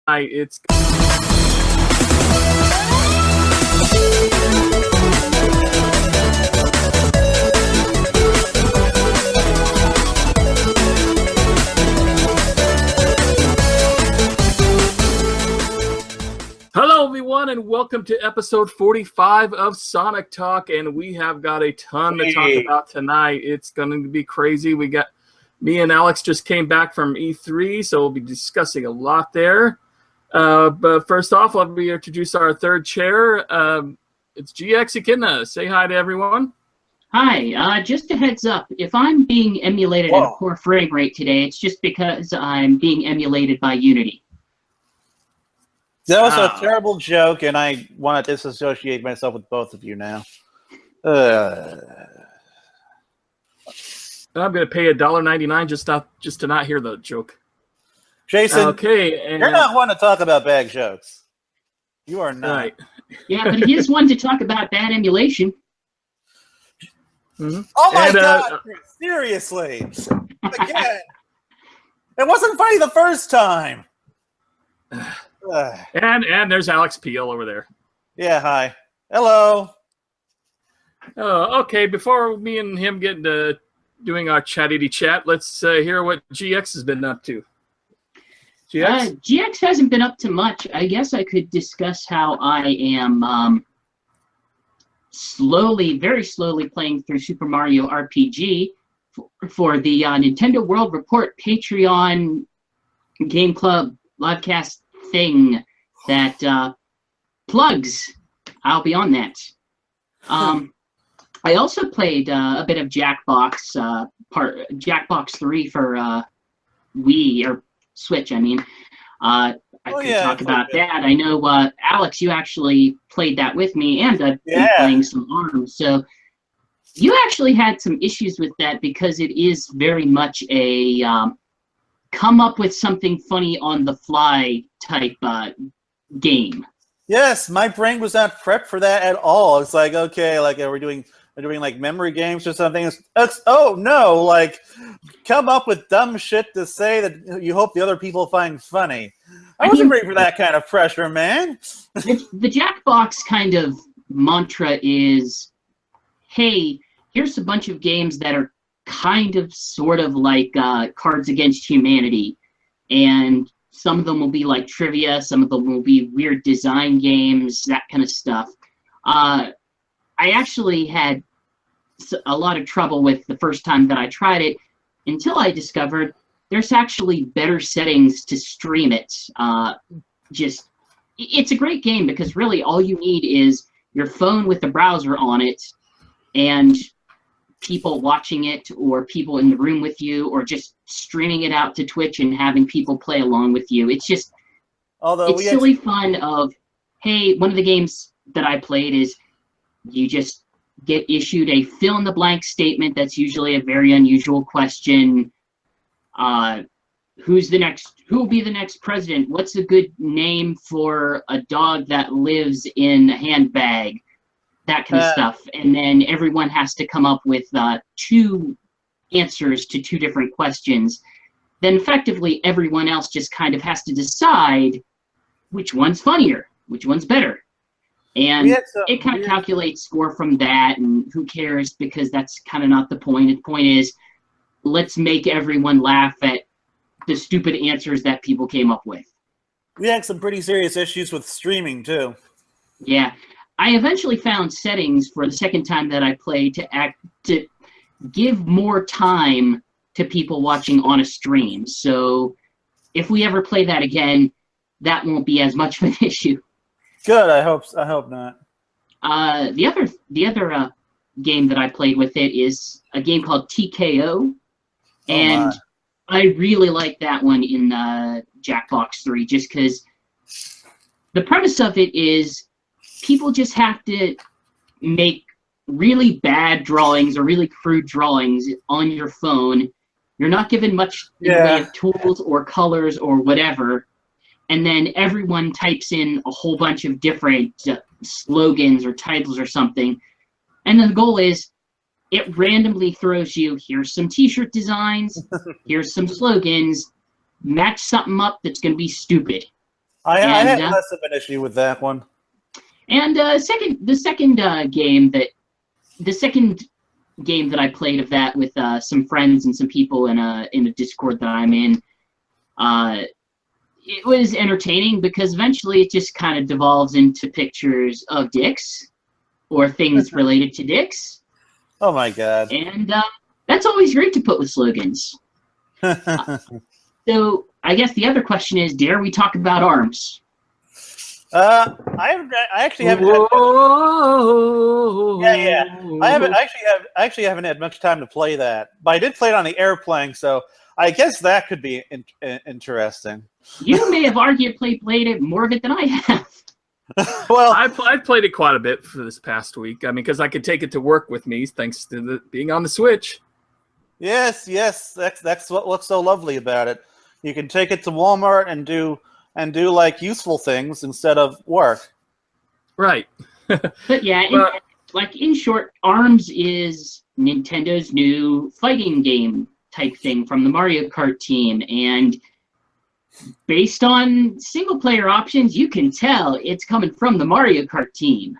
It's Hello, everyone, and welcome to episode 45 of Sonic Talk, and we have got a ton to talk about tonight. It's going to be crazy. Me and Alex just came back from E3, so we'll be discussing a lot there. But first off, let me introduce our third chair. It's GX Echidna. Say hi to everyone. Hi, just a heads up. If I'm being emulated at a poor frame rate today, it's just because I'm being emulated by Unity. That was a terrible joke, and I want to disassociate myself with both of you now. I'm going to pay $1.99 just to not hear the joke. Jason, okay, and you're not one to talk about bad jokes. You are not. Right. Yeah, but he is one to talk about bad emulation. Mm-hmm. Oh my God! Seriously, again, it wasn't funny the first time. And there's Alex Peel over there. Yeah, hi. Hello. Okay, before me and him get into doing our chatty chat, let's hear what GX has been up to. GX? GX hasn't been up to much. I guess I could discuss how I am very slowly playing through Super Mario RPG for the Nintendo World Report Patreon Game Club livecast thing that plugs. I'll be on that. I also played a bit of Jackbox, Jackbox 3 for Wii or Switch. I mean, I could talk about that. I know Alex, you actually played that with me, and I've been playing some ARMS. So you actually had some issues with that because it is very much a come up with something funny on the fly type game. Yes, my brain was not prepped for that at all. It's like, okay, like we're doing like memory games or something. Oh no, like come up with dumb shit to say that you hope the other people find funny. I wasn't ready for that kind of pressure, man. The Jackbox kind of mantra is, hey, here's a bunch of games that are kind of sort of like Cards Against Humanity, and some of them will be like trivia, some of them will be weird design games, that kind of stuff. I actually had a lot of trouble with the first time that I tried it until I discovered there's actually better settings to stream it. It's a great game because really all you need is your phone with the browser on it and people watching it, or people in the room with you, or just streaming it out to Twitch and having people play along with you. It's just, it's silly fun of, hey, one of the games that I played is you just get issued a fill-in-the-blank statement that's usually a very unusual question. Who will be the next president? What's a good name for a dog that lives in a handbag? That kind of stuff. And then everyone has to come up with 2 answers to 2 different questions. Then effectively everyone else just kind of has to decide which one's funnier, which one's better. And it kind of calculates score from that, and who cares, because that's kind of not the point. The point is, let's make everyone laugh at the stupid answers that people came up with. We had some pretty serious issues with streaming, too. Yeah. I eventually found settings for the second time that I played to give more time to people watching on a stream. So if we ever play that again, that won't be as much of an issue. Good. I hope not. The other game that I played with it is a game called TKO, and I really like that one in Jackbox 3 just because the premise of it is people just have to make really bad drawings or really crude drawings on your phone. You're not given much in the way of tools or colors or whatever. And then everyone types in a whole bunch of different slogans or titles or something. And then the goal is it randomly throws you, here's some t-shirt designs, here's some slogans, match something up that's going to be stupid. I had less of an issue with that one. And the second game that I played of that with some friends and some people in a Discord that I'm in, it was entertaining because eventually it just kind of devolves into pictures of dicks or things related to dicks. Oh my god! And that's always great to put with slogans. So I guess the other question is, dare we talk about ARMS? I actually haven't. I actually haven't had much time to play that, but I did play it on the airplane, so I guess that could be interesting. You may have arguably played it more of it than I have. Well, I've played it quite a bit for this past week. I mean, because I could take it to work with me thanks to being on the Switch. Yes, that's what's so lovely about it. You can take it to Walmart and do like useful things instead of work. Right. But yeah, in short, ARMS is Nintendo's new fighting game type thing from the Mario Kart team, and based on single player options, you can tell it's coming from the Mario Kart team.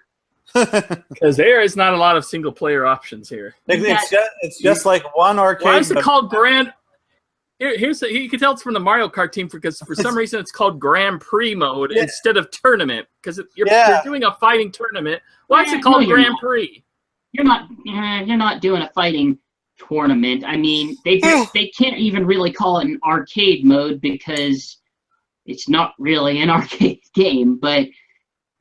Because there is not a lot of single player options here. It's just like one arcade. Why is it called Grand? You can tell it's from the Mario Kart team because for some reason it's called Grand Prix mode instead of tournament. Because you're doing a fighting tournament. Why is it called Grand Prix? You're not doing a fighting tournament. I mean, they can't even really call it an arcade mode because it's not really an arcade game. But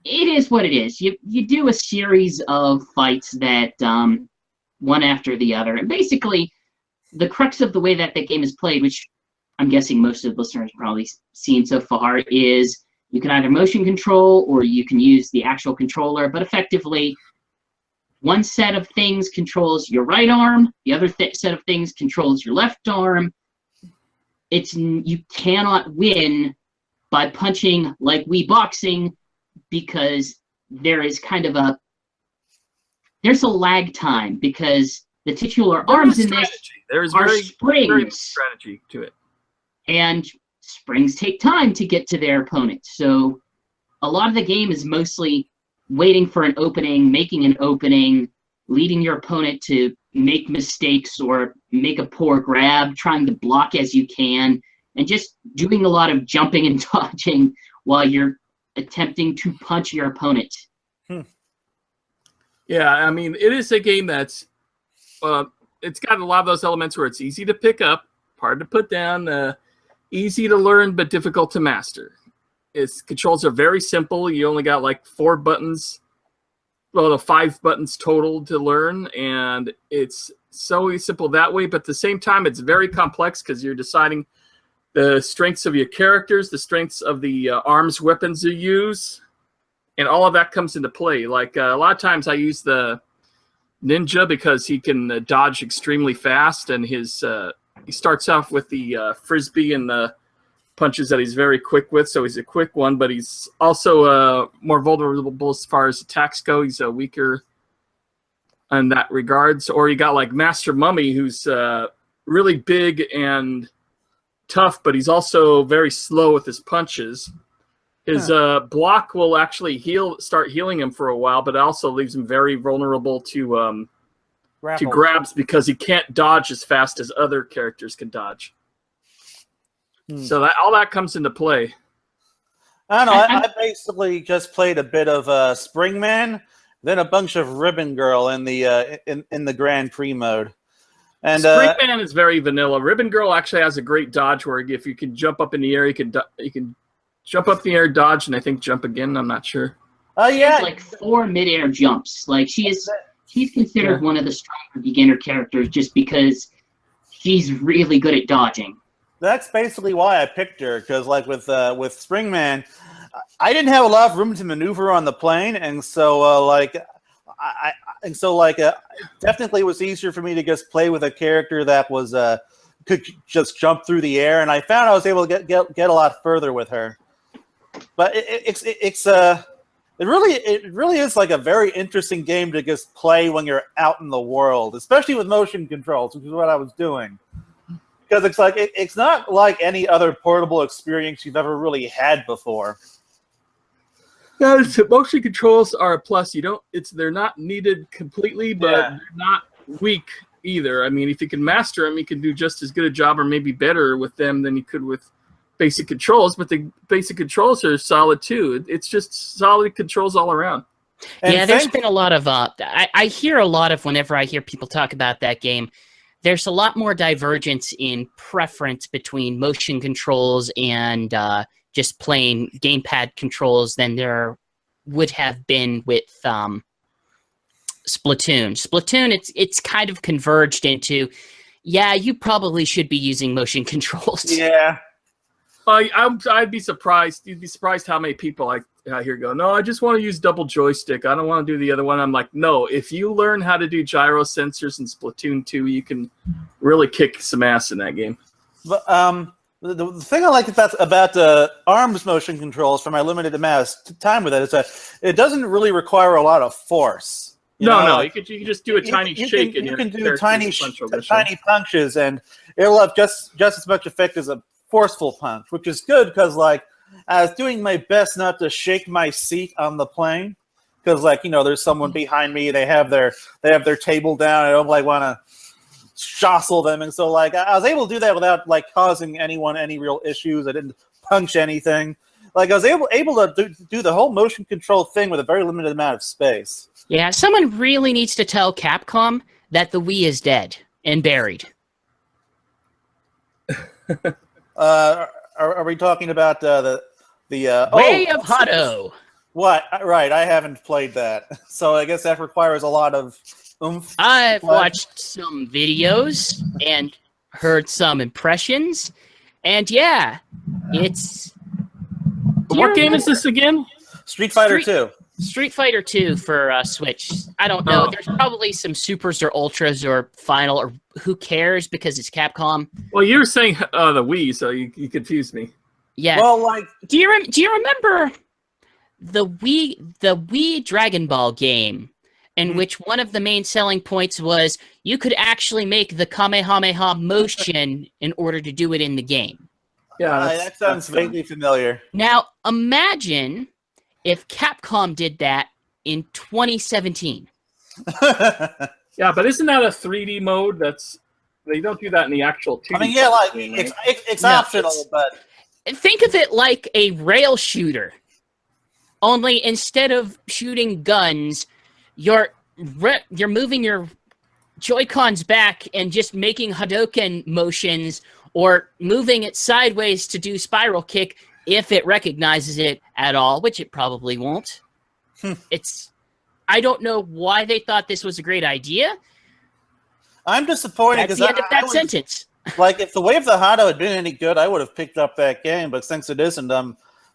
it is what it is. You do a series of fights that one after the other, and basically the crux of the way that game is played, which I'm guessing most of the listeners have probably seen so far, is you can either motion control or you can use the actual controller, but effectively one set of things controls your right arm, the other set of things controls your left arm. You cannot win by punching like Wii Boxing because there's a lag time because the titular arms in this are springs. Very strategy to it. And springs take time to get to their opponent. So a lot of the game is mostly waiting for an opening, making an opening, leading your opponent to make mistakes or make a poor grab, trying to block as you can, and just doing a lot of jumping and dodging while you're attempting to punch your opponent. Yeah, I mean, it is a game that's it's got a lot of those elements where it's easy to pick up, hard to put down, easy to learn, but difficult to master. Its controls are very simple. You only got like 4 buttons, well, 5 buttons total to learn, and it's so simple that way, but at the same time, it's very complex because you're deciding the strengths of your characters, the strengths of the arms weapons you use, and all of that comes into play. Like a lot of times I use the ninja because he can dodge extremely fast, and he starts off with the frisbee and the punches that he's very quick with, so he's a quick one, but he's also more vulnerable as far as attacks go. He's weaker in that regards. Or you got like Master Mummy, who's really big and tough, but he's also very slow with his punches. His block will actually start healing him for a while, but it also leaves him very vulnerable to grabs because he can't dodge as fast as other characters can dodge. So all that comes into play. I don't know. I basically just played a bit of Springman, then a bunch of Ribbon Girl in the Grand Prix mode. And Springman is very vanilla. Ribbon Girl actually has a great dodge where if you can jump up in the air, you can jump up in the air, dodge, and I think jump again. I'm not sure. Oh yeah, she has like 4 midair jumps. Like she's considered one of the stronger beginner characters just because she's really good at dodging. That's basically why I picked her, because like with Springman, I didn't have a lot of room to maneuver on the plane, and so definitely it was easier for me to just play with a character that was could just jump through the air, and I found I was able to get a lot further with her. But it really is like a very interesting game to just play when you're out in the world, especially with motion controls, which is what I was doing. because it's like it's not like any other portable experience you've ever really had before. Yeah, motion controls are a plus. They're not needed completely, but they're not weak either. I mean, if you can master them, you can do just as good a job or maybe better with them than you could with basic controls. But the basic controls are solid too. It's just solid controls all around. And there's been a lot of I hear a lot of whenever I hear people talk about that game, there's a lot more divergence in preference between motion controls and just plain gamepad controls than there would have been with Splatoon. Splatoon, it's kind of converged into, yeah, you probably should be using motion controls. Yeah. I'd be surprised. You'd be surprised how many people I hear go, no, I just want to use double joystick. I don't want to do the other one. I'm like, no, if you learn how to do gyro sensors in Splatoon 2, you can really kick some ass in that game. But the thing I like about ARMS motion controls, for my limited amount of time with it, is that it doesn't really require a lot of force. No, you can just do a tiny shake, and you can do tiny punches, and it'll have just as much effect as a forceful punch, which is good because, like, I was doing my best not to shake my seat on the plane because, like, there's someone behind me. They have their table down. I don't want to jostle them, and so like I was able to do that without like causing anyone any real issues. I didn't punch anything. Like I was able to do the whole motion control thing with a very limited amount of space. Yeah, someone really needs to tell Capcom that the Wii is dead and buried. Are we talking about the Way of Hotto? What? Right, I haven't played that, so I guess that requires a lot of oomph. I've watched some videos and heard some impressions, and yeah, it's... What game is this again? Street Fighter 2. Street Fighter 2 for Switch. I don't know. There's probably some Supers or Ultras or Final, or who cares because it's Capcom. Well, you were saying the Wii, so you confused me. Yeah. Well, like, do you remember the Wii Dragon Ball game, in which one of the main selling points was you could actually make the Kamehameha motion in order to do it in the game? Yeah, that sounds vaguely familiar. Now, imagine if Capcom did that in 2017. Yeah, but isn't that a 3D mode? They don't do that in the actual 2D. I mean, yeah, like game, right? it's optional, but think of it like a rail shooter. Only instead of shooting guns, you're moving your Joy-Cons back and just making Hadouken motions or moving it sideways to do spiral kick if it recognizes it at all, which it probably won't. I don't know why they thought this was a great idea. I'm disappointed because that's the end of that sentence. Like, if the Way of the Hotto had been any good, I would have picked up that game. But since it isn't,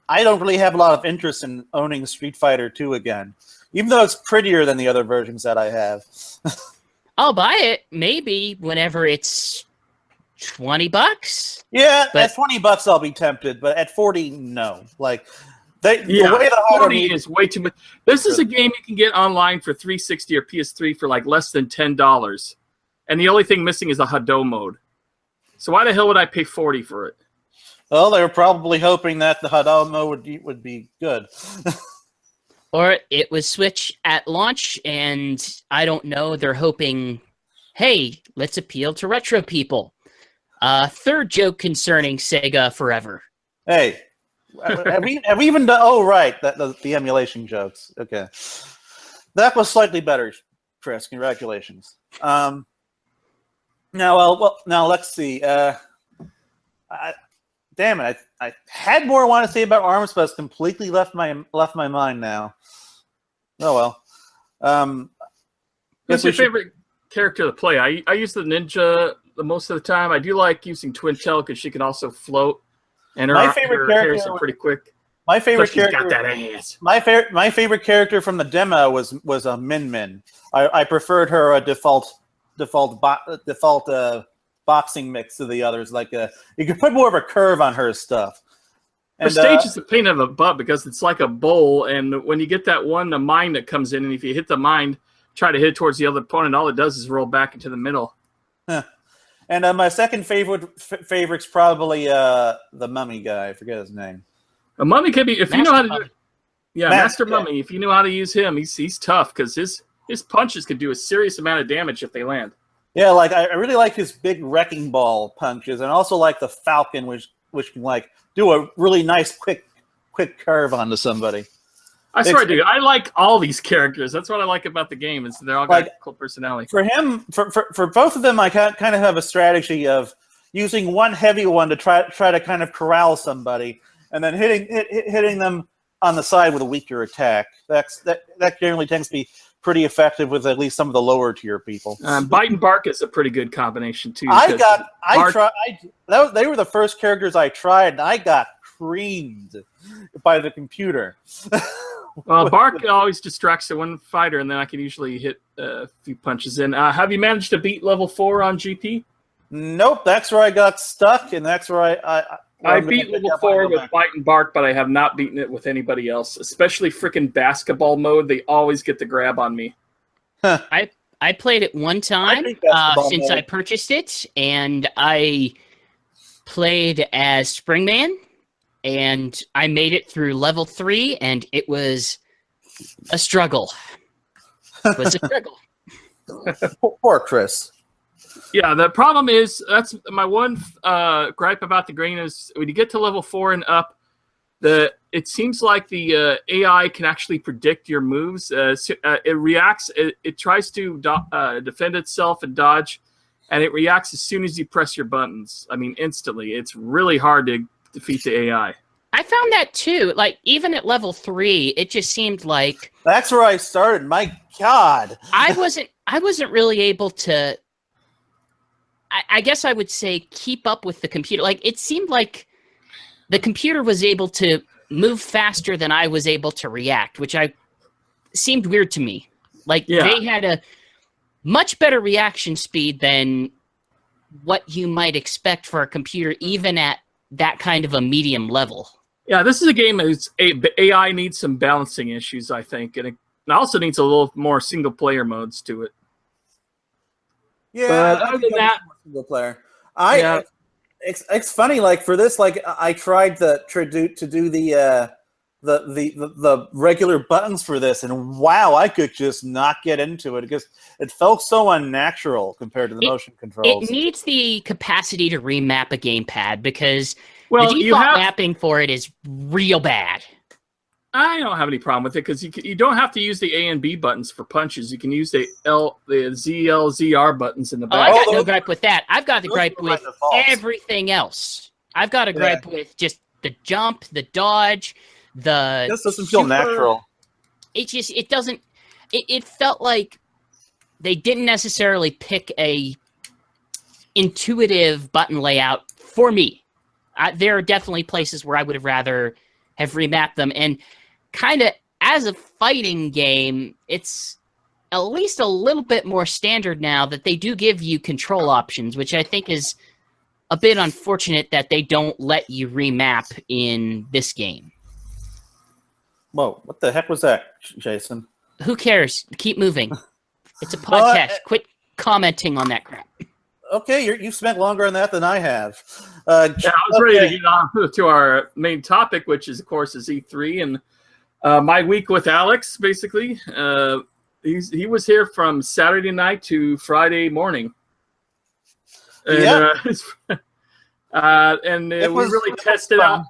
I don't really have a lot of interest in owning Street Fighter 2 again, even though it's prettier than the other versions that I have. I'll buy it maybe whenever it's $20. Yeah, at $20 I'll be tempted, but at $40, no. Like, the Way the Hotto 40 is way too much. This is a game you can get online for 360 or PS3 for like less than $10, and the only thing missing is the Hado mode. So why the hell would I pay $40 for it? Well, they were probably hoping that the Hado mode would be good. Or it was Switch at launch, and I don't know, they're hoping, hey, let's appeal to retro people. Third joke concerning Sega Forever. Hey, have we even done? Oh, right, the emulation jokes. Okay, that was slightly better, Chris. Congratulations. Now let's see. Damn it! I had more I want to say about ARMS, but it's completely left my mind now. Oh well. What's your favorite character to play? I use the ninja the most of the time. I do like using Twin Tail because she can also float, and her hairs are pretty quick. My favorite character got that ass. My favorite character from the demo was a Min Min. I preferred her default boxing mix to the others. Like you could put more of a curve on her stuff. Her stage is a pain in the butt because it's like a bowl, and when you get that the mine that comes in, and if you hit the mine, try to hit it towards the other opponent, all it does is roll back into the middle. Huh. And my second favorite's probably the mummy guy. I forget his name. A mummy could be if you know how to do. Yeah, Master yeah. Mummy. If you know how to use him, he's tough because his punches could do a serious amount of damage if they land. Yeah, like I really like his big wrecking ball punches, and also like the Falcon, which can like do a really nice quick curve onto somebody. I swear, dude, I like all these characters. That's what I like about the game is they're all got cool personality. For him, for both of them, I kind of have a strategy of using one heavy one to try to kind of corral somebody, and then hitting them on the side with a weaker attack. That generally tends to be pretty effective with at least some of the lower tier people. Bite and Bark is a pretty good combination too. They were the first characters I tried, and I got creamed by the computer. Bark always distracts the one fighter, and then I can usually hit a few punches in. Have you managed to beat level 4 on GP? Nope, that's where I got stuck, and that's where I beat level 4 with Bite and Bark, but I have not beaten it with anybody else, especially freaking basketball mode. They always get the grab on me. I played it one time since I purchased it, and I played as Springman, and I made it through level 3, and it was a struggle. It was a struggle. Poor Chris. Yeah, the problem is that's my one gripe about the game is when you get to level 4 and up, it seems like the AI can actually predict your moves. It reacts. It tries to defend itself and dodge, and it reacts as soon as you press your buttons. I mean, instantly. It's really hard to defeat the AI. I found that too. Like even at level 3, it just seemed like that's where I started. My God, I wasn't really able to. I guess I would say keep up with the computer. Like it seemed like the computer was able to move faster than I was able to react, which seemed weird to me. Like they had a much better reaction speed than what you might expect for a computer, even at that kind of a medium level. Yeah, this is a game that AI needs some balancing issues, I think, and it also needs a little more single-player modes to it. Yeah, but other than that, single player. It's funny. Like for this, like I tried to do the regular buttons for this, and wow, I could just not get into it because it felt so unnatural compared to the motion controls. It needs the capacity to remap a gamepad because the default mapping for it is real bad. I don't have any problem with it because you don't have to use the A and B buttons for punches. You can use the ZR buttons in the back. I got no gripe with that. I've got the gripe with everything else. I've got a gripe with just the jump, the dodge, the. This doesn't feel natural. It doesn't. It felt like they didn't necessarily pick a intuitive button layout for me. There are definitely places where I would have rather have remapped them, and kind of as a fighting game, it's at least a little bit more standard now that they do give you control options, which I think is a bit unfortunate that they don't let you remap in this game. Whoa, what the heck was that, Jason? Who cares? Keep moving. It's a podcast. Quit commenting on that crap. Okay, you spent longer on that than I have. I was ready to get on to our main topic, which is, of course, is E3 and my week with Alex. Basically, he was here from Saturday night to Friday morning, and, and we really tested out.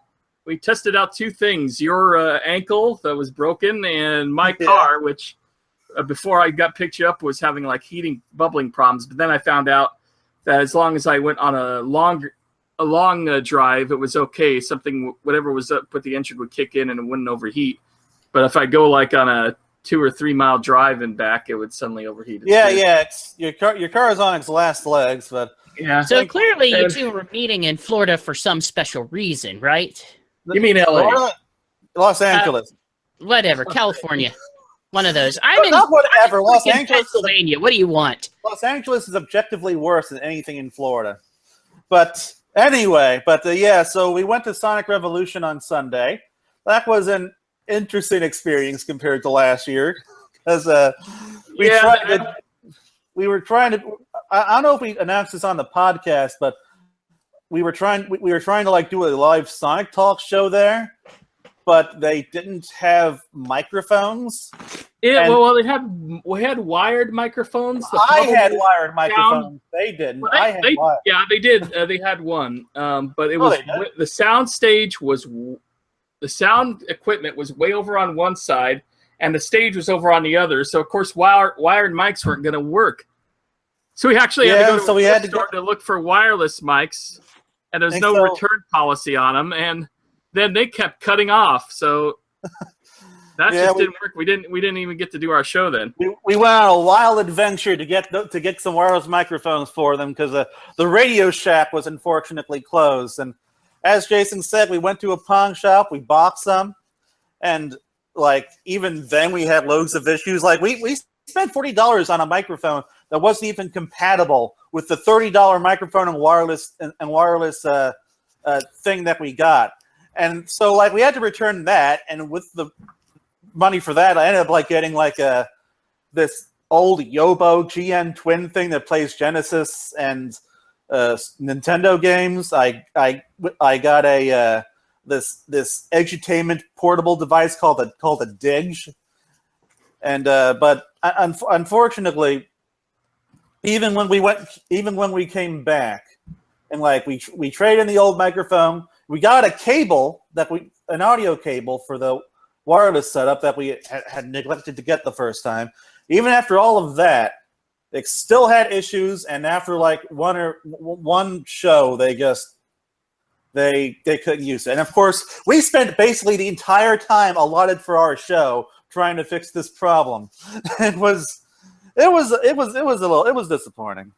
We tested out two things: your ankle that was broken, and my car, which before I got picked you up was having like bubbling problems. But then I found out that as long as I went on a long drive, it was okay. Whatever was up with the engine would kick in and it wouldn't overheat. But if I go like on a 2 or 3 mile drive and back, it would suddenly overheat. It's your car is on its last legs, but yeah. So clearly, you two were meeting in Florida for some special reason, right? You mean LA? Florida? Los Angeles? Whatever, California. One of those. Not whatever. Los Angeles, Pennsylvania. What do you want? Los Angeles is objectively worse than anything in Florida. But anyway, so we went to Sonic Revolution on Sunday. That was an interesting experience compared to last year, because I don't know if we announced this on the podcast, but we were trying to like do a live Sonic Talk show there, but they didn't have microphones. Yeah, well, we had wired microphones. I had wired microphones. They didn't. Well, I had wired. Yeah, they did. They had one, but it was the sound stage was the sound equipment was way over on one side, and the stage was over on the other. So of course, wired mics weren't going to work. So we actually had to go to a store to look for wireless mics, and there's no return policy on them, and then they kept cutting off. So. That just didn't work. We didn't even get to do our show then. We went on a wild adventure to get some wireless microphones for them because the Radio Shack was unfortunately closed. And as Jason said, we went to a pawn shop, we bought some, and like even then we had loads of issues. Like we spent $40 on a microphone that wasn't even compatible with the $30 microphone and wireless thing that we got. And so like we had to return that, and with the money for that, I ended up like getting like this old Yobo GN Twin thing that plays Genesis and Nintendo games. I got a this edutainment portable device called a Didge, and but unfortunately, even when we came back and like we traded in the old microphone, we got a cable an audio cable for the wireless setup that we had neglected to get the first time. Even after all of that, it still had issues, and after like one show, they couldn't use it. And of course, we spent basically the entire time allotted for our show trying to fix this problem. It was disappointing.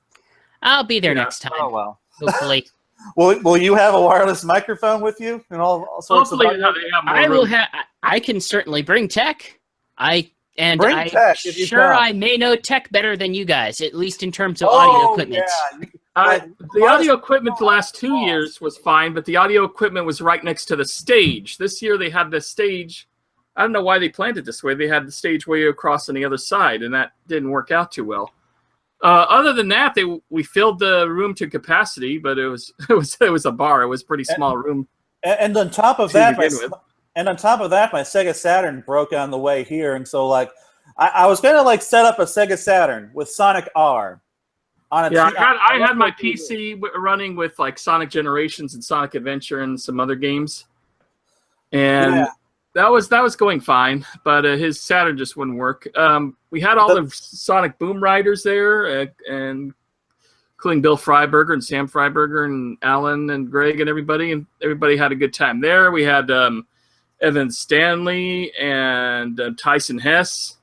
I'll be there next time. Oh well. Hopefully. Will you have a wireless microphone with you and all sorts of? I will have. I can certainly bring tech. I'm sure I may know tech better than you guys, at least in terms of audio equipment. Yeah. The audio equipment the last 2 years was fine, but the audio equipment was right next to the stage. This year they had the stage. I don't know why they planned it this way. They had the stage way across on the other side, and that didn't work out too well. Other than that, we filled the room to capacity, but it was a bar. It was a pretty small room. And on top of that, my Sega Saturn broke on the way here, and so like I was gonna like set up a Sega Saturn with Sonic R. I had my PC running with like Sonic Generations and Sonic Adventure and some other games, and that was going fine. But his Saturn just wouldn't work. We had all the Sonic Boom Riders there, and including Bill Freiberger and Sam Freiberger and Alan and Greg and everybody had a good time there. We had Evan Stanley and Tyson Hess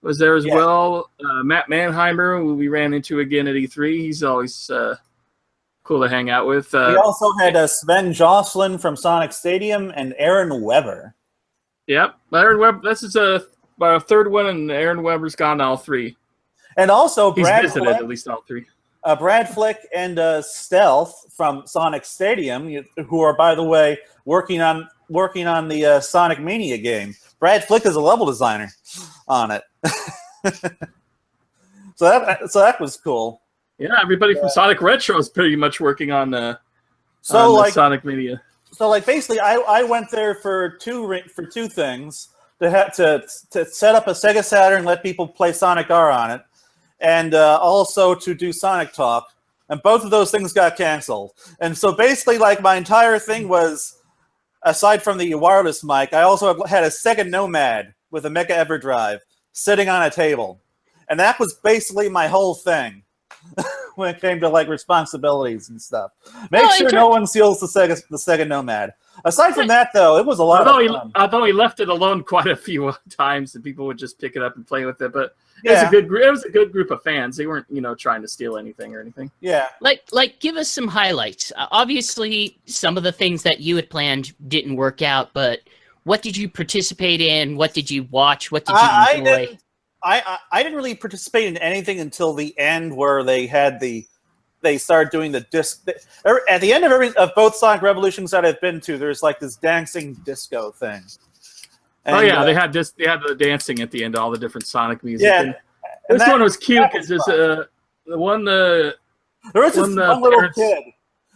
was there as well. Matt Mannheimer, who we ran into again at E3. He's always cool to hang out with. We also had Sven Jocelyn from Sonic Stadium and Aaron Weber. Yep, Aaron Weber. This is our third one, and Aaron Weber's gone to all three. And also Brad visited at least all three. Brad Flick and Stealth from Sonic Stadium, who are, by the way, working on the Sonic Mania game. Brad Flick is a level designer on it. so that was cool. Yeah, everybody from Sonic Retro is pretty much working on the Sonic Mania. So like basically, I went there for two things to set up a Sega Saturn, let people play Sonic R on it, and also to do Sonic Talk. And both of those things got canceled. And so basically, like my entire thing was, aside from the wireless mic, I also had a Sega Nomad with a Mega EverDrive sitting on a table, and that was basically my whole thing. When it came to like responsibilities and stuff, make sure no one steals the Sega Nomad. Aside from that, though, it was a lot of fun. Although he left it alone quite a few times, and people would just pick it up and play with it. But it was a good group. It was a good group of fans. They weren't, trying to steal anything or anything. Yeah. Like, give us some highlights. Obviously, some of the things that you had planned didn't work out. But what did you participate in? What did you watch? What did you enjoy? I didn't really participate in anything until the end, where they started doing the disc. At the end of both Sonic Revolutions that I've been to, there's like this dancing disco thing. And, they had the dancing at the end, all the different Sonic music. Yeah, this one was cute because The one There was this When the one little parents- kid.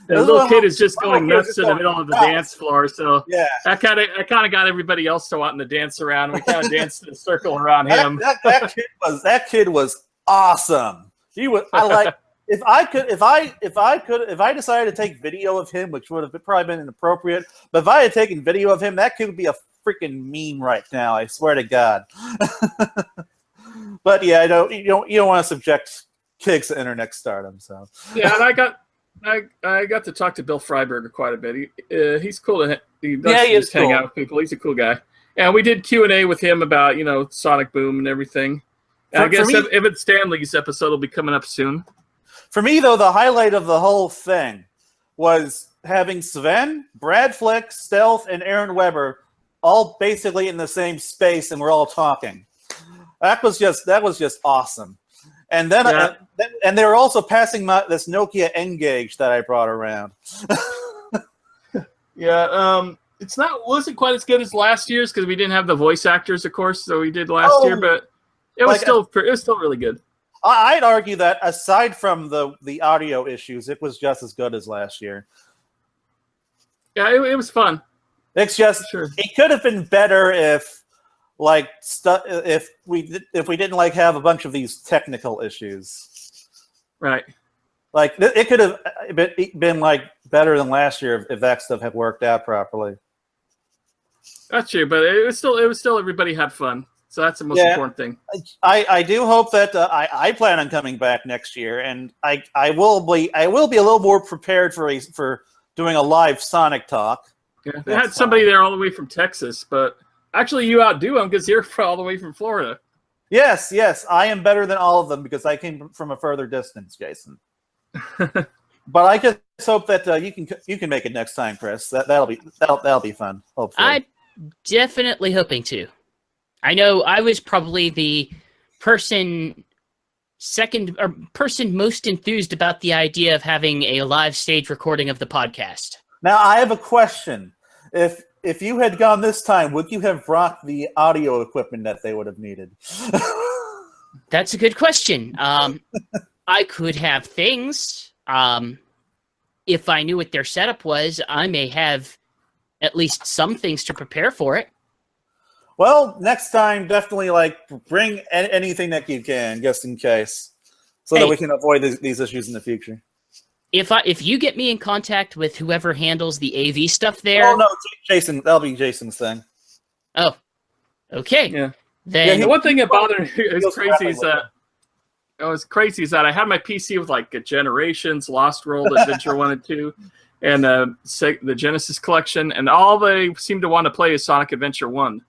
the little kid is just little going kid nuts just in the going middle of the nuts. dance floor. So Yeah. I kind of got everybody else to wanting to dance around. We kind of danced in a circle around him. That kid was awesome. He was. I like. If I decided to take video of him, which would have probably been inappropriate, but if I had taken video of him, that kid would be a freaking meme right now. I swear to God. But yeah, you don't want to subject kids to internet stardom. So Yeah, and I got to talk to Bill Freiberger quite a bit. He's cool. He does just hang out with people. He's a cool guy. And we did Q&A with him about Sonic Boom and everything. And I guess Evan Stanley's episode will be coming up soon. For me, though, the highlight of the whole thing was having Sven, Brad Flick, Stealth, and Aaron Weber all basically in the same space, and we're all talking. That was just awesome. And then and they were also passing this Nokia N-Gage that I brought around. Yeah, wasn't quite as good as last year's because we didn't have the voice actors, of course, so we did last year, but it was still really good. I'd argue that aside from the audio issues, it was just as good as last year. Yeah, it was fun. It's just It could have been better if we didn't have a bunch of these technical issues. Right. Like it could have been better than last year if that stuff had worked out properly. That's true, but it was still everybody had fun. So that's the most important thing. I do hope that I plan on coming back next year, and I will be a little more prepared for doing a live Sonic talk. Yeah, they had somebody there all the way from Texas, but actually you outdo them because you're all the way from Florida. Yes, I am better than all of them because I came from a further distance, Jason. But I just hope that you can make it next time, Chris. That'll be fun. Hopefully, I'm definitely hoping to. I know I was probably the person most enthused about the idea of having a live stage recording of the podcast. Now, I have a question. If you had gone this time, would you have brought the audio equipment that they would have needed? That's a good question. I could have things. If I knew what their setup was, I may have at least some things to prepare for it. Well, next time, definitely bring anything that you can, just in case, so that we can avoid these issues in the future. If you get me in contact with whoever handles the AV stuff there. Oh no, Jason, that'll be Jason's thing. Oh, okay. Yeah. Then the one thing that bothered me is crazy is that I had my PC with Generations, Lost World, Adventure 1 and 2, and the Genesis collection, and all they seem to want to play is Sonic Adventure 1.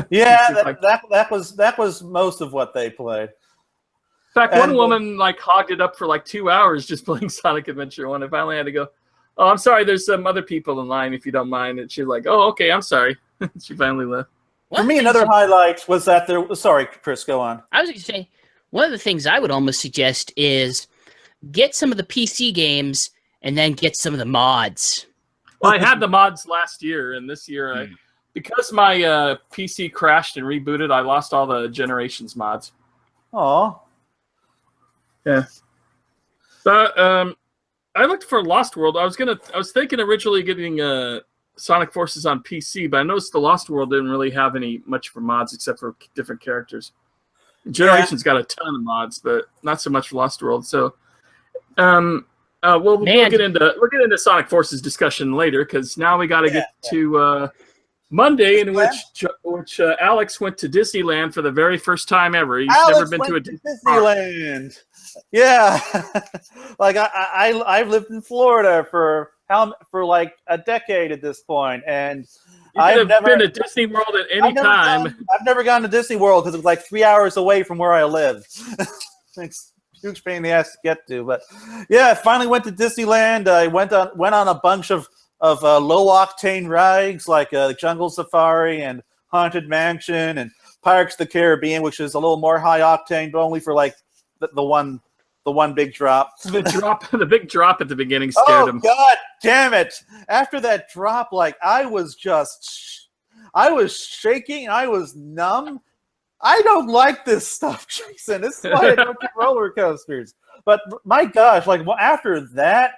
Yeah, that was most of what they played. In fact, one woman hogged it up for 2 hours just playing Sonic Adventure 1. I finally had to go, "Oh, I'm sorry, there's some other people in line if you don't mind." And she's like, "Oh, okay, I'm sorry." She finally left. For me, another highlight was that sorry, Chris, go on. I was going to say, one of the things I would almost suggest is get some of the PC games and then get some of the mods. Well, I had the mods last year, and this year, because my PC crashed and rebooted, I lost all the Generations mods. Aw. Yeah. But I looked for Lost World. I was thinking originally getting Sonic Forces on PC, but I noticed the Lost World didn't really have much for mods except for different characters. Generations got a ton of mods, but not so much for Lost World. So we'll get into Sonic Forces discussion later because now we got to get to Monday, in which Alex went to Disneyland for the very first time ever. He's never been to a Disneyland. Yeah, I've lived in Florida for a decade at this point, and I've never been to Disney World at any time. I've never gone to Disney World because it's 3 hours away from where I live. It's a huge pain in the ass to get to, but yeah, I finally went to Disneyland. I went on a bunch of low octane rides like Jungle Safari and Haunted Mansion and Pirates of the Caribbean, which is a little more high octane, but only for the one big drop. The big drop at the beginning scared him. Oh God damn it! After that drop, I was shaking, I was numb. I don't like this stuff, Jason. This is why I don't do roller coasters. But my gosh, like after that,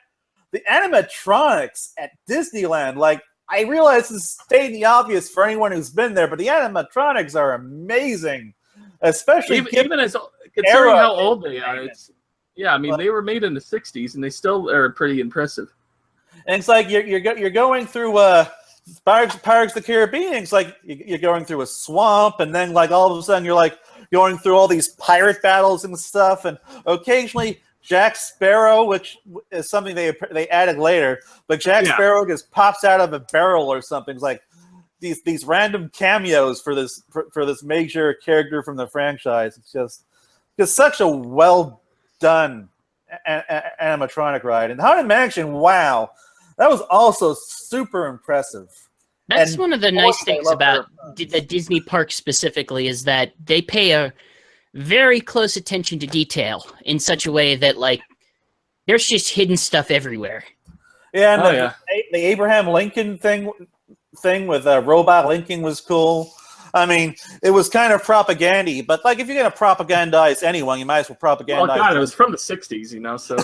the animatronics at Disneyland, like I realize this is stating the obvious for anyone who's been there, but the animatronics are amazing, especially even as considering how old they are. Yeah, I mean, they were made in the 60s, and they still are pretty impressive. And it's like you're going through Pirates of the Caribbean. It's like you're going through a swamp, and then like all of a sudden you're like going through all these pirate battles and stuff, and occasionally Jack Sparrow, which is something they added later, but Jack Sparrow just pops out of a barrel or something. It's like these random cameos for this major character from the franchise. It's just such a well done animatronic ride. And Haunted Mansion, wow, that was also super impressive. That's one of the nice things about the Disney park specifically, is that they pay a very close attention to detail in such a way that, like, there's just hidden stuff everywhere. Yeah, and the Abraham Lincoln thing with Robot Lincoln was cool. I mean, it was kind of propaganda, but like if you're going to propagandize anyone, you might as well propagandize. Oh God, it was from the 60s, you know, so.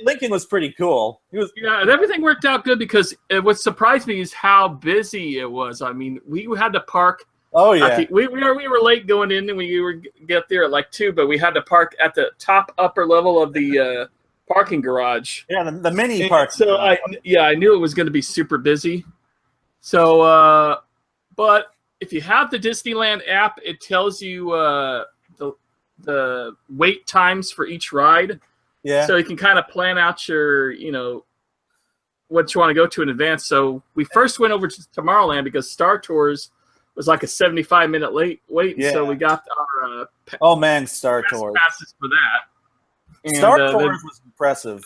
Lincoln was pretty cool. And everything worked out good because what surprised me is how busy it was. I mean, we had to park. Oh yeah, we were late going in, and we were get there at like 2, but we had to park at the upper level of the parking garage. Yeah, the mini park. So I knew it was going to be super busy. So, but if you have the Disneyland app, it tells you the wait times for each ride. Yeah. So you can kind of plan out your, what you want to go to in advance. So we first went over to Tomorrowland because Star Tours was like a 75-minute wait. Yeah. So we got our Star Tours passes for that. And, Star Tours was impressive.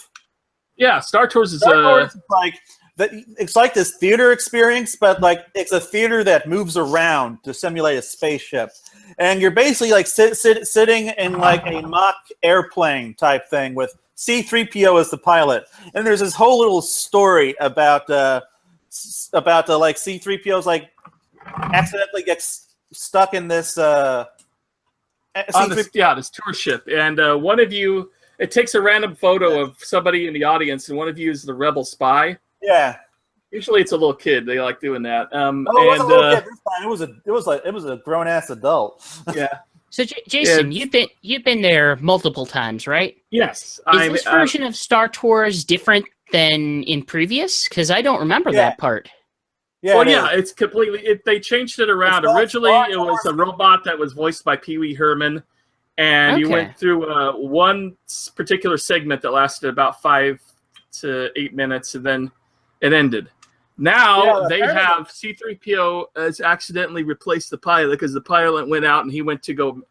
Yeah, Star Tours is like it's like this theater experience, but like it's a theater that moves around to simulate a spaceship, and you're basically like sitting in like a mock airplane type thing with C-3PO as the pilot, and there's this whole little story about the like C-3PO's like accidentally gets stuck in this this tour ship, and one of you. It takes a random photo of somebody in the audience, and one of you is the rebel spy. Yeah. Usually it's a little kid. They like doing that. It wasn't a little kid this time. It was a grown ass adult. Yeah. So Jason, you've been there multiple times, right? Yes. Is this version of Star Tours different than in previous? Because I don't remember that part. Yeah. Well, it's completely. They changed it around. Originally, it was a robot that was voiced by Pee Wee Herman. And you went through one particular segment that lasted about 5 to 8 minutes, and then it ended. Now they have C-3PO has accidentally replaced the pilot because the pilot went out and he went to go,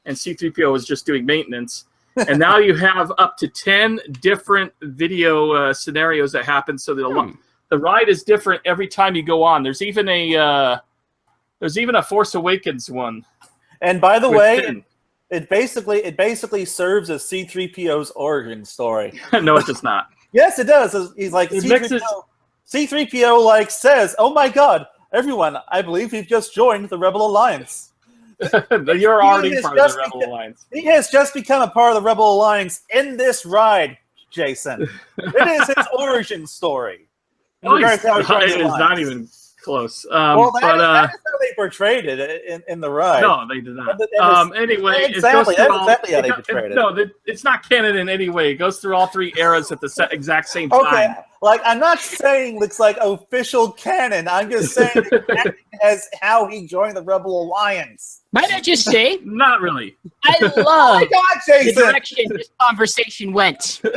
and C-3PO was just doing maintenance. And now you have up to 10 different video scenarios that happen. So the ride is different every time you go on. There's even a Force Awakens one. And by the way. It basically serves as C-3PO's origin story. No, it does not. Yes, it does. He's like C-3PO like says, "Oh my God, everyone! I believe we've just joined the Rebel Alliance." You're already part of the Rebel Alliance. He has just become a part of the Rebel Alliance in this ride, Jason. It is his origin story. It's not even close. That is how they portrayed it in the ride. No, they did not. Anyway, exactly how they portrayed it. No, it's not canon in any way. It goes through all 3 eras at the exact same time. Okay, like I'm not saying it's like official canon. I'm just saying as how he joined the Rebel Alliance. Might I just say? Not really. I love the direction this conversation went. In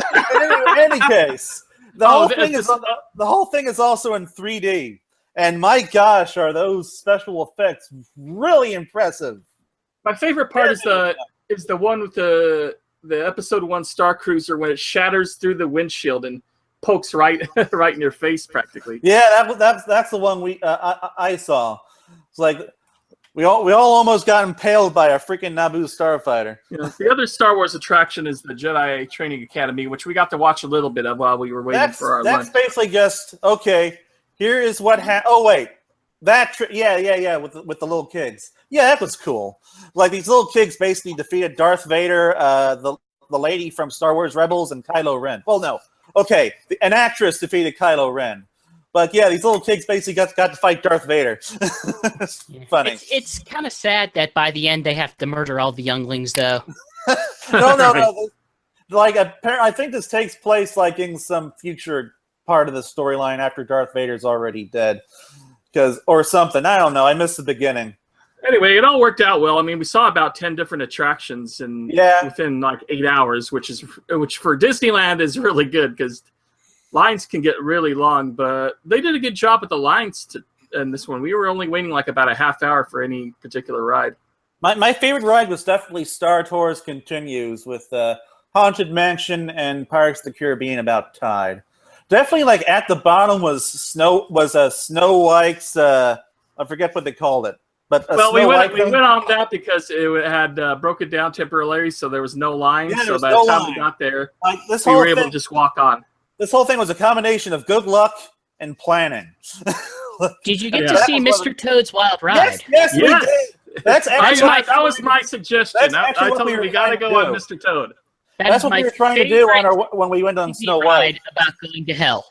any case, the whole thing is also in 3D. And my gosh, are those special effects really impressive? My favorite part is the one with the Episode 1 Star Cruiser when it shatters through the windshield and pokes right in your face practically. Yeah, that's the one I saw. It's like we all almost got impaled by a freaking Naboo starfighter. The other Star Wars attraction is the Jedi Training Academy, which we got to watch a little bit of while we were waiting for our lunch. That's basically just okay. Here is what happened. Oh, wait. Yeah, with the little kids. Yeah, that was cool. Like these little kids basically defeated Darth Vader, the lady from Star Wars Rebels, and Kylo Ren. Well, no, okay, an actress defeated Kylo Ren, but yeah, these little kids basically got to fight Darth Vader. It's funny. It's kind of sad that by the end they have to murder all the younglings, though. No. Like I think this takes place like in some future part of the storyline after Darth Vader's already dead, or something. I don't know. I missed the beginning. Anyway, it all worked out well. I mean, we saw about 10 different attractions within like 8 hours, which for Disneyland is really good because lines can get really long. But they did a good job with the lines in this one. We were only waiting like about a half hour for any particular ride. My favorite ride was definitely Star Tours Continues with Haunted Mansion and Pirates of the Caribbean about tied. Definitely, like at the bottom was Snow White's. I forget what they called it, but we went on that because it had broken down temporarily, so there was no line. Yeah, so by the time we got there, like we were able to just walk on. This whole thing was a combination of good luck and planning. Did you get to see Mr. Toad's Wild Ride? Yes, we did. That's actually that was my suggestion. I told you we got to go on Mr. Toad. That's what we were trying to do when we went on Snow White. About going to hell.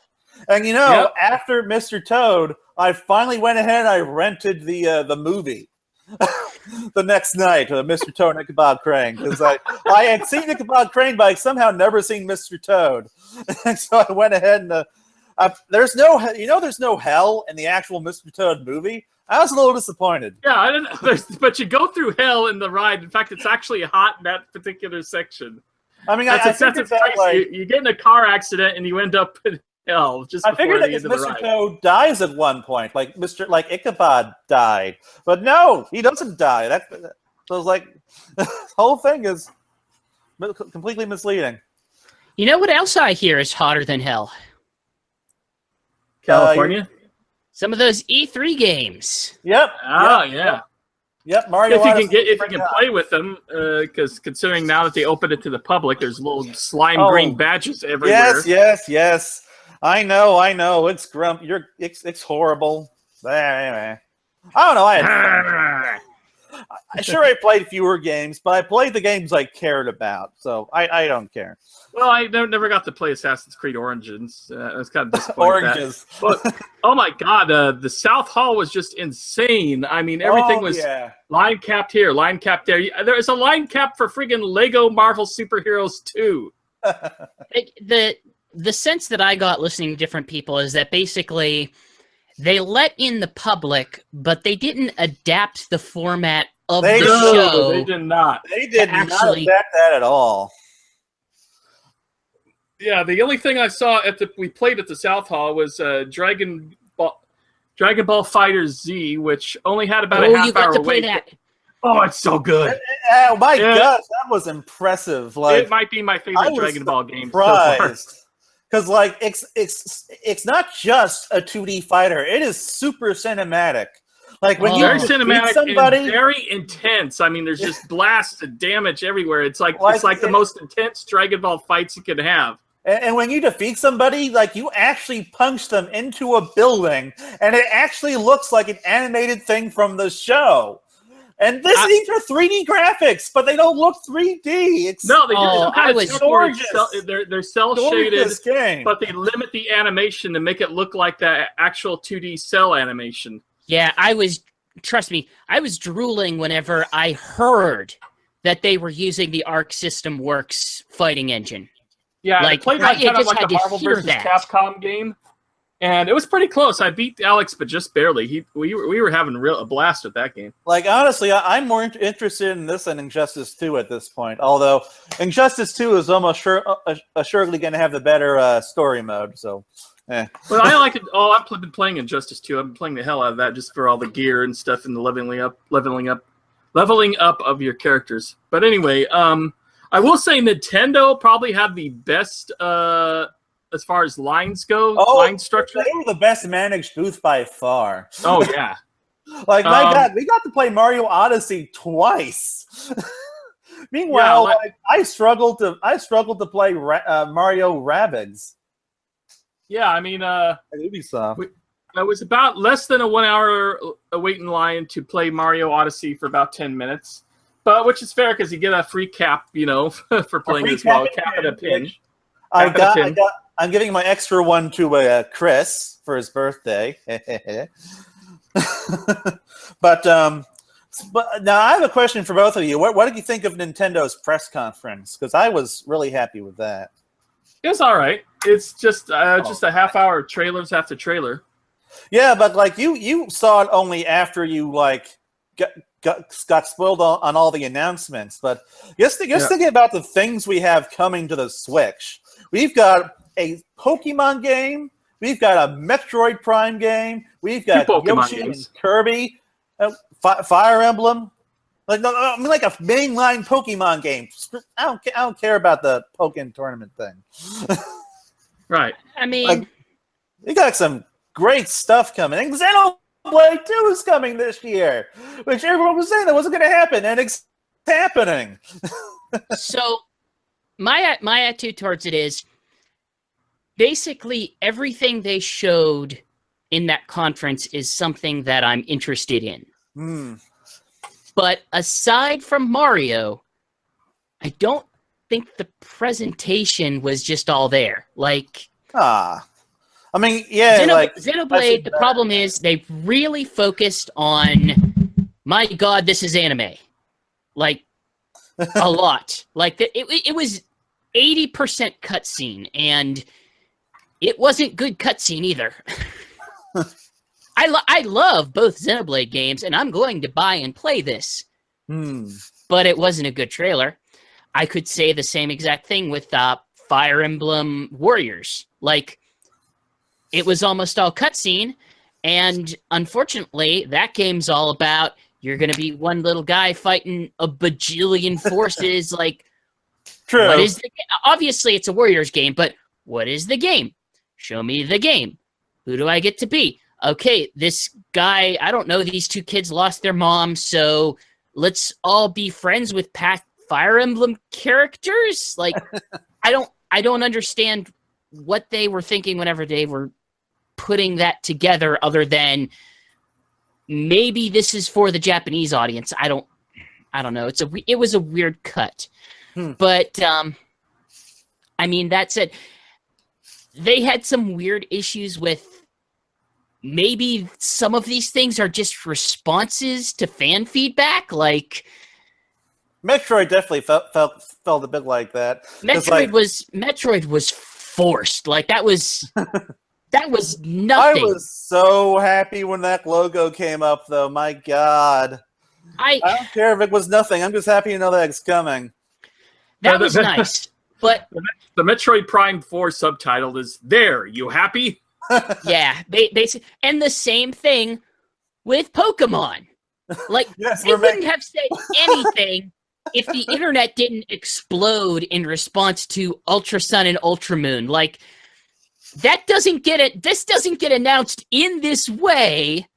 And after Mr. Toad, I finally went ahead and I rented the movie the next night, Mr. Toad and Ichabod Crane, because I had seen Ichabod Crane, but I somehow never seen Mr. Toad. And so I went ahead and there's no hell in the actual Mr. Toad movie. I was a little disappointed. Yeah, I didn't. But you go through hell in the ride. In fact, it's actually hot in that particular section. I mean, that's you get in a car accident and you end up in hell just before the end of the ride. Mr. Toad dies at one point, like Ichabod died, but no, he doesn't die. So it's like the whole thing is completely misleading. You know what else I hear is hotter than hell? California. Some of those E3 games. Yep. Yep, Mario. If you can play with them, because considering now that they opened it to the public, there's little slime green badges everywhere. Yes. I know. It's It's horrible. Anyway, I don't know. I played fewer games, but I played the games I cared about, so I don't care. Well, I never got to play Assassin's Creed Origins. I was kind of disappointed. Oranges. But oh my God, the South Hall was just insane. I mean, everything was line capped here, line capped there. There's a line cap for friggin' Lego Marvel Superheroes 2. The sense that I got listening to different people is that basically they let in the public, but they didn't adapt the format of the show. They did not. They did not adapt that at all. Yeah, the only thing I saw we played at the South Hall was Dragon Ball FighterZ, Z, which only had about a half hour wait. That. Oh, it's so good! Oh my gosh, that was impressive. Like, it might be my favorite Dragon Ball game so far. Because like it's not just a 2D fighter; it is super cinematic. Like when you cinematic somebody, and very intense. I mean, there's just blasts and damage everywhere. It's like the most intense Dragon Ball fights you could have. And when you defeat somebody, like you actually punch them into a building, and it actually looks like an animated thing from the show. And these are 3D graphics, but they don't look 3D. They just they're cell shaded, but they limit the animation to make it look like the actual 2D cell animation. Yeah, trust me, I was drooling whenever I heard that they were using the Arc System Works fighting engine. Yeah, I played that kind of like the Marvel vs. Capcom game, and it was pretty close. I beat Alex, but just barely. We were having a blast with that game. Like, honestly, I'm more interested in this than Injustice 2 at this point, although Injustice 2 is almost assuredly going to have the better story mode, so... Well, I like it. Oh, I've been playing Injustice 2. I've been playing the hell out of that just for all the gear and stuff and the leveling up of your characters. But anyway, I will say Nintendo probably had the best as far as lines go, line structure. They were the best managed booth by far. Oh yeah. Like my God, we got to play Mario Odyssey twice. Meanwhile, I struggled to play Mario Rabbids. Yeah, I mean, Ubisoft. I was about less than a 1 hour wait in line to play Mario Odyssey for about 10 minutes. But which is fair because you get a free cap, for playing as well. Cap and a pin. I'm giving my extra one to Chris for his birthday. But now I have a question for both of you. What did you think of Nintendo's press conference? Because I was really happy with that. It was all right. It's just a half hour trailers after trailer. Yeah, but like you saw it only after you like got spoiled on all the announcements. But just thinking about the things we have coming to the Switch. We've got a Pokemon game. We've got a Metroid Prime game. We've got Yoshi and Kirby, Fire Emblem. Like like a mainline Pokemon game. I don't care about the Pokken tournament thing. Right. I mean, we got some great stuff coming. And Xenoblade 2 is coming this year, which everyone was saying that wasn't going to happen, and it's happening. So, my attitude towards it is basically everything they showed in that conference is something that I'm interested in. But aside from Mario, I don't think the presentation was just all there. Like, I mean, yeah, Xenoblade, the problem is they really focused on, my God, this is anime. Like, a lot. Like, it was 80% cutscene, and it wasn't good cutscene either. I love both Xenoblade games, and I'm going to buy and play this. But it wasn't a good trailer. I could say the same exact thing with Fire Emblem Warriors. Like, it was almost all cutscene, and unfortunately, that game's all about you're going to be one little guy fighting a bajillion forces. Like, true. What is the obviously, it's a Warriors game, but what is the game? Show me the game. Who do I get to be? Okay, this guy, I don't know, these two kids lost their mom, so let's all be friends with Fire Emblem characters? Like, I don't understand what they were thinking whenever they were putting that together, other than maybe this is for the Japanese audience. I don't know. It was a weird cut. But I mean, that said, they had some weird issues with maybe some of these things are just responses to fan feedback. Like, Metroid definitely felt a bit like that. Metroid was forced. Like, that was nothing. I was so happy when that logo came up, though. My God, I don't care if it was nothing. I'm just happy to know that it's coming. That was nice, but the Metroid Prime 4 subtitled is "There, you happy?" Yeah, basically, and the same thing with Pokemon. Like, yes, they wouldn't have said anything if the internet didn't explode in response to Ultra Sun and Ultra Moon. Like, this doesn't get announced in this way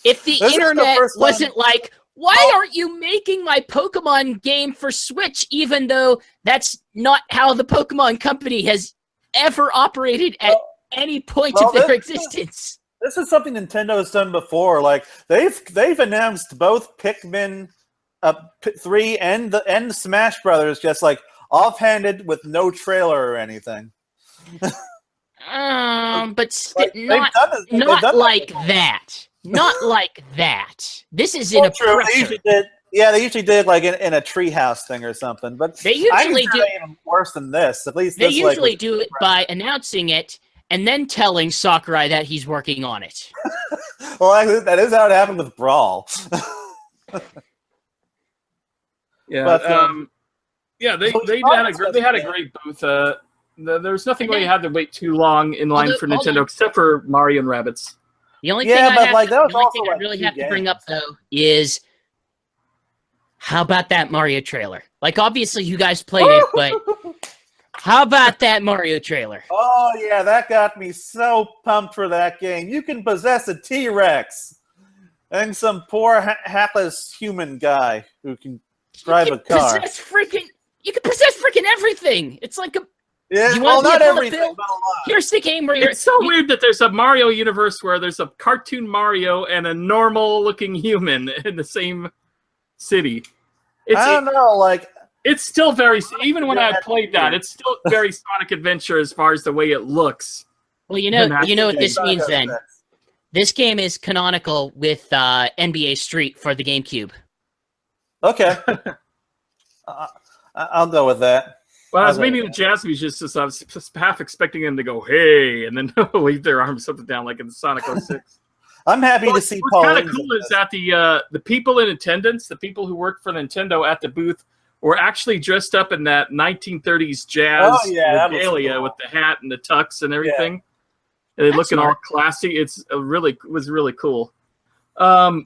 if the internet wasn't like, why aren't you making my Pokemon game for Switch, even though that's not how the Pokemon company has ever operated at any point of their existence? This is something Nintendo has done before. Like, they've announced both Pikmin 3 and Smash Brothers just like offhanded with no trailer or anything. But not like that. Not like that. This is in a true. They usually did like in a treehouse thing or something. But they usually do even worse than this. At least they usually do it by announcing it and then telling Sakurai that he's working on it. Well, that is how it happened with Brawl. Yeah, but, they had a great booth. There's nothing where you had to wait too long in line for Nintendo, except for Mario and Rabbids. The only thing I really have to bring up, though, is how about that Mario trailer? Like, obviously, you guys played it, but how about that Mario trailer? Oh, yeah, that got me so pumped for that game. You can possess a T-Rex and some poor hapless human guy who can drive a car. You can possess freaking everything. It's like Yeah, You well, want to not be a everything, Bill? but a lot. Here's the game where you're. It's so weird that there's a Mario universe where there's a cartoon Mario and a normal-looking human in the same city. I don't know, like It's still very, even when I played that, it's still very Sonic Adventure as far as the way it looks. Well, you know what this Sonic means then. 06. This game is canonical with NBA Street for the GameCube. Okay, I'll go with that. Well, I was meeting the Jazzbees just I was half expecting them to go, hey, and then wave their arms up and down like in Sonic 06. I'm happy to see Paul. What's kind of cool is that the people in attendance, the people who worked for Nintendo at the booth, were actually dressed up in that 1930s jazz regalia with the hat and the tux and everything. And they're looking all classy. It was really cool. I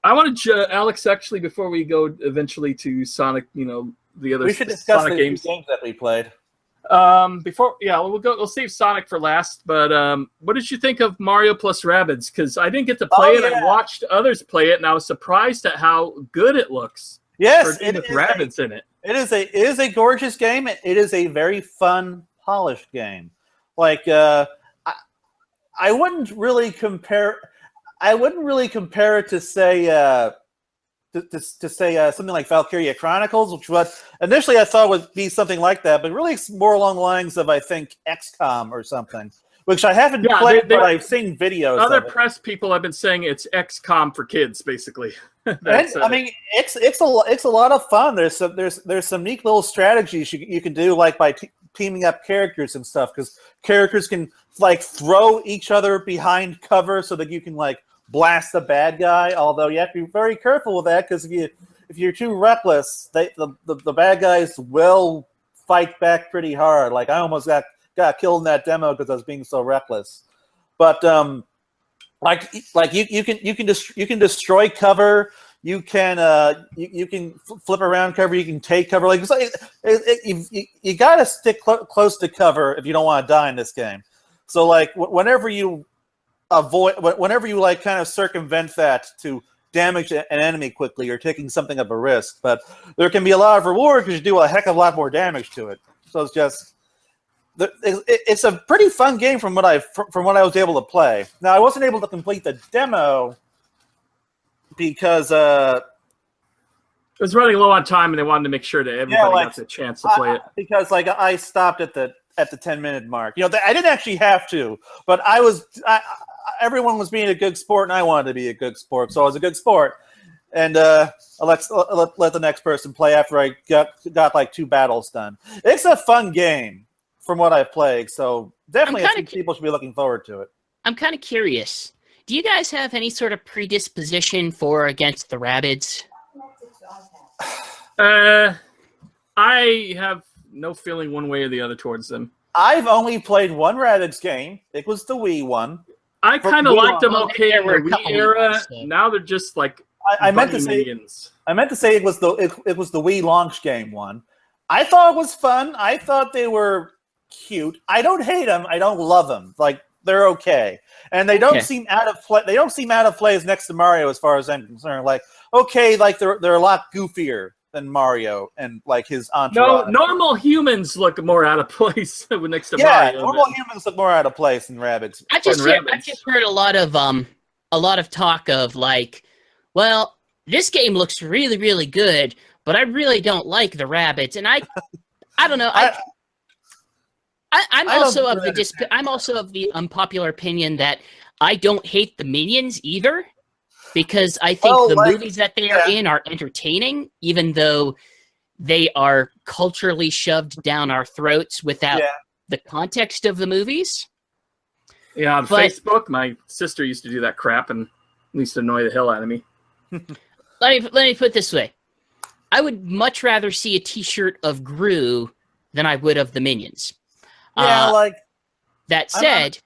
wanted Alex, actually, before we go eventually to Sonic, the other we should discuss Sonic the games that we played. We'll save Sonic for last. But what did you think of Mario plus Rabbids? Because I didn't get to play it. I watched others play it, and I was surprised at how good it looks. Yes, it with Rabbids in it. It is a gorgeous game. It is a very fun, polished game. Like I wouldn't really compare. I wouldn't really compare it to say something like Valkyria Chronicles, which what initially I thought would be something like that, but really it's more along the lines of, I think, XCOM or something, which I haven't played, but I've seen videos. Other press people have been saying it's XCOM for kids, basically. I mean, it's a lot of fun. There's some neat little strategies you can do, like by teaming up characters and stuff, because characters can like throw each other behind cover so that you can like blast the bad guy. Although you have to be very careful with that, because if you're too reckless, the bad guys will fight back pretty hard. Like I almost got killed in that demo because I was being so reckless. But you can destroy cover. You can flip around cover. You can take cover. Like you got to stick close to cover if you don't want to die in this game. So like whenever you like kind of circumvent that to damage an enemy quickly, you're taking something of a risk. But there can be a lot of reward because you do a heck of a lot more damage to it. So it's a pretty fun game from what I was able to play. Now I wasn't able to complete the demo because it was running low on time, and they wanted to make sure that everybody got the chance to play it. Because like I stopped at the 10-minute mark. I didn't actually have to, but everyone was being a good sport, and I wanted to be a good sport, so I was a good sport. And I let the next person play after I got like 2 battles done. It's a fun game from what I've played, so definitely I think people should be looking forward to it. I'm kind of curious. Do you guys have any sort of predisposition for or against the Rabbids? I have no feeling one way or the other towards them. I've only played one Rabbids game. It was the Wii one. I kind of liked them in the Wii era. Now they're just like I meant to say minions. I meant to say it was the Wii launch game one. I thought it was fun. I thought they were cute. I don't hate them. I don't love them. Like they're okay, and they don't seem out of play. They don't seem out of place next to Mario, as far as I'm concerned. Like like they're a lot goofier than Mario and like his entourage. No, normal humans look more out of place next to Mario. Yeah, normal humans look more out of place than Rabbids. I've just heard a lot of talk of like, well, this game looks really, really good, but I really don't like the Rabbids, and I don't know. I'm also of the unpopular opinion that I don't hate the Minions either, because I think the movies that they are in are entertaining, even though they are culturally shoved down our throats without the context of the movies. Yeah, on Facebook, my sister used to do that crap and used to annoy the hell out of me. Let me put it this way. I would much rather see a T-shirt of Gru than I would of the Minions. Yeah, that said,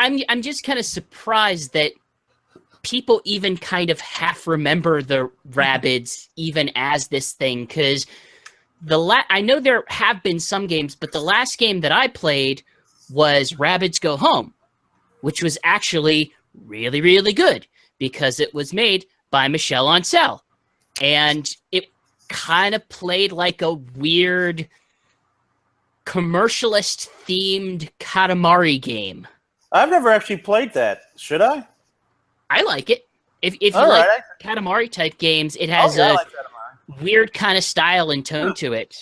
I'm just kind of surprised that people even kind of half remember the Rabbids even as this thing, because I know there have been some games, but the last game that I played was Rabbids Go Home, which was actually really, really good because it was made by Michel Ancel, and it kind of played like a weird commercialist-themed Katamari game. I've never actually played that. Should I? I like it. If you All like right. Katamari type games, it has I a like Katamari. weird kind of style and tone to it.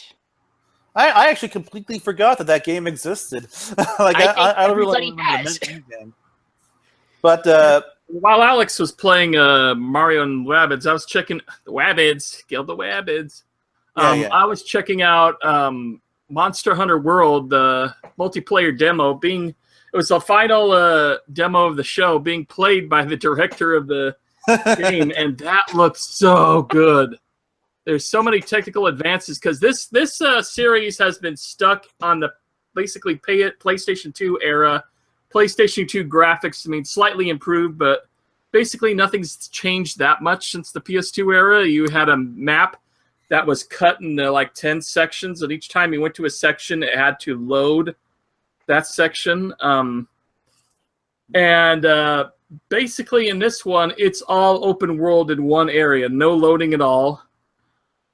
I actually completely forgot that game existed. Like I think I really everybody remember has. the game. But While Alex was playing Mario and Rabbids, I was checking the Rabbids, Guild the Rabbids. Yeah. I was checking out Monster Hunter World, the multiplayer demo. It was the final demo of the show, being played by the director of the game, and that looks so good. There's so many technical advances because this series has been stuck on the basically PlayStation 2 era. PlayStation 2 graphics, I mean, slightly improved, but basically nothing's changed that much since the PS2 era. You had a map that was cut into like 10 sections, and each time you went to a section, it had to load that section. Basically in this one, it's all open world in one area, no loading at all.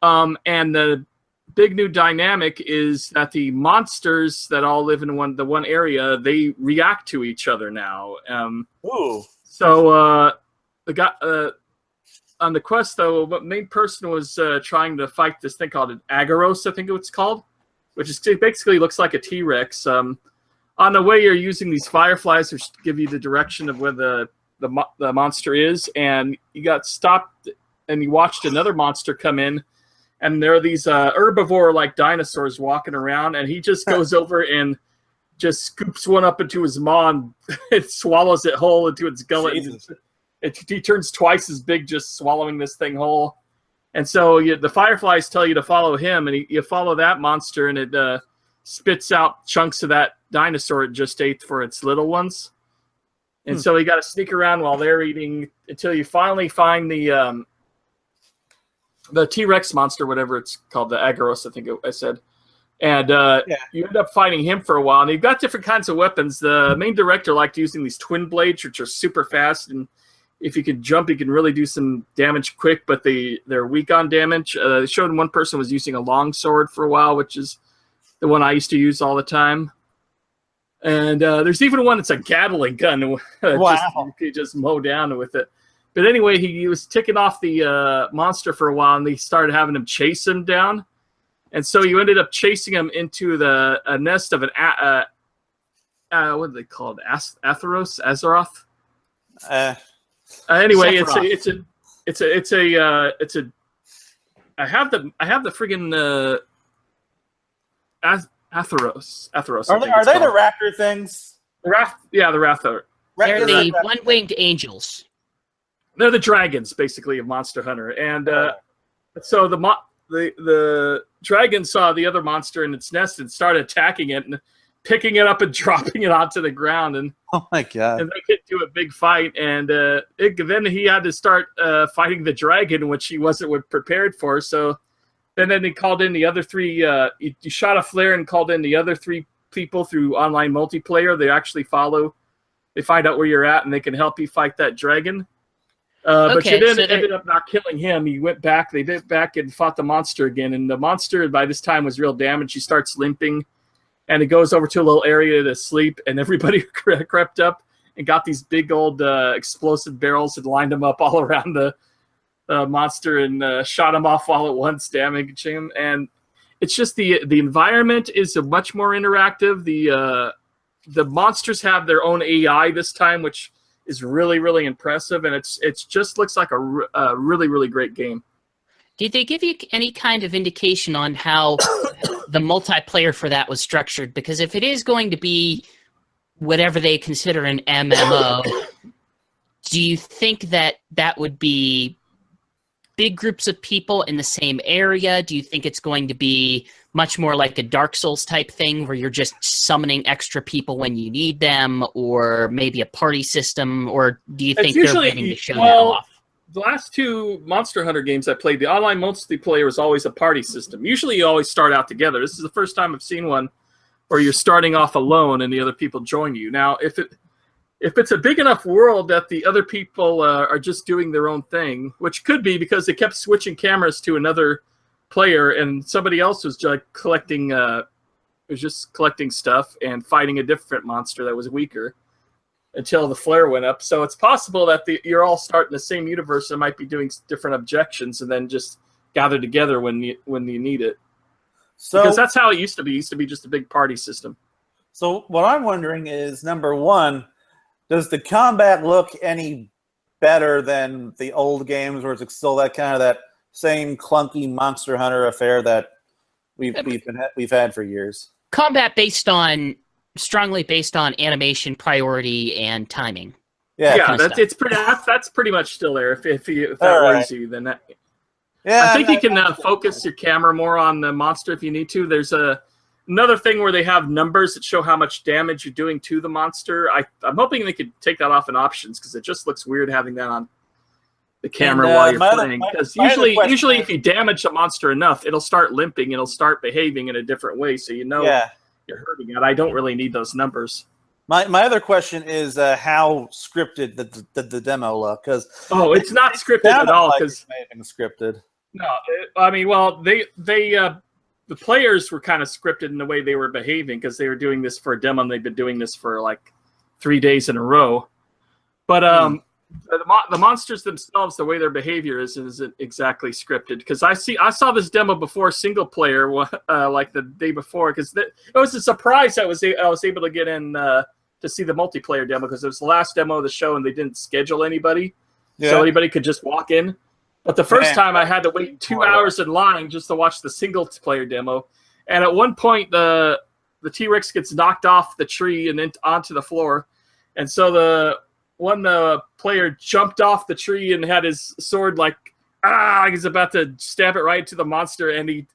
And the big new dynamic is that the monsters that all live in the one area, they react to each other now. ooh. So the guy on the quest, though, the main person was trying to fight this thing called an Agaros, I think it's called, which is basically looks like a T-Rex. On the way, you're using these fireflies which give you the direction of where the monster is, and you got stopped and you watched another monster come in. And there are these herbivore-like dinosaurs walking around, and he just goes over and just scoops one up into his maw and it swallows it whole into its gullet. He turns twice as big just swallowing this thing whole. And so the fireflies tell you to follow him, and you follow that monster, and it spits out chunks of that dinosaur it just ate for its little ones. And so you got to sneak around while they're eating until you finally find the T-Rex monster, whatever it's called, the Agaros, I think I said. And you end up fighting him for a while. And you've got different kinds of weapons. The main director liked using these twin blades, which are super fast. And if you can jump, you can really do some damage quick, but they're weak on damage. They showed one person was using a long sword for a while, which is the one I used to use all the time. And there's even one that's a Gatling gun. Wow. You could just mow down with it. But anyway, he was ticking off the monster for a while, and they started having him chase him down. And so you ended up chasing him into a nest of an what do they call it? Azeroth. Anyway, Sephiroth. it's a. I have the friggin' Atheros. Are they the raptor things? The Rather. They're the one-winged angels. They're the dragons, basically, of Monster Hunter. And so the dragon saw the other monster in its nest and started attacking it and picking it up and dropping it onto the ground. And oh my god! And they get into a big fight. And then he had to start fighting the dragon, which he wasn't prepared for. So then he called in the other three. He shot a flare and called in the other three people through online multiplayer. They actually follow. They find out where you're at, and they can help you fight that dragon. But you ended up not killing him. He went back. They went back and fought the monster again. And the monster, by this time, was real damaged. He starts limping, and it goes over to a little area to sleep. And everybody crept up and got these big old explosive barrels and lined them up all around the monster and shot him off all at once, damaging him. And it's just the environment is much more interactive. The monsters have their own AI this time, which is really, really impressive, and it's just looks like a really, really great game. Did they give you any kind of indication on how the multiplayer for that was structured? Because if it is going to be whatever they consider an MMO, do you think that would be big groups of people in the same area? Do you think it's going to be much more like a Dark Souls type thing where you're just summoning extra people when you need them, or maybe a party system, or do you think they're waiting to show that off? The last two Monster Hunter games I played, the online multiplayer was always a party system. Usually you always start out together. This is the first time I've seen one where you're starting off alone and the other people join you. Now, if it's a big enough world that the other people are just doing their own thing, which could be because they kept switching cameras to another player and somebody else was collecting It was just collecting stuff and fighting a different monster that was weaker until the flare went up. So it's possible that you're all starting the same universe and might be doing different objections and then just gather together when you need it. So, because that's how it used to be. It used to be just a big party system. So what I'm wondering is, number one, does the combat look any better than the old games, or is it still that kind of that same clunky Monster Hunter affair that we've had for years? Combat strongly based on animation, priority, and timing. Yeah, that's pretty much still there. If that worries you, then that. Yeah, I think you can focus your camera more on the monster if you need to. There's another thing where they have numbers that show how much damage you're doing to the monster. I'm hoping they could take that off in options because it just looks weird having that on the camera while you're playing. Because usually if you damage a monster enough, it'll start limping. It'll start behaving in a different way, so you know you're hurting it. I don't really need those numbers. My other question is how scripted the demo look? Because it's not scripted at all. Because may have been scripted. No, I mean, well, the players were kind of scripted in the way they were behaving because they were doing this for a demo and they've been doing this for like 3 days in a row. But the monsters themselves, the way their behavior isn't exactly scripted. Because I saw this demo before single player, like the day before, because it was a surprise I was able to get in to see the multiplayer demo because it was the last demo of the show and they didn't schedule anybody, so anybody could just walk in. But the first time I had to wait 2 hours in line just to watch the single player demo. And at one point, the T-Rex gets knocked off the tree and then onto the floor. And so the player jumped off the tree and had his sword he's about to stab it right to the monster. And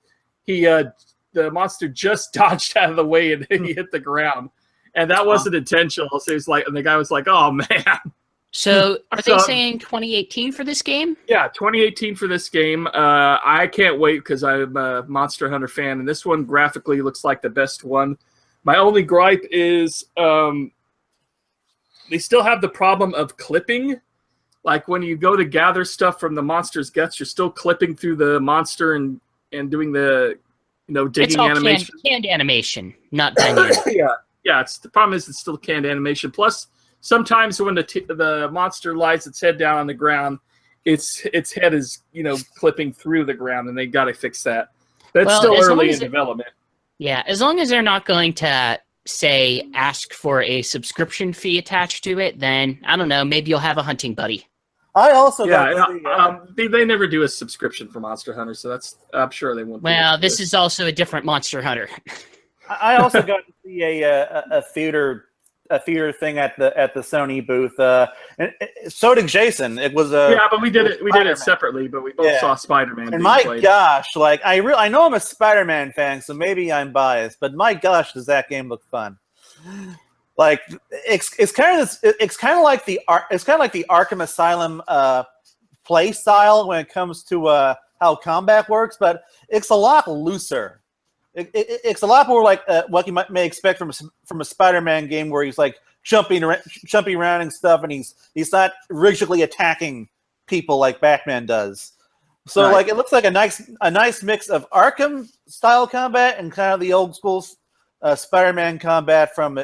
the monster just dodged out of the way and he hit the ground. And that wasn't intentional. So and the guy was like, "Oh man." So are they saying 2018 for this game? Yeah, 2018 for this game. I can't wait because I'm a Monster Hunter fan, and this one graphically looks like the best one. My only gripe is they still have the problem of clipping. Like when you go to gather stuff from the monster's guts, you're still clipping through the monster and doing the digging it's all animation. Canned animation, not dynamic. Yeah. The problem is it's still canned animation. Plus, sometimes when the monster lies its head down on the ground, its head is clipping through the ground, and they got to fix that. That's still early in development. Yeah, as long as they're not going to ask for a subscription fee attached to it, then I don't know. Maybe you'll have a hunting buddy. I also they never do a subscription for Monster Hunter, so I'm sure they won't. Well, this is also a different Monster Hunter. I also got to see a theater thing at the Sony booth. And so did Jason. It was but we did it separately. But we both saw Spider-Man. And my gosh, I know I'm a Spider-Man fan, so maybe I'm biased. But my gosh, does that game look fun? Like it's kind of like the Arkham Asylum play style when it comes to how combat works, but it's a lot looser. It's a lot more like what you may expect from a Spider-Man game, where he's like jumping around and stuff, and he's not rigidly attacking people like Batman does. So it looks like a nice mix of Arkham style combat and kind of the old school Spider-Man combat from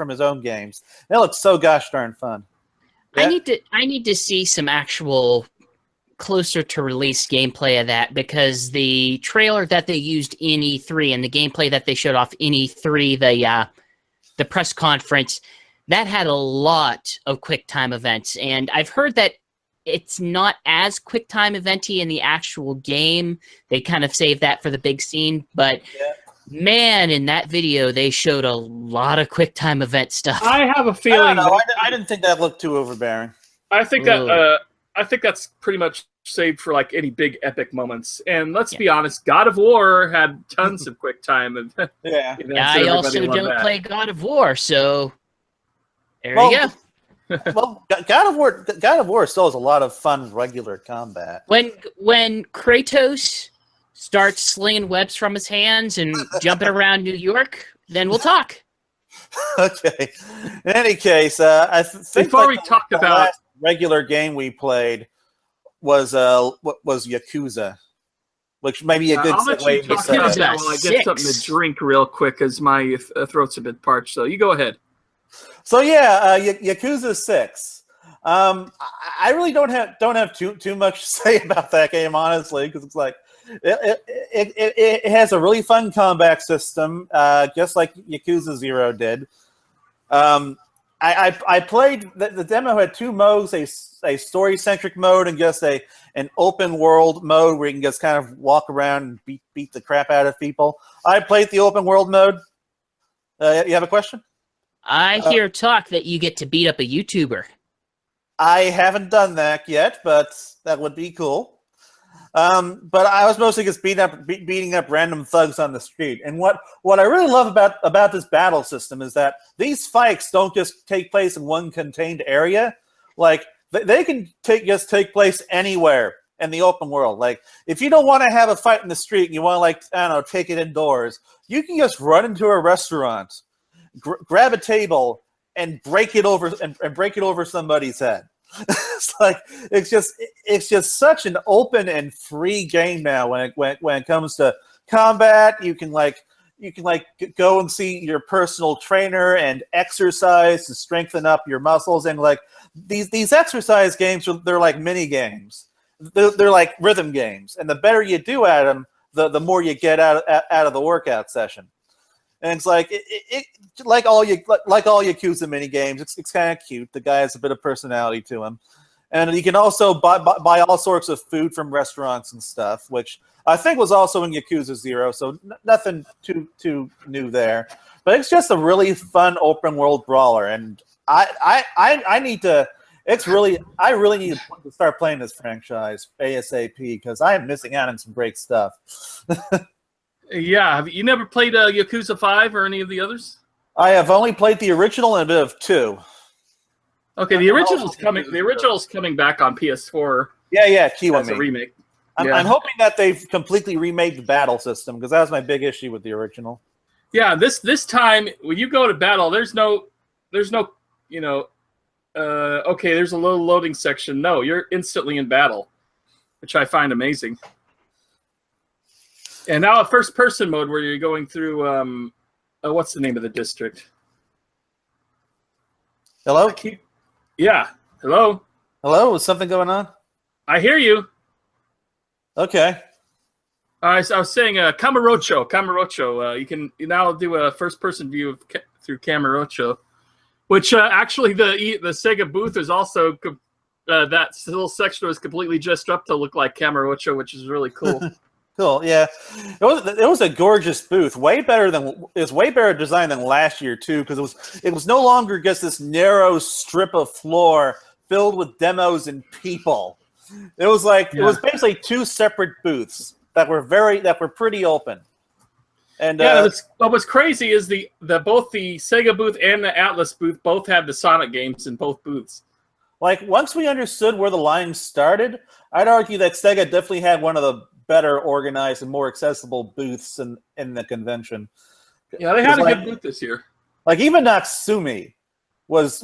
his own games. It looks so gosh darn fun. Yeah? I need to see some actual closer to release gameplay of that, because the trailer that they used in E3 and the gameplay that they showed off in E3, the press conference, that had a lot of QuickTime events, and I've heard that it's not as QuickTime eventy in the actual game. They kind of saved that for the big scene, but man, in that video they showed a lot of QuickTime event stuff. I have a feeling I didn't think that looked too overbearing. I think that's pretty much saved for like any big epic moments. And let's be honest, God of War had tons of quick time. I also don't play God of War, so there you go. Well, God of War still has a lot of fun regular combat. When Kratos starts slinging webs from his hands and jumping around New York, then we'll talk. Okay. In any case, I think before we talk about last regular game we played was Yakuza. which may be a good I'll let you segue to talk about Sega. that while I get something to drink real quick, because my throat's a bit parched. So you go ahead. So yeah, Yakuza 6. I really don't have too much to say about that game, honestly, because it's like it has a really fun combat system, just like Yakuza 0 did. I played the demo had two modes: a story-centric mode and just an open world mode where you can just kind of walk around and beat the crap out of people. I played the open world mode. You have a question? I hear talk that you get to beat up a YouTuber. I haven't done that yet, but that would be cool. But I was mostly just beating up random thugs on the street. And what I really love about this battle system is that these fights don't just take place in one contained area. Like they can just take place anywhere in the open world. Like if you don't want to have a fight in the street and you want to, like, I don't know, take it indoors, you can just run into a restaurant, grab a table, and break it over somebody's head. it's just such an open and free game now when it comes to combat. You can go and see your personal trainer and exercise to strengthen up your muscles, and like these exercise games they're like mini games. They're like rhythm games, and the better you do at them, the more you get out of the workout session. And it's like like all Yakuza mini games. It's kind of cute. The guy has a bit of personality to him, and you can also buy all sorts of food from restaurants and stuff, which I think was also in Yakuza 0. So nothing too new there. But it's just a really fun open world brawler, and I really need to start playing this franchise ASAP because I am missing out on some great stuff. Yeah, have you never played Yakuza 5 or any of the others? I have only played the original and a bit of 2. Okay, the original's coming. The original's coming back on PS4. Yeah, Kiwami. As a remake. I'm hoping that they've completely remade the battle system because that was my big issue with the original. Yeah, this time when you go to battle, there's no, okay, there's a little loading section. No, you're instantly in battle, which I find amazing. And now a first-person mode where you're going through, what's the name of the district? Hello? Yeah. Hello? Hello? Is something going on? I hear you. Okay. I was saying Kamurocho. You can now do a first-person view through Kamurocho, which actually the Sega booth is also that little section was completely dressed up to look like Kamurocho, which is really cool. Cool, yeah. It was a gorgeous booth. Way better design than last year too, because it was no longer just this narrow strip of floor filled with demos and people. It was it was basically two separate booths that were pretty open. And what's crazy is both the Sega booth and the Atlas booth both had the Sonic games in both booths. Like once we understood where the line started, I'd argue that Sega definitely had one of the better organized and more accessible booths in the convention. Yeah, they had a good booth this year. Like even Natsumi was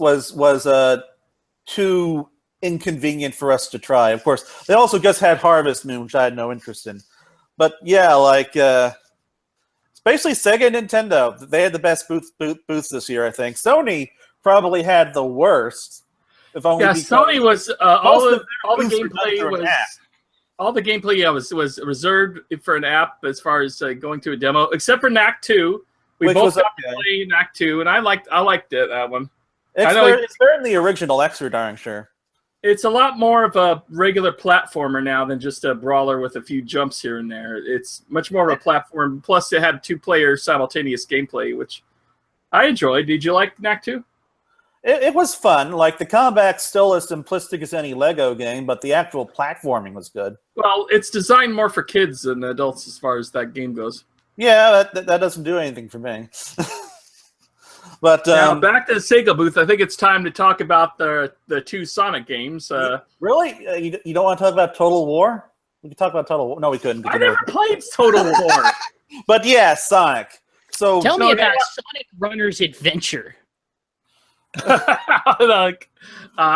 too inconvenient for us to try. Of course, they also just had Harvest Moon, which I had no interest in. But yeah, it's basically Sega and Nintendo. They had the best booths this year, I think. Sony probably had the worst. If only Sony was all the gameplay was. All the gameplay was reserved for an app as far as going to a demo, except for Knack 2. We both got to play Knack 2, and I liked it, that one. It's better than the original, extra darn sure. It's a lot more of a regular platformer now than just a brawler with a few jumps here and there. It's much more of a platform. Plus, it had two-player simultaneous gameplay, which I enjoyed. Did you like Knack 2? It was fun. Like, the combat's still as simplistic as any Lego game, but the actual platforming was good. Well, it's designed more for kids than adults as far as that game goes. Yeah, that doesn't do anything for me. But now, back to the Sega booth, I think it's time to talk about the two Sonic games. Really? You don't want to talk about Total War? We could talk about Total War. No, we couldn't. I never played Total War. But yeah, Sonic. So tell me about Sonic Runner's Adventure. I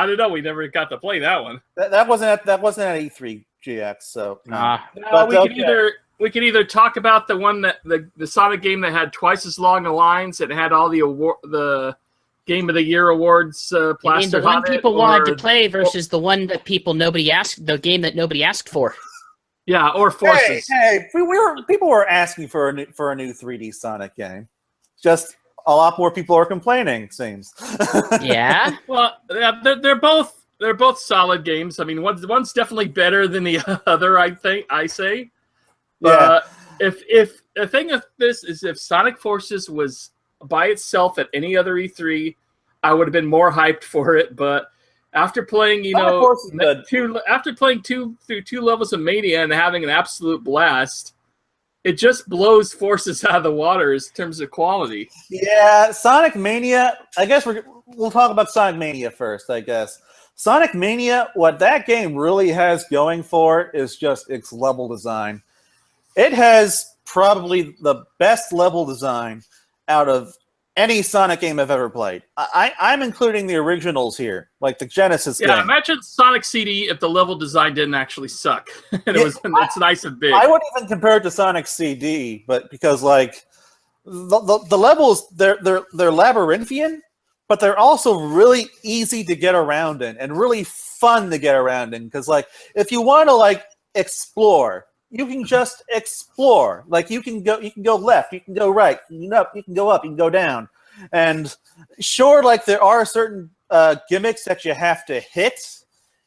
don't know. We never got to play that one. That wasn't at E3. GX. So we can either talk about the one that the Sonic game that had twice as long a lines and had all the Game of the Year awards plastered the one on it, people wanted to play versus the one that the game that nobody asked for. Yeah, or Forces. Hey, people were asking for a new 3D Sonic game. Just a lot more people are complaining, it seems. Yeah. Well, they're both solid games. I mean, one's definitely better than the other. I say. Yeah. If the thing of this is, if Sonic Forces was by itself at any other E3, I would have been more hyped for it. But after playing, after playing two levels of Mania and having an absolute blast, it just blows Forces out of the water in terms of quality. Yeah, Sonic Mania. I guess we'll talk about Sonic Mania first. I guess Sonic Mania. What that game really has going for it is just its level design. It has probably the best level design out of any Sonic game I've ever played. I'm including the originals here, like the Genesis game. Yeah, imagine Sonic CD if the level design didn't actually suck. And it's nice and big. I wouldn't even compare it to Sonic CD, but because like the levels, they're labyrinthian, but they're also really easy to get around in and really fun to get around in. Because like if you want to like explore, you can just explore. Like you can go left, you can go right, you can go up, you can go down. And sure, like there are certain gimmicks that you have to hit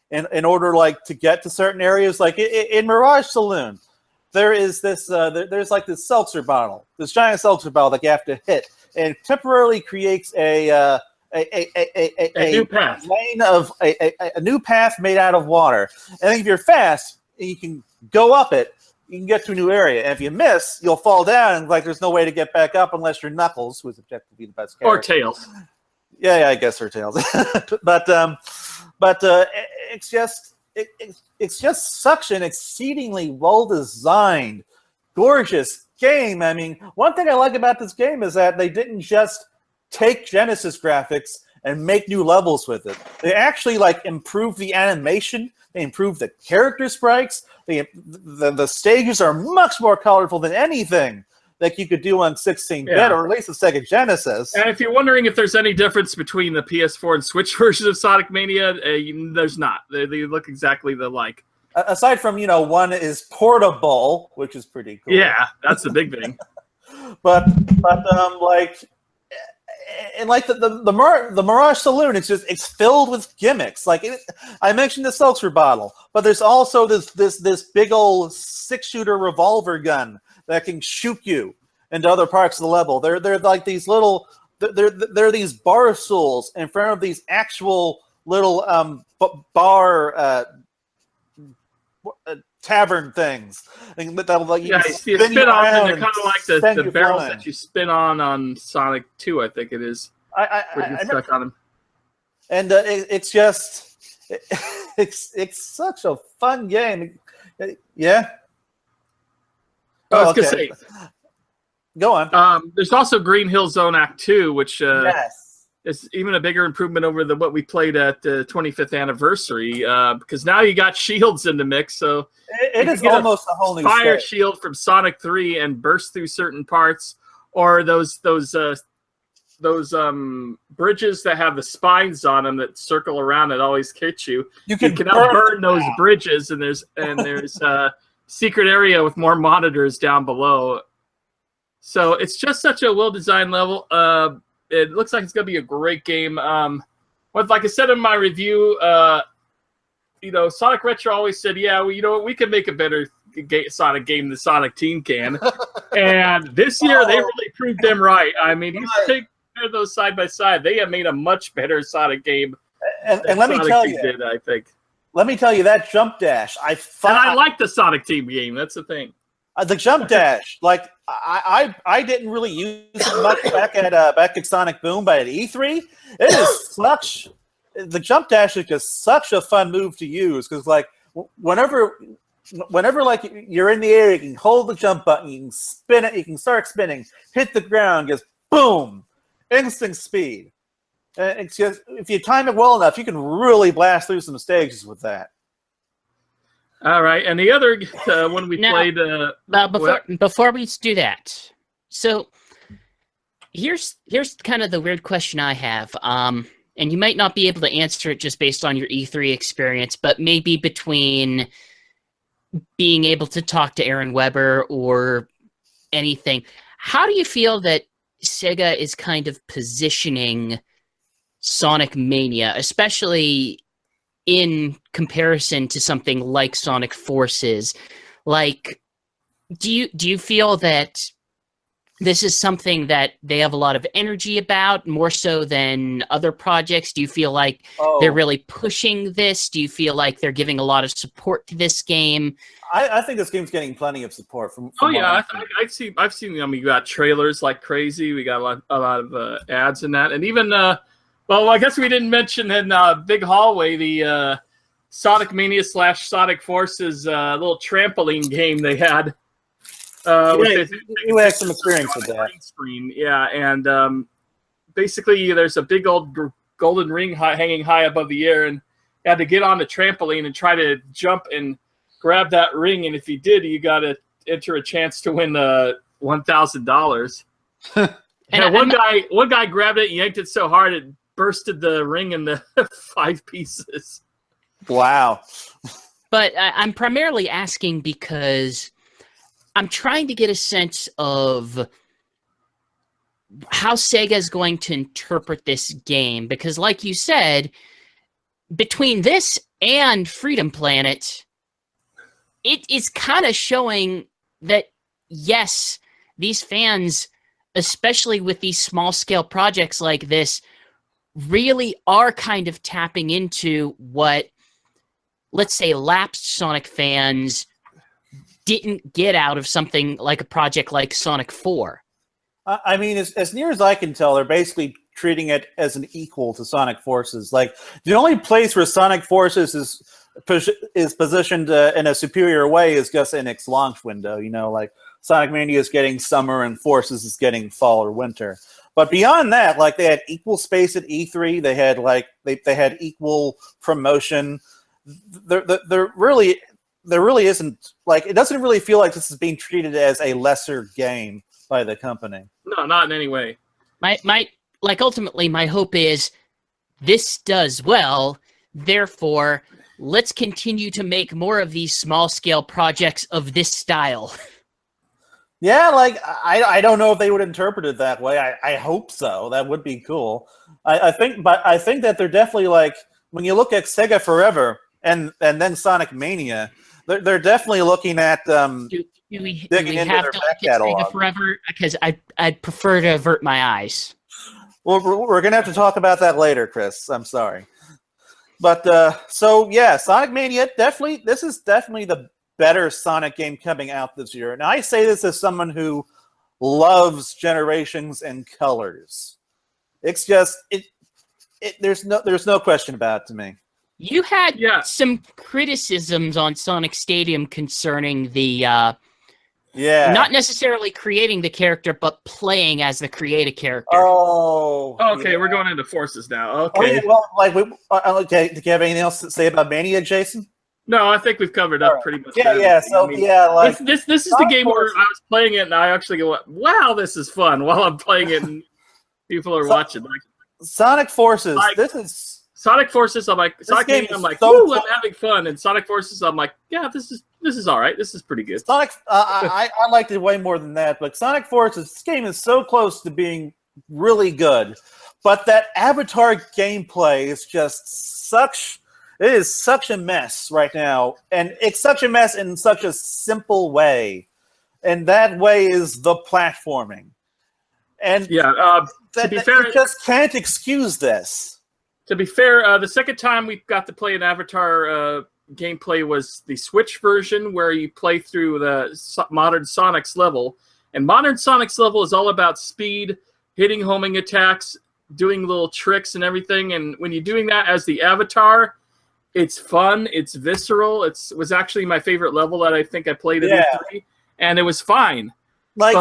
in order like to get to certain areas. Like in Mirage Saloon, there is this there's like this seltzer bottle, this giant seltzer bottle that you have to hit, and it temporarily creates a new path. Lane of a new path made out of water. And if you're fast, you can go up it, you can get to a new area. And if you miss, you'll fall down, and like there's no way to get back up unless you're Knuckles, who is objected to be the best character. Or Tails. Yeah, I guess or Tails. but it's just such an exceedingly well designed, gorgeous game. I mean, one thing I like about this game is that they didn't just take Genesis graphics and make new levels with it. They actually like improved the animation. They improved the character sprites. The stages are much more colorful than anything that you could do on 16-bit, or at least the Sega Genesis. And if you're wondering if there's any difference between the PS4 and Switch versions of Sonic Mania, there's not. They look exactly alike. Aside from, one is portable, which is pretty cool. Yeah, that's the big thing. but the Mirage Saloon, it's filled with gimmicks. Like I mentioned the seltzer bottle, but there's also this big old 6-shooter revolver gun that can shoot you into other parts of the level. They're like these little they're these bar stools in front of these actual little bar tavern things. And that'll like you spin on, and they're kind of like the barrels that you spin on Sonic 2, I think it is. I stuck on them. And it's such a fun game. Yeah. I was gonna say, go on. There's also Green Hill Zone Act 2, which yes. is even a bigger improvement over what we played at the 25th anniversary, because now you got shields in the mix. So it is almost a whole new fire state. Shield from Sonic 3 and burst through certain parts, or those bridges that have the spines on them that circle around that always hit you. You can now burn those bridges, and there's a secret area with more monitors down below. So it's just such a well-designed level. It looks like it's going to be a great game. Like I said in my review, Sonic Retro always said, yeah, well, we can make a better Sonic game than Sonic Team can. And this year, they really proved them right. I mean, you take those side by side, they have made a much better Sonic game. And let me tell you, did, I think. Let me tell you, that jump dash, I like the Sonic Team game. That's the thing. The jump dash, like I didn't really use it much back at Sonic Boom, but at E3, it is the jump dash is just such a fun move to use, because like whenever like you're in the air, you can hold the jump button, you can spin it, you can start spinning, hit the ground, just boom, instant speed. It's just, if you time it well enough, you can really blast through some stages with that. All right, and the other one we Now, played. Before we do that, so here's kind of the weird question I have. And you might not be able to answer it just based on your E3 experience, but maybe between being able to talk to Aaron Weber or anything. How do you feel that Sega is kind of positioning Sonic Mania, especially in comparison to something like Sonic Forces? Like, do you feel that this is something that they have a lot of energy about, more so than other projects? Do you feel like they're really pushing this? Do you feel like they're giving a lot of support to this game? I think this game's getting plenty of support from I've seen. I mean, you got trailers like crazy. We got a lot of ads in that, and even well, I guess we didn't mention in Big Hallway the Sonic Mania / Sonic Forces little trampoline game they had. You had some experience with that. Screen, yeah, and basically there's a big old golden ring hanging high above the air, and you had to get on the trampoline and try to jump and grab that ring, and if you did, you got to enter a chance to win $1,000. And one guy grabbed it, yanked it so hard it bursted the ring into 5 pieces. Wow. But I'm primarily asking because I'm trying to get a sense of how Sega is going to interpret this game. Because like you said, between this and Freedom Planet, it is kind of showing that, yes, these fans, especially with these small-scale projects like this, really are kind of tapping into what, let's say, lapsed Sonic fans didn't get out of something like a project like Sonic 4. I mean, as near as I can tell, they're basically treating it as an equal to Sonic Forces. Like, the only place where Sonic Forces is positioned in a superior way is just in its launch window. You know, like Sonic Mania is getting summer and Forces is getting fall or winter. But beyond that, like, they had equal space at E3. They had they had equal promotion. There really isn't, like, it doesn't really feel like this is being treated as a lesser game by the company. No, not in any way. Ultimately, my hope is this does well. Therefore, let's continue to make more of these small-scale projects of this style. Yeah, like, I don't know if they would interpret it that way. I hope so. That would be cool. I think that they're definitely, like, when you look at Sega Forever and then Sonic Mania, they're definitely looking at Do we have to look at Sega Forever? Because I'd prefer to avert my eyes. Well, we're going to have to talk about that later, Chris. I'm sorry. But, so, yeah, Sonic Mania, this is definitely the better Sonic game coming out this year. And I say this as someone who loves Generations and Colors. It's just, there's no question about it to me. You had some criticisms on Sonic Stadium concerning the not necessarily creating the character, but playing as the created character. Oh, okay, we're going into Forces now. Okay. Oh, yeah, well, like, okay. Do you have anything else to say about Mania, Jason? No, I think we've covered up pretty much. Yeah. So, I mean, like, this is the game where I was playing it, and I actually go, "Wow, this is fun!" While I'm playing it, and people are watching. Like, Sonic Forces. This is. Sonic Forces, I'm like, Sonic Mania, I'm like, ooh, I'm having fun. And Sonic Forces, I'm like, yeah, this is all right. This is pretty good. Sonic, I liked it way more than that. But Sonic Forces, this game is so close to being really good. But that Avatar gameplay is just it is such a mess right now. And it's such a mess in such a simple way. And that way is the platforming. And to be fair, you just can't excuse this. To be fair, the second time we got to play an Avatar gameplay was the Switch version, where you play through the modern Sonic's level. And modern Sonic's level is all about speed, hitting homing attacks, doing little tricks and everything. And when you're doing that as the Avatar, it's fun, it's visceral. It was actually my favorite level that I think I played at E3, and it was fine. Like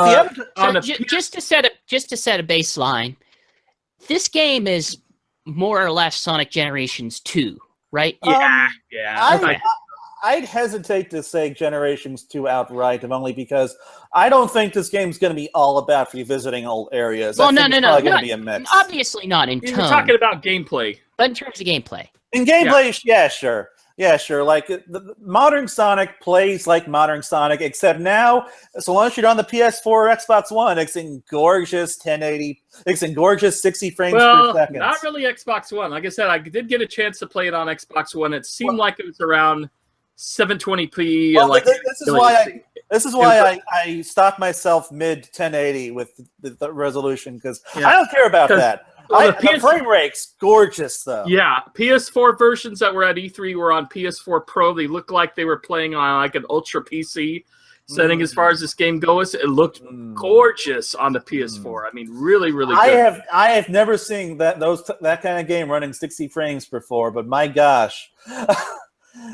just to set a baseline, this game is more or less Sonic Generations 2, right? Yeah. I'd hesitate to say Generations 2 outright, if only because I don't think this game's going to be all about revisiting old areas. Well, I think it's probably going to be a mix. Obviously not in You're tone. talking about gameplay. But in terms of gameplay. In gameplay, yeah, sure. Yeah, sure. Like, the modern Sonic plays like modern Sonic, except now, so long as you're on the PS4 or Xbox One, it's in gorgeous 1080, it's in gorgeous 60 frames per second. Not really Xbox One. Like I said, I did get a chance to play it on Xbox One. It seemed like it was around 720p. Well, and this is why I stopped myself mid 1080 with the resolution, because I don't care about that. The frame rate's gorgeous, though. Yeah, PS4 versions that were at E3 were on PS4 Pro. They looked like they were playing on like an Ultra PC setting as far as this game goes. It looked gorgeous on the PS4. I mean, really, really good. I have never seen that kind of game running 60 frames before, but my gosh.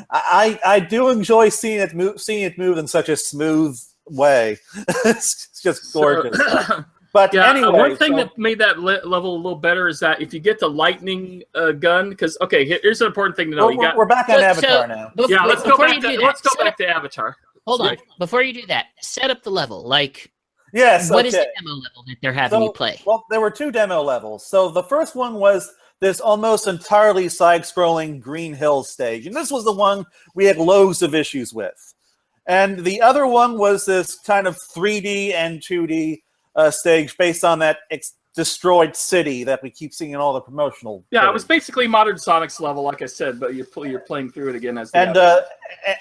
I do enjoy seeing it move in such a smooth way. It's just gorgeous. But anyway, one thing that made that level a little better is that if you get the lightning gun, because here's an important thing to know. We're back on Avatar now. Let's go back to Avatar. Hold on, before you do that, set up the level. Like, yes, what is the demo level that they're having you play? Well, there were 2 demo levels. So the first one was this almost entirely side-scrolling Green Hill stage, and this was the one we had loads of issues with. And the other one was this kind of 3D and 2D stage based on that destroyed city that we keep seeing in all the promotional. Yeah, footage. It was basically modern Sonic's level, like I said, but you're playing through it again as the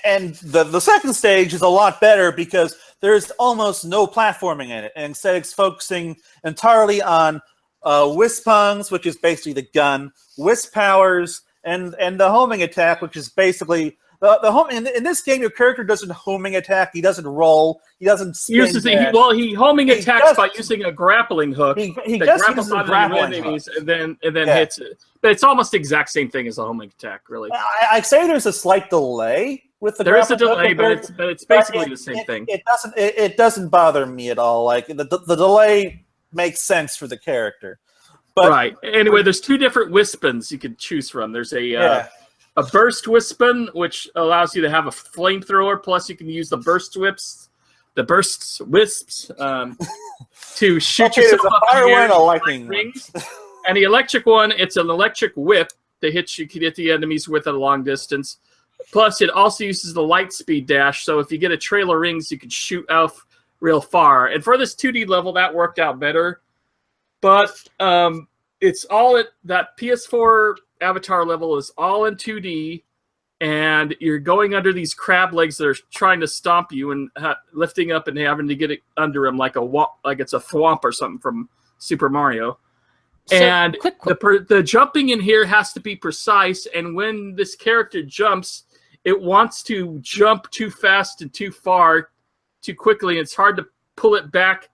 and the second stage is a lot better because there's almost no platforming in it, and instead it's focusing entirely on Wisp-Pungs, which is basically the gun, Wisp powers, and the homing attack, which is basically the home. In this game, your character doesn't homing attack. He doesn't roll. He doesn't spin. He homing attacks by using a grappling hook. He grapples on the enemies and then hits it. But it's almost the exact same thing as a homing attack, really. I say there's a slight delay with the. There is a delay, but it's basically the same thing. It doesn't bother me at all. Like the delay makes sense for the character. But, right. Anyway, there's 2 different Wispins you can choose from. There's a burst Wispin, which allows you to have a flamethrower, plus you can use the burst wisps to shoot yourself up in the air and lightning rings. And the electric one, it's an electric whip to hit the enemies with at a long distance. Plus, it also uses the light speed dash, so if you get a trail of rings, you can shoot off real far. And for this 2D level, that worked out better. But it's all that PS4 Avatar level is all in 2D, and you're going under these crab legs that are trying to stomp you and lifting up and having to get it under them like it's a thwomp or something from Super Mario. So, and the jumping in here has to be precise, and when this character jumps, it wants to jump too fast and too far too quickly. It's hard to pull it back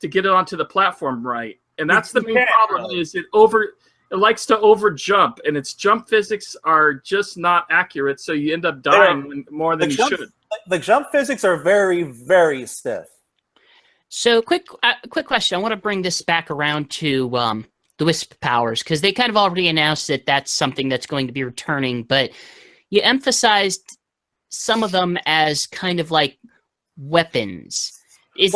to get it onto the platform right. And that's the main problem is it likes to over jump, and its jump physics are just not accurate, so you end up dying more than you should. The jump physics are very, very stiff. So quick question. I want to bring this back around to the Wisp powers, because they kind of already announced that that's something that's going to be returning, but you emphasized some of them as kind of like weapons. Is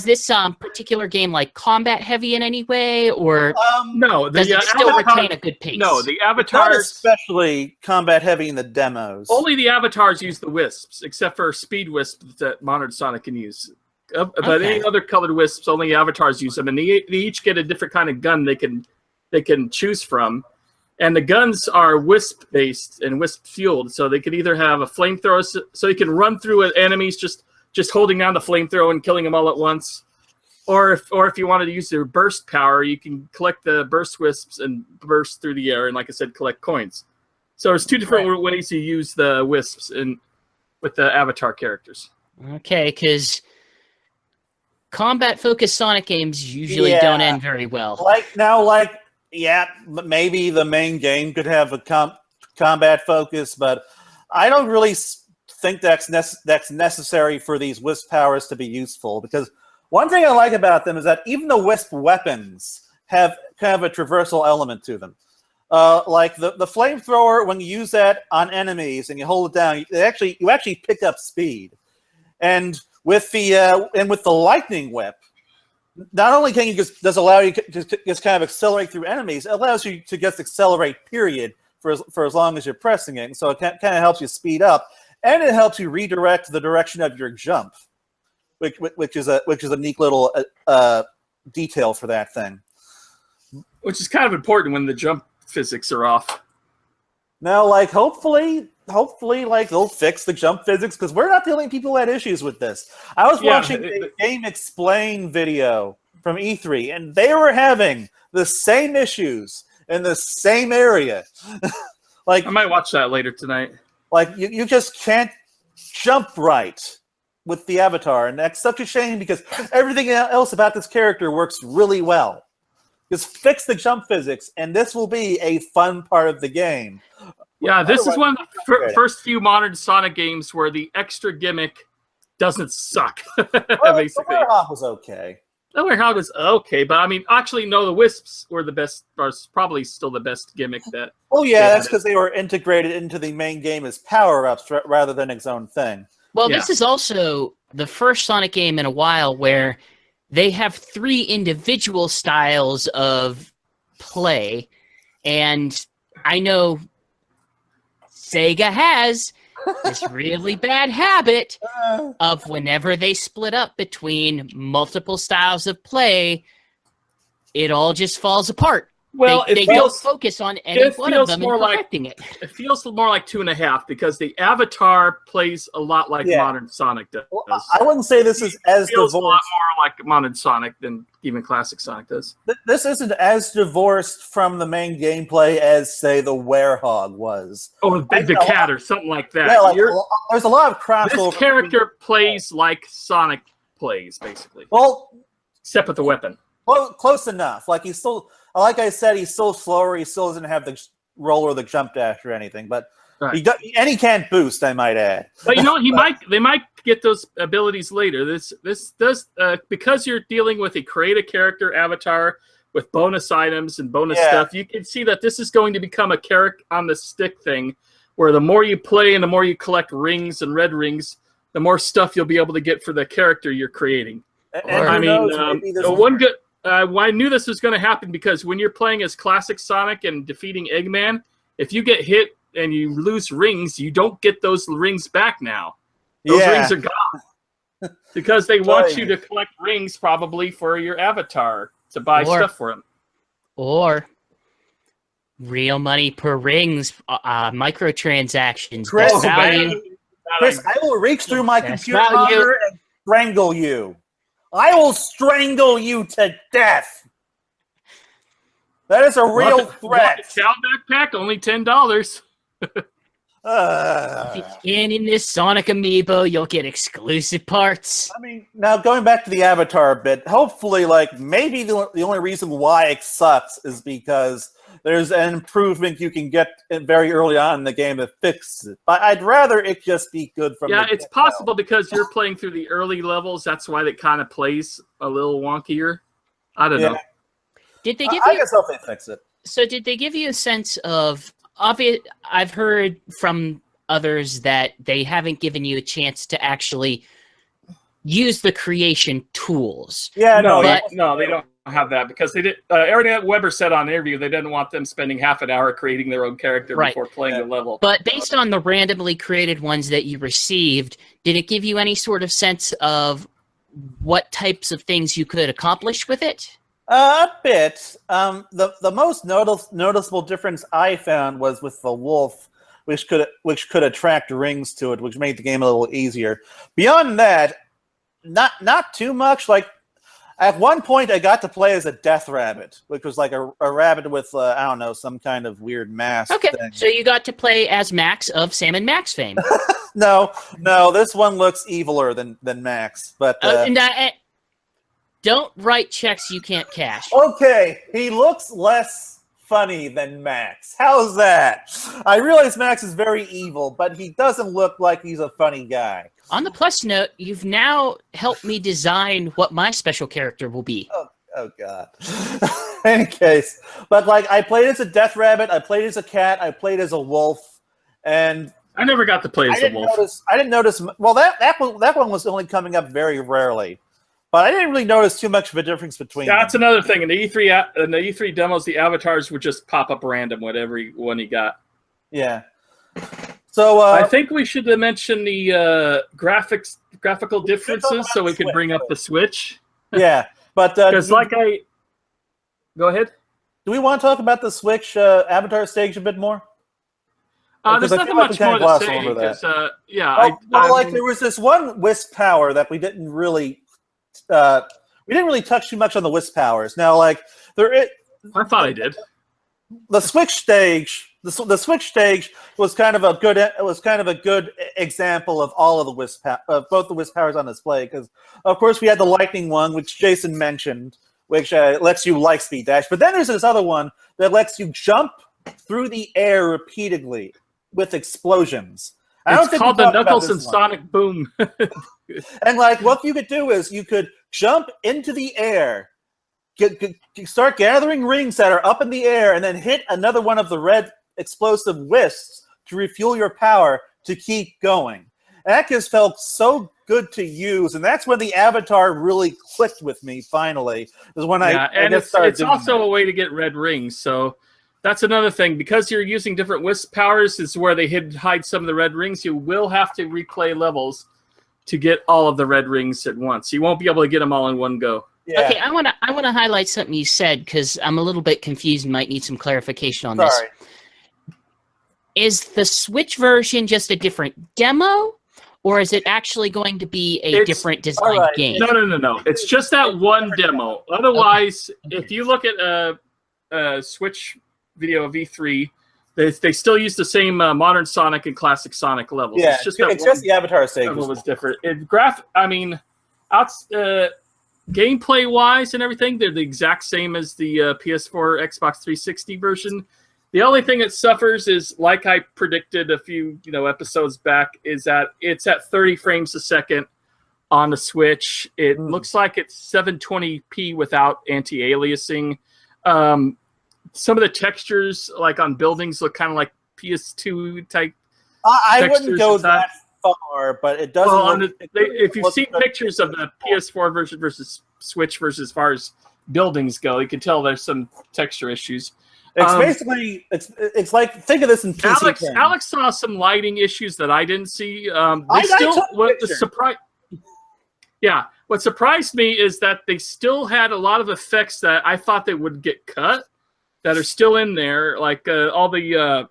this particular game like combat heavy in any way, or no? Does it still retain a good pace? No, the avatars, not especially combat heavy in the demos. Only the avatars use the wisps, except for speed wisps that modern Sonic can use. But any other colored wisps, only avatars use them, and they each get a different kind of gun they can choose from. And the guns are wisp based and wisp fueled, so they can either have a flamethrower, so you can run through enemies just holding down the flamethrower and killing them all at once, or if you wanted to use their burst power, you can collect the burst wisps and burst through the air, and like I said, collect coins. So there's 2 different ways you use the wisps with the avatar characters. Okay, because combat-focused Sonic games usually don't end very well. Maybe the main game could have a combat focus, but I don't really think that's necessary for these Wisp powers to be useful, because one thing I like about them is that even the Wisp weapons have kind of a traversal element to them. Like the flamethrower, when you use that on enemies and you hold it down, you actually pick up speed. And with the lightning whip, not only can you does allow you to just kind of accelerate through enemies, it allows you to just accelerate, period, for as long as you're pressing it. And so it kind of helps you speed up, and it helps you redirect the direction of your jump, which is a neat little detail for that thing. Which is kind of important when the jump physics are off. Now, like, hopefully, like, they'll fix the jump physics, because we're not the only people who had issues with this. I was watching a Game Explain video from E3, and they were having the same issues in the same area. Like, I might watch that later tonight. Like, you just can't jump right with the avatar, and that's such a shame, because everything else about this character works really well. Just fix the jump physics, and this will be a fun part of the game. Yeah, this is one of the first few modern Sonic games where the extra gimmick doesn't suck. Basically, the Warhawk was okay. The Warhawk was okay, but I mean, actually, no, the Wisps were the best. Are probably still the best gimmick that. Oh yeah, that's because they were integrated into the main game as power-ups rather than its own thing. Well, this is also the first Sonic game in a while where they have 3 individual styles of play, and I know Sega has this really bad habit of whenever they split up between multiple styles of play, it all just falls apart. Well, they don't focus on any one of them and perfecting it. It feels more like 2.5 because the Avatar plays a lot like modern Sonic does. Well, I wouldn't say this is as divorced. A lot more like modern Sonic than even classic Sonic does. This isn't as divorced from the main gameplay as, say, the Werehog was. Or the cat or something like that. Yeah, like, there's a lot of crossover. This character plays like Sonic plays, basically. Well, except with the weapon. Well, close enough. Like, he's still, like I said, he's still slower. He still doesn't have the roll or the jump dash or anything. But he can't boost, I might add. But you know what? They might get those abilities later. This does because you're dealing with a create a character avatar with bonus items and bonus stuff. You can see that this is going to become a carrot on the stick thing, where the more you play and the more you collect rings and red rings, the more stuff you'll be able to get for the character you're creating. I knew this was going to happen because when you're playing as classic Sonic and defeating Eggman, if you get hit and you lose rings, you don't get those rings back now. Those rings are gone. Because they want you to collect rings probably for your avatar to buy stuff for him. Or real money per rings, microtransactions. Chris, I will reach through my computer monitor and strangle you. I will strangle you to death. That is a real threat. Chow backpack, only $10. If you scan in this Sonic amiibo, you'll get exclusive parts. I mean, now going back to the Avatar bit, hopefully, like, maybe the only reason why it sucks is because there's an improvement you can get very early on in the game that fixes it. But I'd rather it just be good from the it's possible because you're playing through the early levels. That's why it kind of plays a little wonkier. I don't know. Did they give I guess I'll fix it. So did they give you a sense of obvious? I've heard from others that they haven't given you a chance to actually use the creation tools. Yeah, no, they don't have that because they did. Aaron Weber said on an interview they didn't want them spending half an hour creating their own character before playing the level. But based on the randomly created ones that you received, did it give you any sort of sense of what types of things you could accomplish with it? A bit. The most noticeable difference I found was with the wolf, which could attract rings to it, which made the game a little easier. Beyond that, not too much. Like, at one point, I got to play as a death rabbit, which was like a rabbit with, I don't know, some kind of weird mask thing. So you got to play as Max of Sam and Max fame. No, this one looks eviler than Max. But don't write checks you can't cash. Okay, he looks less funny than Max. How's that? I realize Max is very evil, but he doesn't look like he's a funny guy. On the plus note, you've now helped me design what my special character will be. Oh god. In any case, but like I played as a death rabbit, I played as a cat, I played as a wolf, and I never got to play as a wolf. I didn't notice. Well, that one was only coming up very rarely, but I didn't really notice too much of a difference between. That's them. another thing in the E3 demos. The avatars would just pop up random, whatever one you got. Yeah. So I think we should mention the graphical differences, so we could bring up the Switch. Yeah, but because go ahead. Do we want to talk about the Switch Avatar stage a bit more? There's nothing much more to say. There was this one Wisp power that we didn't really touch too much on the Wisp powers. Now, like I thought I did. The Switch stage. The Switch stage was kind of a good example of all of the Wisp both the Wisp powers on display, because of course we had the lightning one, which Jason mentioned, which lets you light speed dash. But then there's this other one that lets you jump through the air repeatedly with explosions. It's called the Knuckles and Sonic Boom. And like what you could do is you could jump into the air, start gathering rings that are up in the air, and then hit another one of the red explosive wisps to refuel your power to keep going. And that just felt so good to use, and that's when the Avatar really clicked with me. Finally, is when it's also a way to get red rings. So that's another thing, because you're using different wisp powers. Is where they hide some of the red rings. You will have to replay levels to get all of the red rings at once. You won't be able to get them all in one go. Yeah. Okay, I want to highlight something you said, because I'm a little bit confused and might need some clarification on this. Is the Switch version just a different demo, or is it actually going to be a different design game? No. It's just that one demo. Otherwise, if you look at a Switch video of E3, they still use the same modern Sonic and classic Sonic levels. Yeah, it's just the Avatar stage was different. Gameplay-wise and everything, they're the exact same as the PS4, Xbox 360 version. The only thing that suffers is, like I predicted a few episodes back, is that it's at 30 frames a second on the Switch. It looks like it's 720p without anti-aliasing. Some of the textures, like on buildings, look kind of like PS2 type. I wouldn't go that far, but it doesn't. If you've seen pictures of the PS4 version versus Switch versus as far as buildings go, you can tell there's some texture issues. It's basically it's like, think of this in PC. Alex saw some lighting issues that I didn't see. What surprised me is that they still had a lot of effects that I thought they would get cut that are still in there, like all the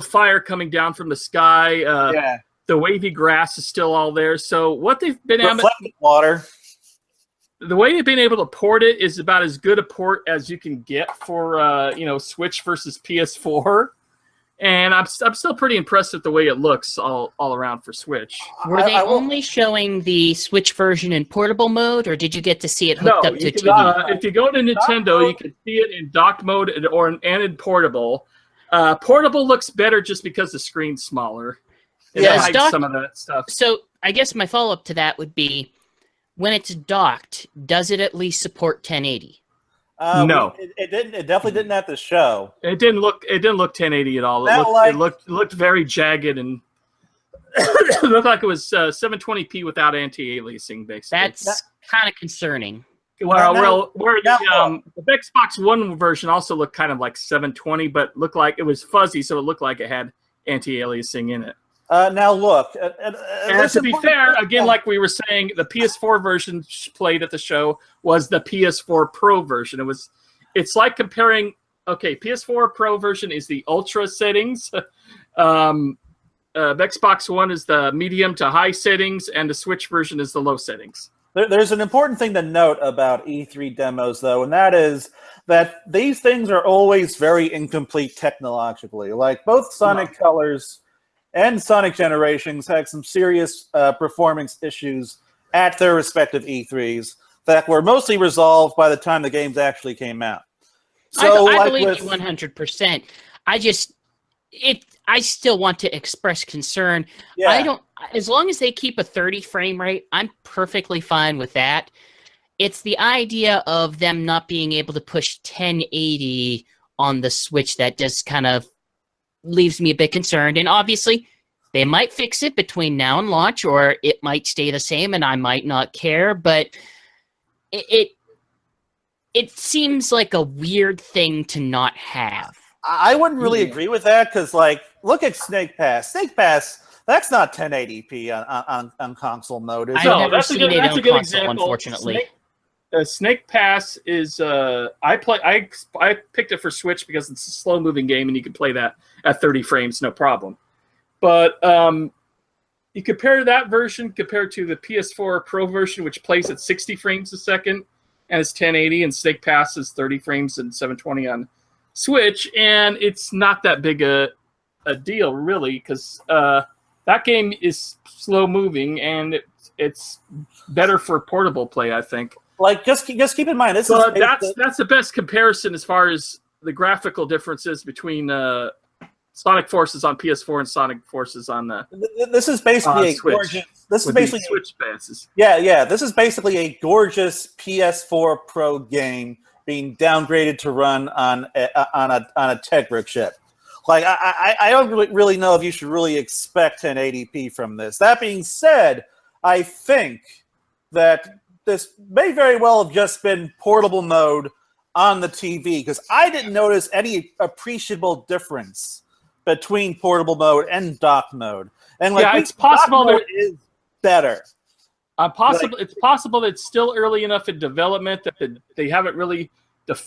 fire coming down from the sky. The wavy grass is still all there. So what they've been water. The way they've been able to port it is about as good a port as you can get for Switch versus PS4, and I'm still pretty impressed with the way it looks all around for Switch. Were they only showing the Switch version in portable mode, or did you get to see it hooked up to TV? If you go to Nintendo, you can see it in docked mode and in portable. Portable looks better just because the screen's smaller. It hides some of that stuff. So I guess my follow-up to that would be, when it's docked, does it at least support 1080? No, it didn't. It definitely didn't at the show. It didn't look 1080 at all. It looked very jagged, and it looked like it was 720p without anti-aliasing. Basically, that's kind of concerning. Well, the Xbox One version also looked kind of like 720, but looked like it was fuzzy, so it looked like it had anti-aliasing in it. Now look, and to be fair, again, like we were saying, the PS4 version played at the show was the PS4 Pro version. It's like comparing. Okay, PS4 Pro version is the ultra settings. Xbox One is the medium to high settings, and the Switch version is the low settings. There's an important thing to note about E3 demos, though, and that is that these things are always very incomplete technologically. Like both Sonic Colors and Sonic Generations had some serious performance issues at their respective E3s that were mostly resolved by the time the games actually came out. So, I believe you 100%. I still want to express concern. Yeah. As long as they keep a 30 frame rate, I'm perfectly fine with that. it's the idea of them not being able to push 1080 on the Switch that just kind of leaves me a bit concerned. And obviously, they might fix it between now and launch, or it might stay the same and I might not care, but it seems like a weird thing to not have. I wouldn't really agree with that because, like, look at Snake Pass. Snake Pass, that's not 1080p on console mode. Is I've it? never seen it on console, unfortunately. Snake Pass is I picked it for Switch because it's a slow moving game and you can play that at 30 frames, no problem. But you compare that version compared to the PS4 Pro version, which plays at 60 frames a second and it's 1080, and Snake Pass is 30 frames and 720 on Switch, and it's not that big a deal really, because that game is slow moving and it's better for portable play, I think. Like, just keep in mind, that's the best comparison as far as the graphical differences between Sonic Forces on PS4 and Sonic Forces on the. This is basically a Switch. gorgeous. This is basically Switch passes. Yeah. This is basically a gorgeous PS4 Pro game being downgraded to run on a Tegra chip. Like, I don't really know if you should really expect 1080p from this. That being said, I think that this may very well have just been portable mode on the TV, because I didn't notice any appreciable difference between portable mode and dock mode. And like, it's possible that is better. It's possible that it's still early enough in development that they haven't really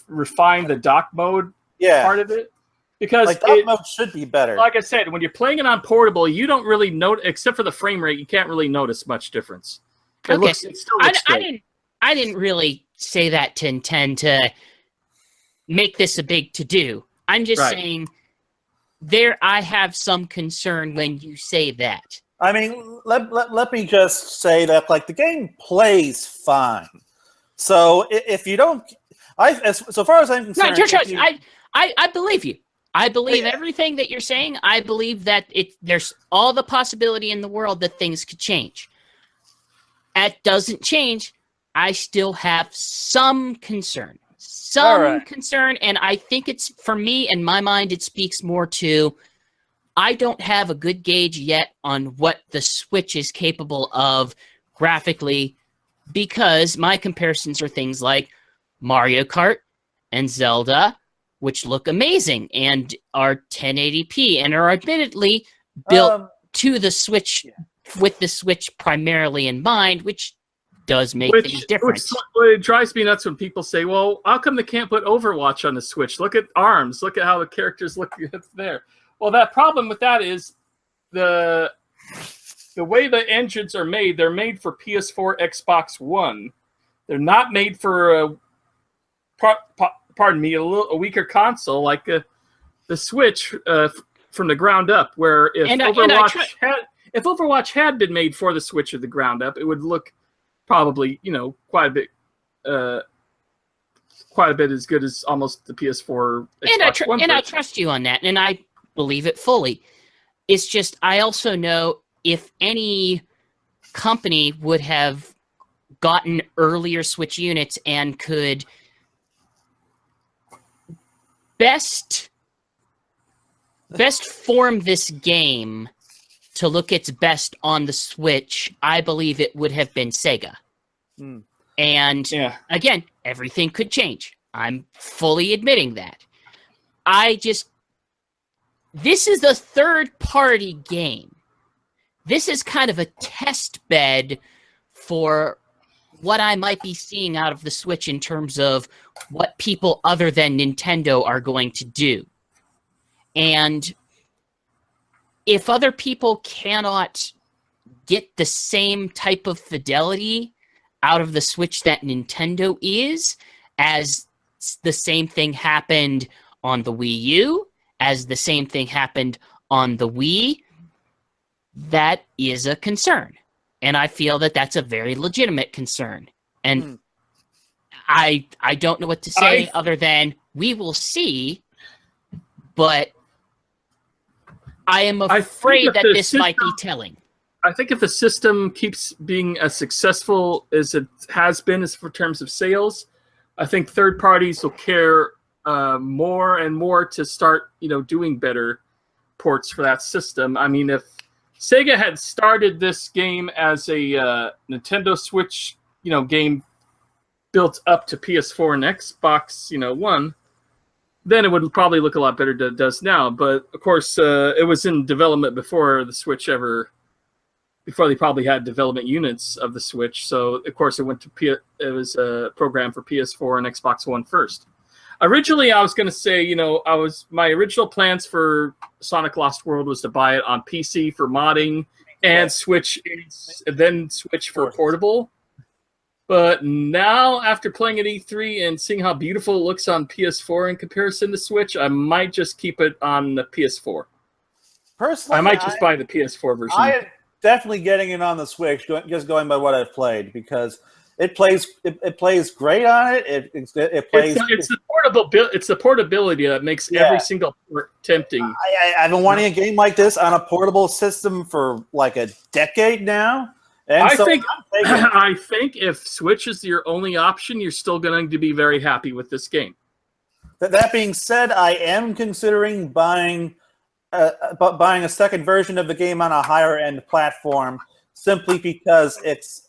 refined the dock mode part of it. Because like, dock mode should be better. Like I said, when you're playing it on portable, you don't really notice, except for the frame rate, you can't really notice much difference. It still looks great. I didn't really say that to intend to make this a big to-do. I'm just saying I have some concern when you say that. I mean, let me just say that, like, the game plays fine. So if you don't, so far as I'm concerned, I believe you. I believe everything that you're saying. I believe that there's all the possibility in the world that things could change. That doesn't change. I still have some concern. Concern, and I think it's, for me, in my mind, it speaks more to, I don't have a good gauge yet on what the Switch is capable of graphically, because my comparisons are things like Mario Kart and Zelda, which look amazing and are 1080p and are admittedly built to the Switch, with the Switch primarily in mind, which does make things different. It drives me nuts when people say, well, how come they can't put Overwatch on the Switch? Look at ARMS. Look at how the characters look there. Well, that problem with that is the way the engines are made, they're made for PS4, Xbox One. They're not made for a weaker console like the Switch from the ground up, where if Overwatch had been made for the Switch of the ground up, it would look probably, quite a bit as good as almost the PS4. Xbox One I trust you on that, and I believe it fully. It's just, I also know if any company would have gotten earlier Switch units and could best form this game to look its best on the Switch, I believe it would have been Sega. And again, everything could change. I'm fully admitting that. This is a third-party game. This is kind of a test bed for what I might be seeing out of the Switch in terms of what people other than Nintendo are going to do. And if other people cannot get the same type of fidelity out of the Switch that Nintendo is, as the same thing happened on the Wii U, as the same thing happened on the Wii, that is a concern. And I feel that that's a very legitimate concern. And I don't know what to say other than we will see, but I am afraid that this might be telling. I think if the system keeps being as successful as it has been as for terms of sales, I think third parties will care more and more to start, doing better ports for that system. I mean, if Sega had started this game as a Nintendo Switch, game built up to PS4 and Xbox, One, then it would probably look a lot better than it does now. But of course, it was in development before the Switch before they probably had development units of the Switch. So of course, it was a program for PS4 and Xbox One first. Originally, I was going to say, my original plans for Sonic Lost World was to buy it on PC for modding and then switch for portable. But now, after playing at E3 and seeing how beautiful it looks on PS4 in comparison to Switch, I might just keep it on the PS4. Personally, I might just buy the PS4 version. I am definitely getting it on the Switch, just going by what I've played, because it plays great on it. It plays. It's the portability that makes every single port tempting. I've been wanting a game like this on a portable system for like a decade now. And I think if Switch is your only option, you're still going to be very happy with this game. That being said, I am considering buying a second version of the game on a higher end platform, simply because it's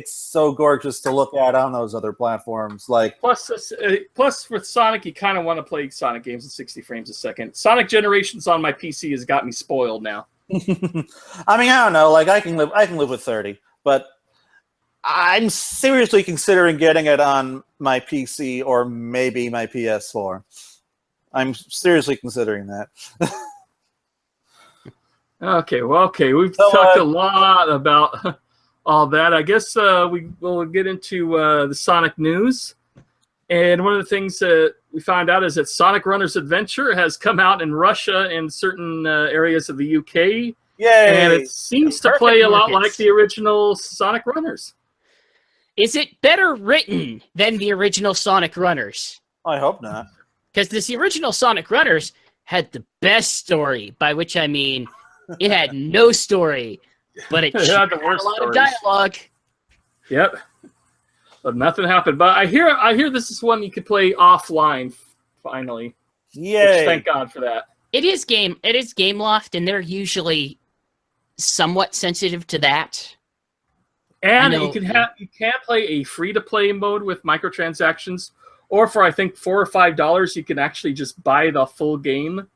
so gorgeous to look at on those other platforms. Like plus with Sonic, you kind of want to play Sonic games at 60 frames a second. Sonic Generations on my PC has got me spoiled now. I mean, I don't know. Like I can live with 30, but I'm seriously considering getting it on my PC or maybe my PS4. I'm seriously considering that. Okay, we've talked a lot about all that. I guess we'll get into the Sonic news. And one of the things that we found out is that Sonic Runners Adventure has come out in Russia and certain areas of the UK. Yay! And it seems to play a lot like the original Sonic Runners. Is it better written than the original Sonic Runners? I hope not. Because the original Sonic Runners had the best story, by which I mean it had no story, but it had a lot of dialogue. Yep. But nothing happened. But I hear this is one you could play offline finally. Yay! Which, thank God for that. It is Gameloft, and they're usually somewhat sensitive to that. And you can play a free-to-play mode with microtransactions, or for I think $4 or $5, you can actually just buy the full game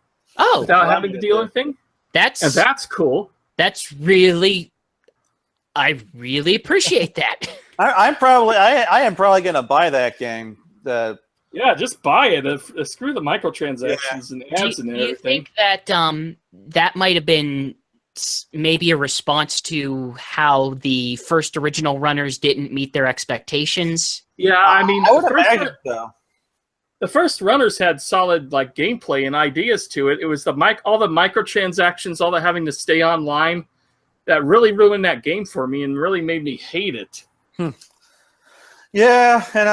without having to do anything. That's cool. I really appreciate that. I am probably gonna buy that game. Yeah, just buy it. Screw the microtransactions and ads and everything. Do you think that that might have been maybe a response to how the first original runners didn't meet their expectations? Yeah, I mean, I would imagine so. The first runners had solid gameplay and ideas to it. It was all the microtransactions, all the having to stay online, that really ruined that game for me and really made me hate it. Yeah, and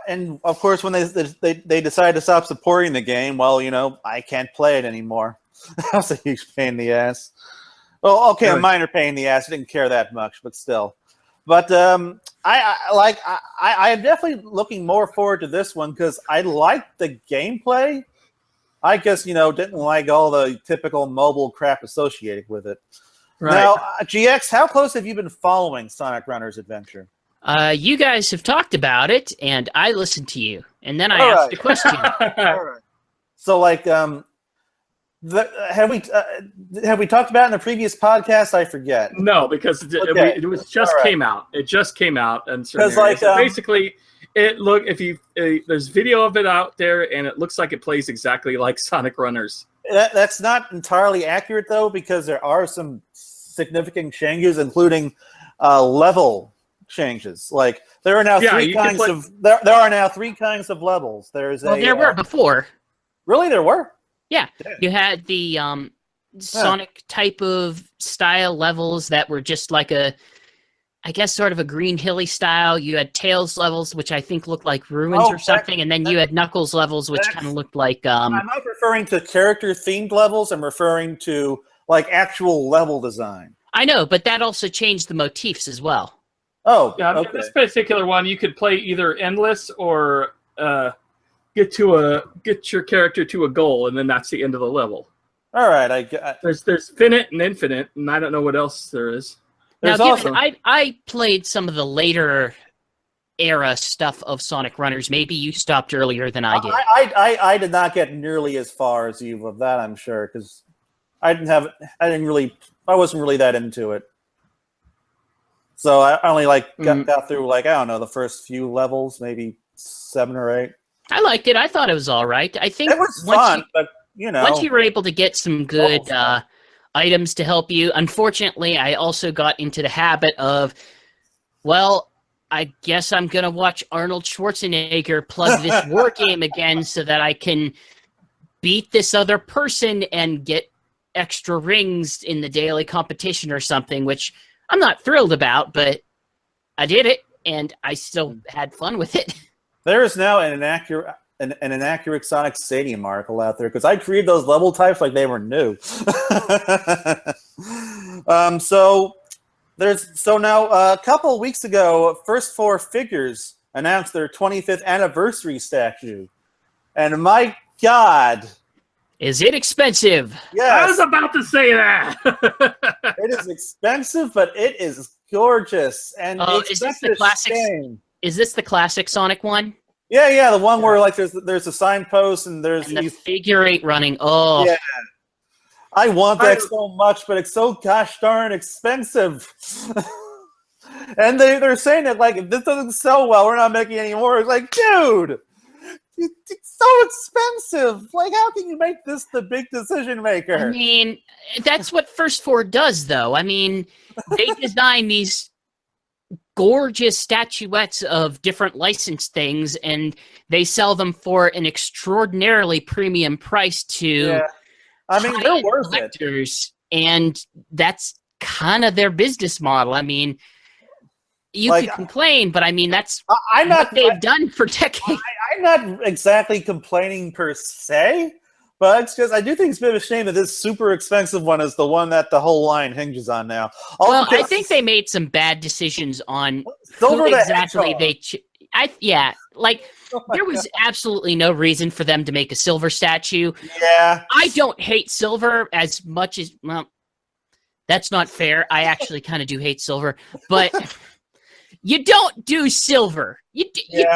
and of course when they decided to stop supporting the game, well, I can't play it anymore. That's a huge pain in the ass. Well, okay, a minor pain in the ass. I didn't care that much, but still. But I am definitely looking more forward to this one because I like the gameplay. I guess didn't like all the typical mobile crap associated with it. Right. Now, GX, how close have you been following Sonic Runners Adventure? You guys have talked about it, and I listened to you, and then I asked a question. All right. So, have we talked about it in the previous podcast? I forget. No, because it was just came out. It just came out, and basically, there's video of it out there, and it looks like it plays exactly like Sonic Runners. That's not entirely accurate though, because there are some significant changes, including level changes. Like there are now three kinds of levels. There were before. Really, there were. Yeah, you had the Sonic type of style levels that were just like sort of a green hilly style. You had Tails levels, which I think looked like ruins or something, and then you had Knuckles levels, which kind of looked like. I'm not referring to character themed levels. I'm referring to actual level design. I know, but that also changed the motifs as well. Oh, Yeah, okay. this particular one, you could play either endless or get your character to a goal, and then that's the end of the level. All right, There's finite and infinite, and I don't know what else there is. Now, there's given also I played some of the later era stuff of Sonic Runners. Maybe you stopped earlier than I did. I did not get nearly as far as you of that, I'm sure, because I wasn't really that into it. So I only got through I don't know, the first few levels, maybe 7 or 8. I liked it. I thought it was all right. I think It was fun, but once you were able to get some good items to help you. Unfortunately, I also got into the habit of, well, I guess I'm going to watch Arnold Schwarzenegger plug this war game again so that I can beat this other person and get extra rings in the daily competition or something, which I'm not thrilled about, but I did it, and I still had fun with it. There is now an inaccurate Sonic Stadium article out there, because I treated those level types like they were new. So now a couple of weeks ago, First Four Figures announced their 25th anniversary statue, and my God, is it expensive? Yes, I was about to say that. it is expensive, but it is gorgeous. And is this the classic? Is this the classic Sonic one? Yeah, the one where there's a signpost and there's the figure 8 running. Oh, yeah. I want that so much, but it's so gosh darn expensive. And they're saying that if this doesn't sell well, we're not making any more. It's like, dude, it's so expensive. How can you make this the big decision maker? I mean, that's what First Four does, though. I mean, they design these gorgeous statuettes of different licensed things, and they sell them for an extraordinarily premium price to. Yeah. I mean, they're worth collectors, and that's kind of their business model. I mean, you could complain, but I mean, that's what they've done for decades. I'm not exactly complaining per se, but it's just I do think it's a bit of a shame that this super expensive one is the one that the whole line hinges on now. Well, I think they made some bad decisions on who exactly they. There was absolutely no reason for them to make a silver statue. Yeah. I don't hate silver as much as, well, that's not fair. I actually kind of do hate silver, but you don't do silver. You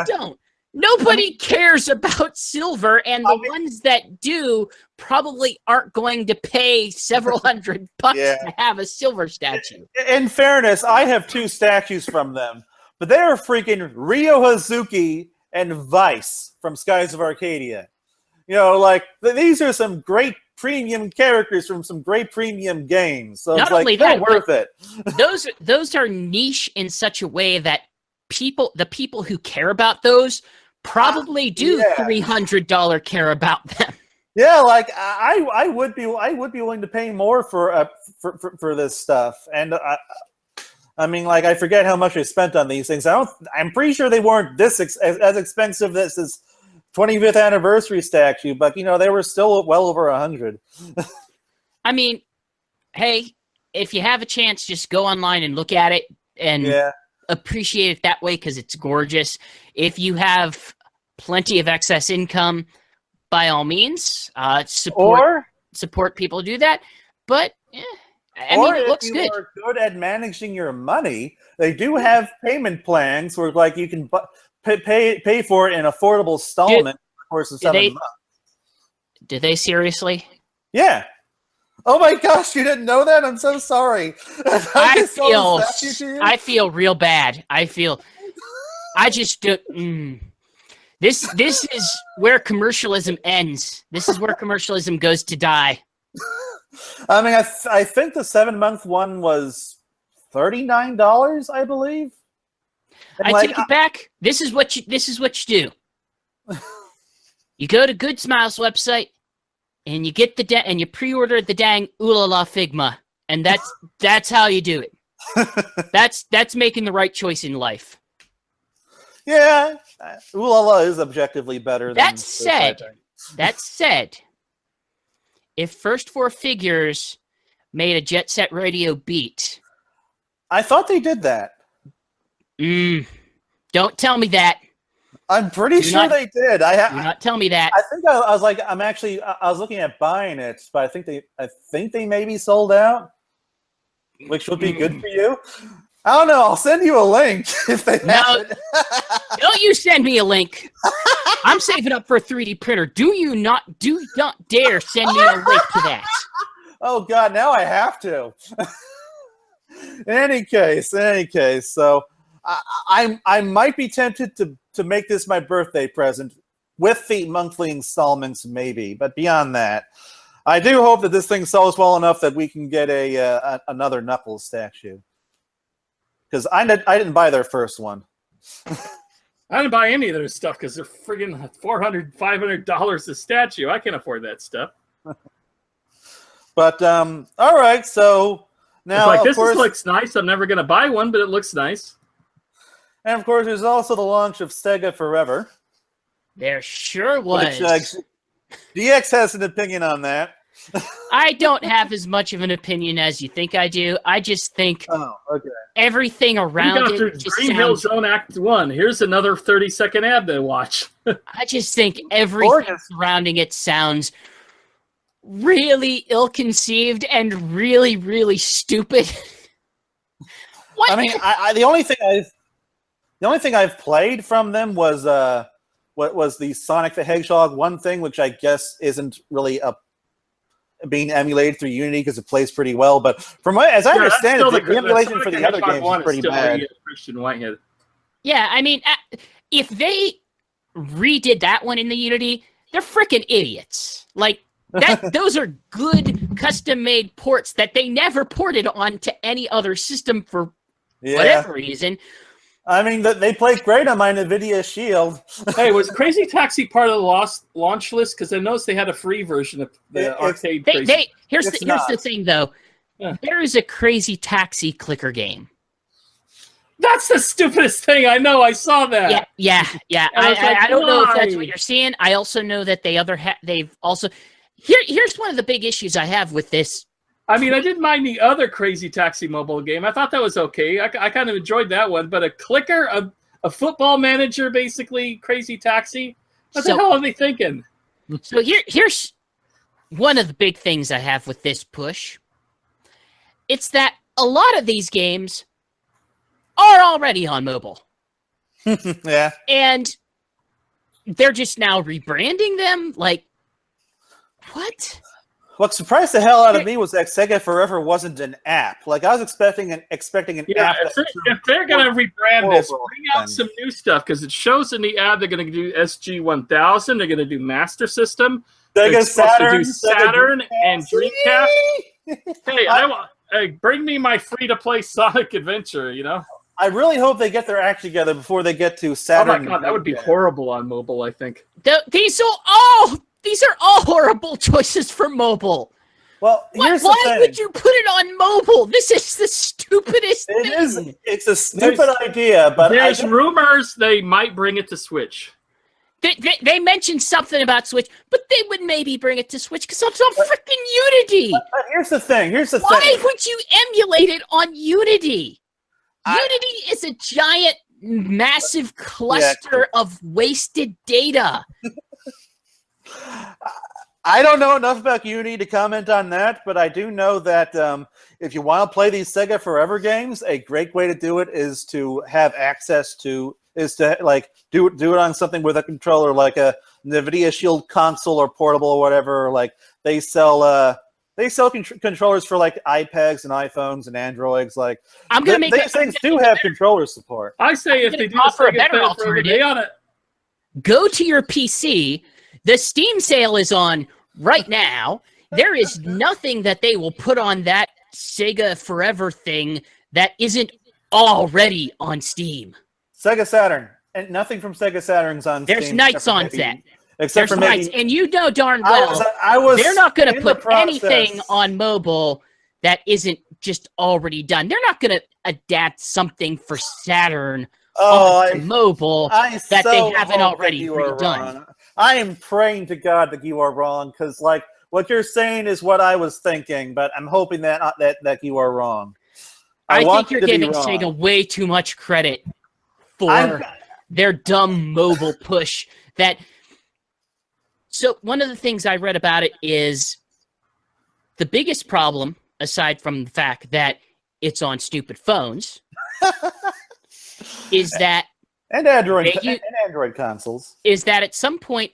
don't. Nobody cares about silver, and the ones that do probably aren't going to pay several $100 to have a silver statue. In fairness, I have 2 statues from them, but they are freaking Ryo Hazuki and Vice from Skies of Arcadia. These are some great premium characters from some great premium games. So not only they're that, worth it. Those are niche in such a way that the people who care about those probably do $300 care about them. Yeah, I would be willing to pay more for this stuff, and I mean, I forget how much I spent on these things. I'm pretty sure they weren't as expensive as this 25th anniversary statue, but they were still well over 100. I mean, hey, if you have a chance, just go online and look at it and appreciate it that way because it's gorgeous. If you have plenty of excess income, by all means, support people do that. But I mean, it looks good. If you are good at managing your money, they do have payment plans where you can pay for it in affordable installment over the course of 7 months. Do they seriously? Yeah. Oh my gosh, you didn't know that? I'm so sorry. I feel real bad. I just don't. This is where commercialism ends. This is where commercialism goes to die. I mean, I think the 7-month one was $39, I believe. And I take it back. This is what you do. You go to Good Smiles website, and you get and you pre-order the dang Ooh La La Figma, and that's how you do it. That's making the right choice in life. Yeah, Ooh La La is objectively better. That said, if First Four Figures made a Jet Set Radio beat. I thought they did that. Don't tell me that. I'm pretty sure they did. Do not tell me that. I think I was like, I was looking at buying it, but I think they maybe sold out, which would be good for you. I don't know. I'll send you a link if they have it. Don't you send me a link. I'm saving up for a 3D printer. Do not dare send me a link to that. Oh God, now I have to. In any case, so I might be tempted to make this my birthday present with the monthly installments, maybe. But beyond that, I do hope that this thing sells well enough that we can get another Knuckles statue. Because I didn't buy their first one. I didn't buy any of their stuff because they're friggin' $400, $500 a statue. I can't afford that stuff. But all right, so now it's like, of course, looks nice. I'm never gonna buy one, but it looks nice. And of course, there's also the launch of Sega Forever. There sure was. Which, DX has an opinion on that. I don't have as much of an opinion as you think I do. I just think everything around it just Green Hill Zone Act 1. Here's another 30-second ad to watch. I just think everything surrounding it sounds really ill-conceived and really, really stupid. What? I mean, the only thing I've played from them was what was the Sonic the Hedgehog 1 thing, which I guess isn't really being emulated through Unity because it plays pretty well. But from as I understand it, the emulation for the other games is pretty bad. Christian Whitehead. Yeah, I mean, if they redid that one in the Unity, they're freaking idiots. Like that, those are good custom-made ports that they never ported onto any other system for whatever reason. I mean, they play great on my NVIDIA Shield. Hey, was Crazy Taxi part of the launch list? Because I noticed they had a free version of the arcade. Here's the thing, though. Yeah. There is a Crazy Taxi clicker game. That's the stupidest thing. I know. I saw that. Yeah. I don't know if that's what you're seeing. I also know that they've also... Here's one of the big issues I have with this. I mean, I didn't mind the other Crazy Taxi mobile game. I thought that was okay. I kind of enjoyed that one. But a clicker, a football manager, basically, Crazy Taxi? What the hell are they thinking? So here's one of the big things I have with this push. It's that a lot of these games are already on mobile. Yeah. And they're just now rebranding them? Like, what? What surprised the hell out of me was that Sega Forever wasn't an app. Like, I was expecting an app. If they're going to rebrand this, bring out some new stuff, because it shows in the ad they're going to do SG-1000, they're going to do Master System, Sega Saturn, Saturn and Dreamcast. Hey, bring me my free-to-play Sonic Adventure, you know? I really hope they get their act together before they get to Saturn. Oh my God, that would be horrible on mobile, I think. These are all horrible choices for mobile. Well, here's the thing. Why would you put it on mobile? This is the stupidest thing. It is. It's a stupid idea, but there's rumors they might bring it to Switch. They mentioned something about Switch, but they would maybe bring it to Switch because it's on freaking Unity. But here's the thing. Why would you emulate it on Unity? Unity is a giant, massive cluster of wasted data. I don't know enough about Unity to comment on that, but I do know that if you want to play these Sega Forever games, a great way to do it is to have access to do it on something with a controller, like a NVIDIA Shield console or portable or whatever. Like they sell controllers for like iPads and iPhones and Androids. Like these things do have controller support. I say if they do offer a better alternative, they ought to go to your PC. The Steam sale is on right now. There is nothing that they will put on that Sega Forever thing that isn't already on Steam. Sega Saturn. And nothing from Sega Saturn's on Steam. There's Knights on that. Except for Knights. And you know darn well they're not going to put anything on mobile that isn't just already done. They're not going to adapt something for Saturn onto mobile that they haven't already redone. I am praying to God that you are wrong, because like what you're saying is what I was thinking, but I'm hoping that you are wrong. I want think you're you to be giving wrong. Sega way too much credit for their dumb mobile push. So one of the things I read about it is the biggest problem, aside from the fact that it's on stupid phones, is that and Android consoles. Is that at some point,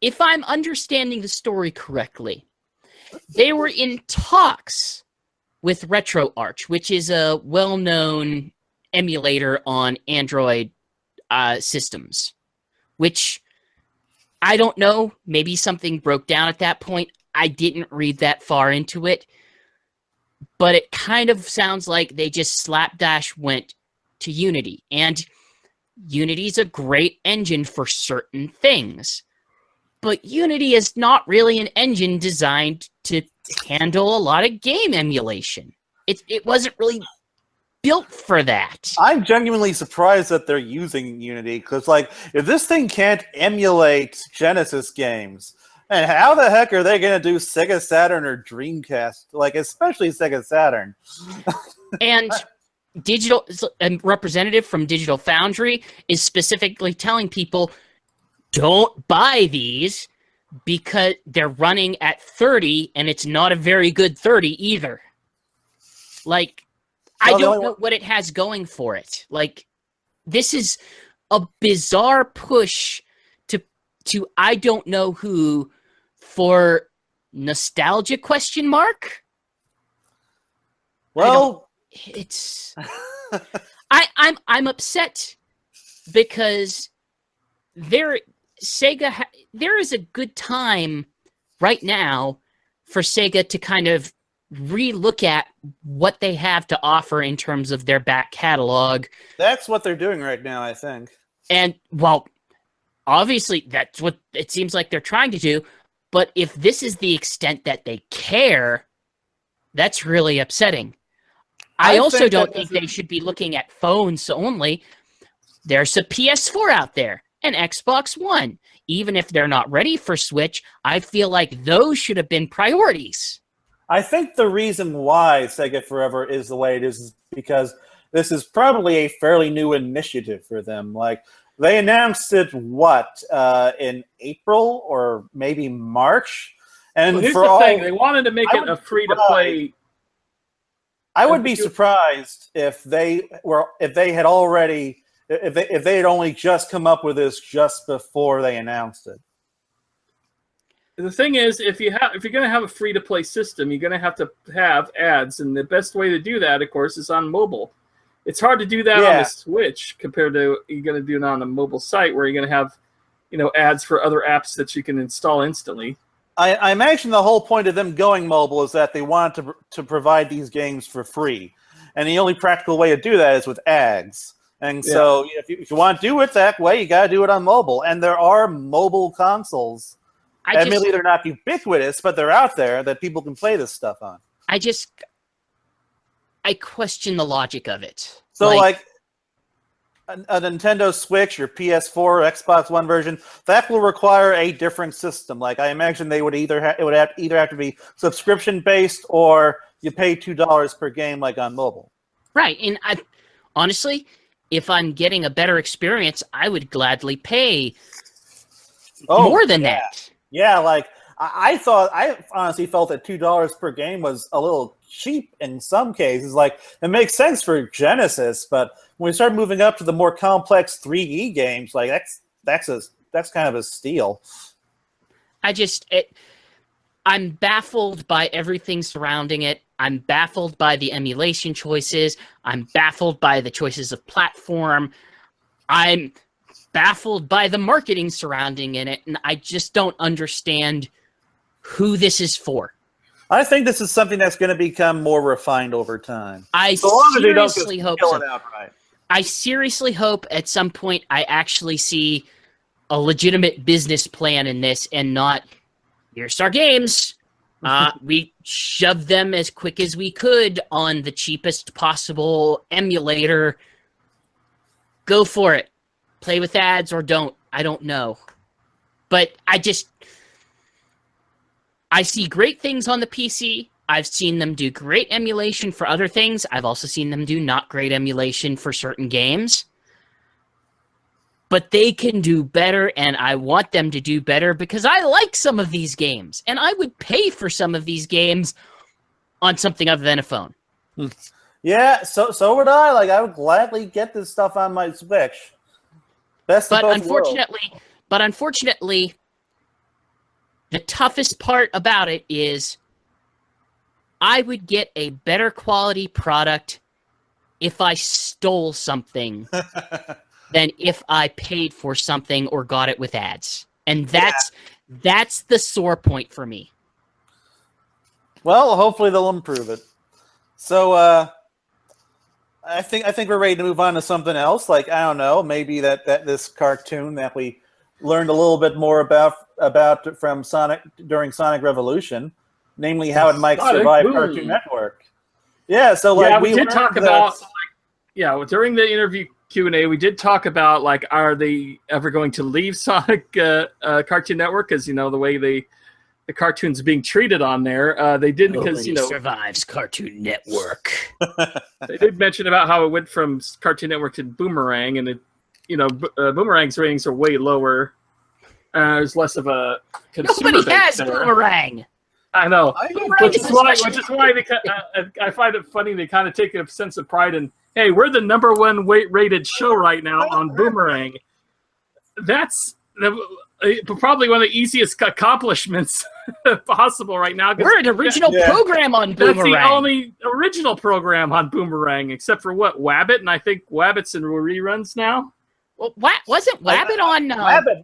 if I'm understanding the story correctly, they were in talks with RetroArch, which is a well-known emulator on Android systems, which I don't know. Maybe something broke down at that point. I didn't read that far into it, but it kind of sounds like they just slapdash went to Unity, and Unity's a great engine for certain things, but Unity is not really an engine designed to handle a lot of game emulation. It wasn't really built for that. I'm genuinely surprised that they're using Unity, because, like, if this thing can't emulate Genesis games, and how the heck are they going to do Sega Saturn or Dreamcast? Like, especially Sega Saturn. And a representative from Digital Foundry is specifically telling people, don't buy these because they're running at 30, and it's not a very good 30 either. Like, I don't know what it has going for it. Like, this is a bizarre push to I don't know who for nostalgia ? Well, it's I'm upset because there is a good time right now for Sega to kind of relook at what they have to offer in terms of their back catalog. That's what they're doing right now, I think. And, well, obviously that's what it seems like they're trying to do, but if this is the extent that they care, that's really upsetting. I also don't think they should be looking at phones only. There's a PS4 out there, an Xbox One. Even if they're not ready for Switch, I feel like those should have been priorities. I think the reason why Sega Forever is the way it is because this is probably a fairly new initiative for them. Like, they announced it, in April or maybe March? And here's the thing. They wanted to make it a free-to-play. I would be surprised if they had only just come up with this just before they announced it. The thing is, if you're going to have a free-to-play system, you're going to have ads, and the best way to do that, of course, is on mobile. It's hard to do that on the Switch compared to you're going to do it on a mobile site where you're going to have, ads for other apps that you can install instantly. I imagine the whole point of them going mobile is that they want to provide these games for free, and the only practical way to do that is with ads. And so, if you want to do it that way, you got to do it on mobile. And there are mobile consoles. Admittedly, they're not ubiquitous, but they're out there that people can play this stuff on. I question the logic of it. So, like a Nintendo Switch or PS4 or Xbox One version, that will require a different system. Like, I imagine they would either have to be subscription based or you pay $2 per game, like on mobile. Right, and honestly, if I'm getting a better experience, I would gladly pay more than that. Yeah, like I honestly felt that $2 per game was a little cheap in some cases. Like, it makes sense for Genesis, but when we start moving up to the more complex 3E games, like that's kind of a steal. I'm baffled by everything surrounding it. I'm baffled by the emulation choices. I'm baffled by the choices of platform. I'm baffled by the marketing surrounding it, and I just don't understand who this is for. I think this is something that's going to become more refined over time. I seriously hope so. I seriously hope at some point I actually see a legitimate business plan in this and not, here's our games. We shoved them as quick as we could on the cheapest possible emulator. Go for it. Play with ads or don't. I don't know. But I see great things on the PC. I've seen them do great emulation for other things. I've also seen them do not great emulation for certain games. But they can do better, and I want them to do better because I like some of these games, and I would pay for some of these games on something other than a phone. Yeah, so would I. Like, I would gladly get this stuff on my Switch. Best of both worlds. But unfortunately, the toughest part about it is I would get a better quality product if I stole something than if I paid for something or got it with ads. And that's the sore point for me. Well, hopefully they'll improve it. So I think we're ready to move on to something else. Like, I don't know, maybe that this cartoon that we learned a little bit more about from Sonic during Sonic Revolution, namely how it might survive Cartoon Network. Yeah, so like we did talk about during the interview Q&A, we did talk about like, are they ever going to leave Sonic Cartoon Network? Because the way the cartoons being treated on there, they didn't, because survives Cartoon Network. They did mention about how it went from Cartoon Network to Boomerang, and it, Boomerang's ratings are way lower. There's less of a consumer Nobody base has there. Boomerang. I know, which is why I find it funny they kind of take a sense of pride in, hey, we're the #1 rated show right now on Boomerang. That's probably one of the easiest accomplishments possible right now. We're an original program on Boomerang. That's the only original program on Boomerang, except for Wabbit, and I think Wabbit's in reruns now. Well, wasn't Wabbit on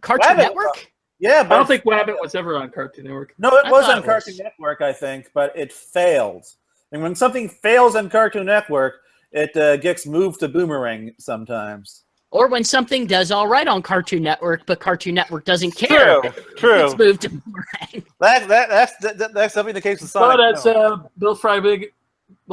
Cartoon Network? Yeah, but I don't think Wabbit was ever on Cartoon Network. No, it was on Cartoon Network, I think, but it failed. And when something fails on Cartoon Network, it gets moved to Boomerang sometimes. Or when something does all right on Cartoon Network, but Cartoon Network doesn't care. True. It's moved to Boomerang. That's definitely the case with Sonic. But as Bill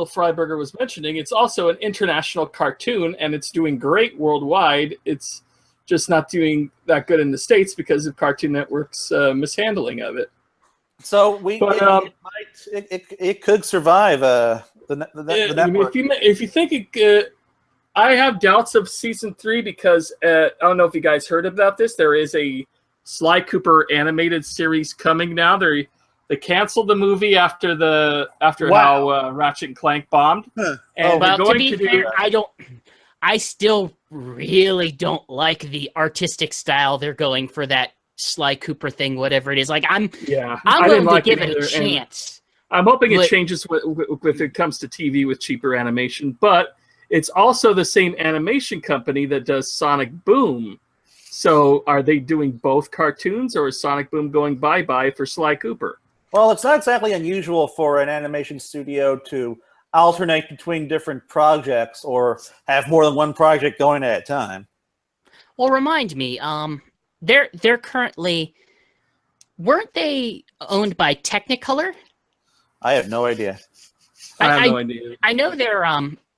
Freiberger was mentioning, it's also an international cartoon, and it's doing great worldwide. It's just not doing that good in the States because of Cartoon Network's mishandling of it. So it could survive the network. If you think it, I have doubts of season 3 because I don't know if you guys heard about this. There is a Sly Cooper animated series coming now. They canceled the movie after how Ratchet and Clank bombed. And to be fair, I still really don't like the artistic style they're going for that Sly Cooper thing, whatever it is. Like, I'm willing to give it a chance. I'm hoping it changes if it comes to TV with cheaper animation, but it's also the same animation company that does Sonic Boom. So are they doing both cartoons, or is Sonic Boom going bye-bye for Sly Cooper? Well, it's not exactly unusual for an animation studio to alternate between different projects or have more than one project going at a time. Well, remind me, they're currently, weren't they owned by Technicolor? I have no idea. I have no idea. I know their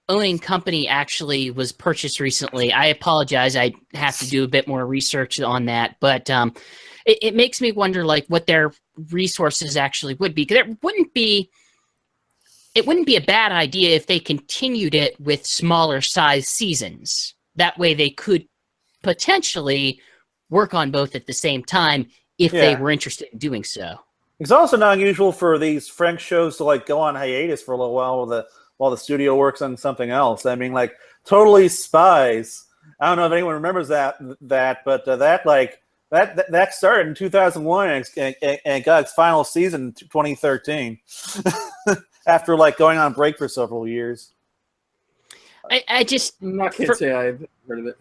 owning company actually was purchased recently. I apologize. I have to do a bit more research on that, but it makes me wonder, like, what their resources actually would be. Because it wouldn't be a bad idea if they continued it with smaller size seasons. That way they could potentially work on both at the same time if they were interested in doing so. It's also not unusual for these French shows to like go on hiatus for a little while while the studio works on something else. I mean, like Totally Spies. I don't know if anyone remembers that, but that started in 2001 and it got its final season in 2013 after like going on break for several years. I just can't say I've heard of it.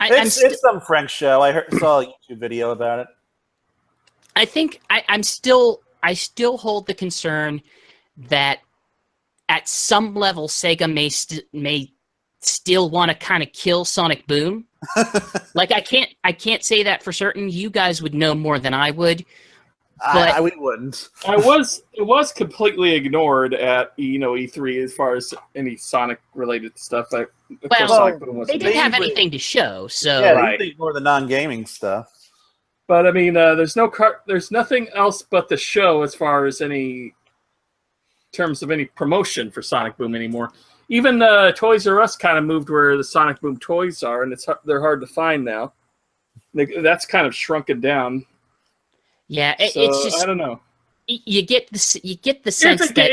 It's some French show. I saw a YouTube video about it. I think I still hold the concern that at some level Sega may still want to kind of kill Sonic Boom. Like I can't say that for certain. You guys would know more than I would. But we wouldn't. It was completely ignored at E3 as far as any Sonic related stuff. They didn't have anything to show, so yeah, they ignored the non-gaming stuff. But I mean, there's nothing else but the show as far as any terms of any promotion for Sonic Boom anymore. Even Toys R Us kind of moved where the Sonic Boom toys are, and they're hard to find now. That's kind of shrunken down. Yeah, So, it's just I don't know. You get the sense If that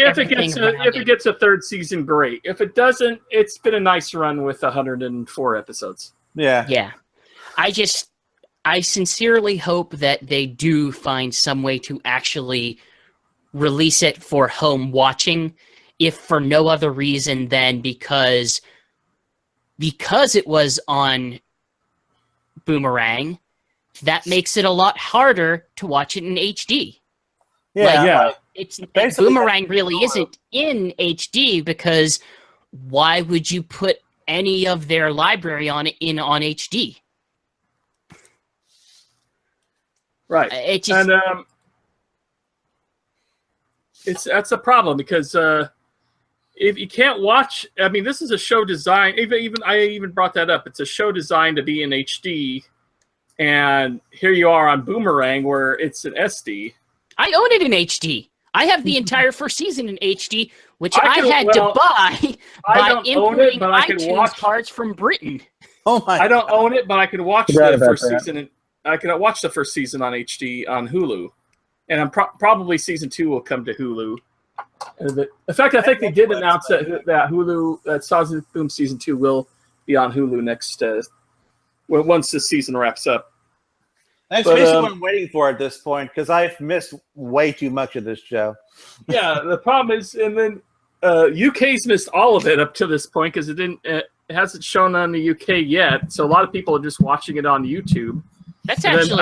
it gets a third season, great. If it doesn't, it's been a nice run with 104 episodes. Yeah. I sincerely hope that they do find some way to actually release it for home watching, if for no other reason than because it was on Boomerang, that makes it a lot harder to watch it in HD. Yeah, It's basically, Boomerang really isn't in HD because why would you put any of their library on HD? Right. That's a problem because if you can't watch, I mean, this is a show designed. I even brought that up. It's a show designed to be in HD, and here you are on Boomerang where it's an SD. I own it in HD. I have the entire first season in HD, which I had to buy by importing iTunes cards from Britain. Oh my! I don't own it, but I can watch the first season. And I can watch the first season on HD on Hulu, and I'm probably season 2 will come to Hulu. In fact, I think they did announce that Hulu, that Sonic Boom season 2 will be on Hulu next once the season wraps up. That's basically what I'm waiting for at this point because I've missed way too much of this show. Yeah, the problem is, and then UK's missed all of it up to this point because it hasn't shown on the UK yet. So a lot of people are just watching it on YouTube. That's actually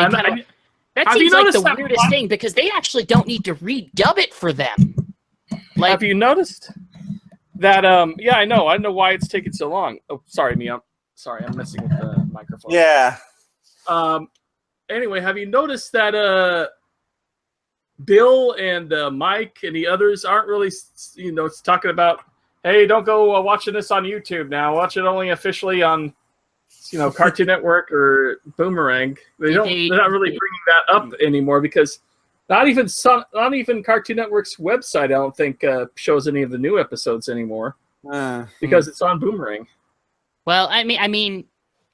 that seems like the weirdest thing because they actually don't need to redub it for them. Like, have you noticed that? Yeah, I know why it's taking so long. Oh, sorry, Mia. Sorry, I'm messing with the microphone. Yeah. Anyway, have you noticed that Bill and Mike and the others aren't really, talking about, hey, don't go watching this on YouTube now. Watch it only officially on, Cartoon Network or Boomerang. They're not really bringing that up anymore because not even Cartoon Network's website, I don't think, shows any of the new episodes anymore because it's on Boomerang. Well, I mean,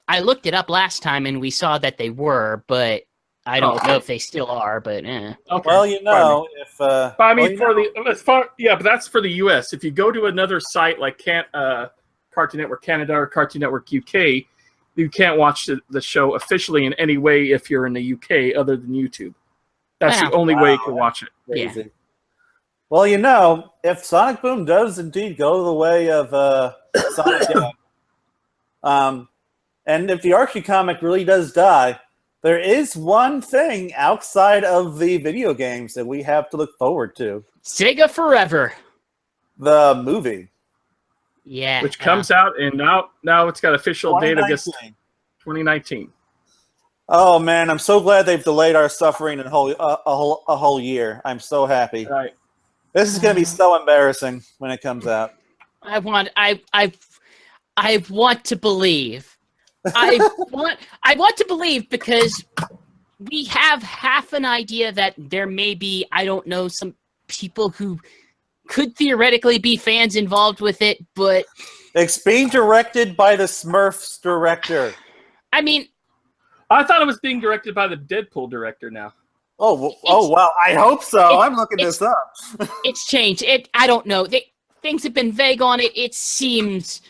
I looked it up last time and we saw that they were, but I don't know if they still are. But Okay. Well, but that's for the US. If you go to another site like Cartoon Network Canada or Cartoon Network UK, you can't watch the show officially in any way if you're in the UK other than YouTube. That's the only way you can watch it. Crazy. Yeah. Well, if Sonic Boom does indeed go the way of Sonic, and if the Archie comic really does die, there is one thing outside of the video games that we have to look forward to. Sega Forever. The movie. Yeah. Which comes out, and now it's got official date of 2019. Oh, man, I'm so glad they've delayed our suffering a whole year. I'm so happy. Right. This is going to be so embarrassing when it comes out. I want to believe. I want to believe because we have half an idea that there may be, I don't know, some people who could theoretically be fans involved with it, but it's being directed by the Smurfs director. I mean, I thought it was being directed by the Deadpool director now. Oh, wow. I hope so. I'm looking this up. It's changed. I don't know. Things have been vague on it. It seems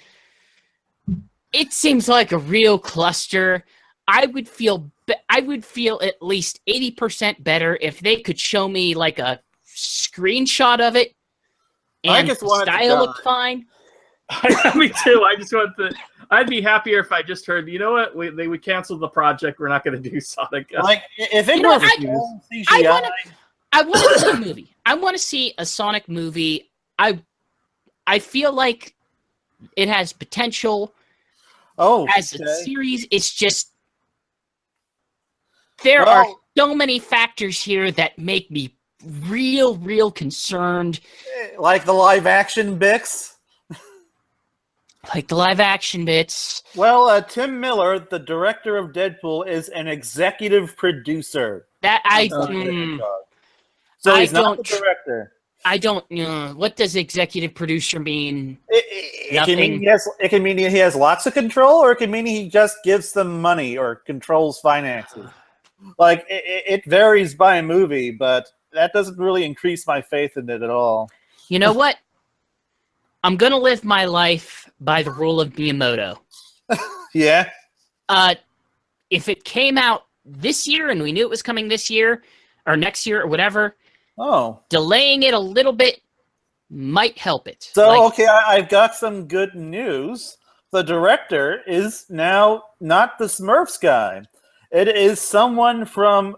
like a real cluster. I would feel at least 80% better if they could show me like a screenshot of it and the style looked fine. Me too. I'd be happier if I just heard, you know what, we canceled the project. We're not going to do Sonic. Like, if it were CGI... I want to see a movie. I want to see a Sonic movie. I feel like it has potential. As a series, it's just there are so many factors here that make me real concerned. Like the live action Bix? Like the live action bits. Well, Tim Miller, the director of Deadpool, is an executive producer. That So I he's not don't the director. I don't. What does executive producer mean? It can mean he has lots of control, or it can mean he just gives them money or controls finances. Like it varies by movie, but that doesn't really increase my faith in it at all. You know what? I'm gonna live my life by the rule of Miyamoto. Yeah. If it came out this year and we knew it was coming this year or next year or whatever, delaying it a little bit might help it. So, okay, I've got some good news. The director is now not the Smurfs guy. It is someone from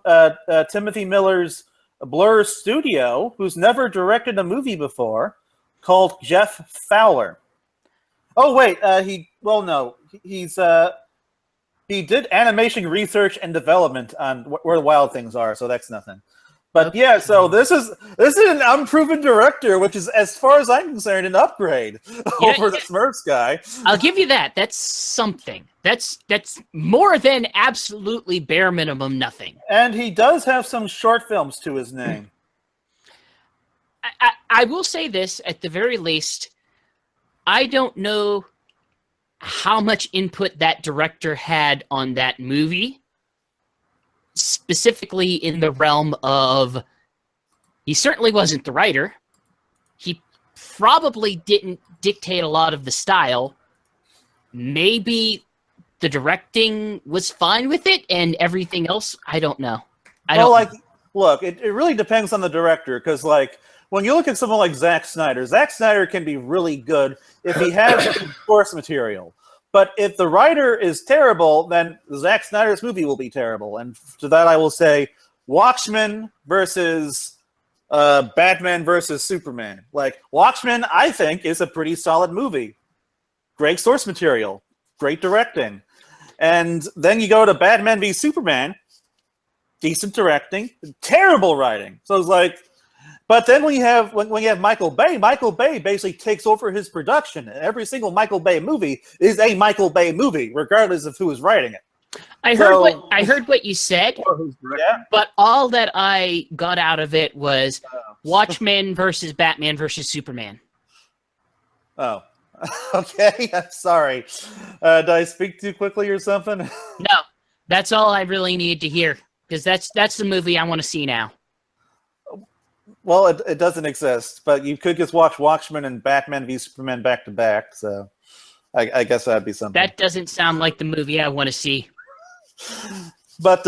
Timothy Miller's Blur studio who's never directed a movie before, called Jeff Fowler. Oh, wait, he did animation research and development on Where the Wild Things Are, so that's nothing. But yeah, so this is an unproven director, which is, as far as I'm concerned, an upgrade over the Smurfs guy. I'll give you that. That's something. That's more than absolutely bare minimum nothing. And he does have some short films to his name. I will say this, at the very least, I don't know how much input that director had on that movie. Specifically in the realm of, he certainly wasn't the writer. He probably didn't dictate a lot of the style. Maybe the directing was fine with it, and everything else, I don't know. Look, it really depends on the director, because, like, when you look at someone like Zack Snyder can be really good if he has the source material. But if the writer is terrible, then Zack Snyder's movie will be terrible. And to that I will say, Watchmen versus Batman versus Superman. Like, Watchmen, I think, is a pretty solid movie. Great source material. Great directing. And then you go to Batman v Superman. Decent directing. Terrible writing. So it's like... But then when you have Michael Bay basically takes over his production. And every single Michael Bay movie is a Michael Bay movie, regardless of who is writing it. I heard what you said, but all that I got out of it was Watchmen versus Batman versus Superman. Oh, okay. I'm sorry. Did I speak too quickly or something? No, that's all I really need to hear, because that's the movie I want to see now. Well, it doesn't exist, but you could just watch Watchmen and Batman v Superman back to back. So, I guess that'd be something. That doesn't sound like the movie I want to see. But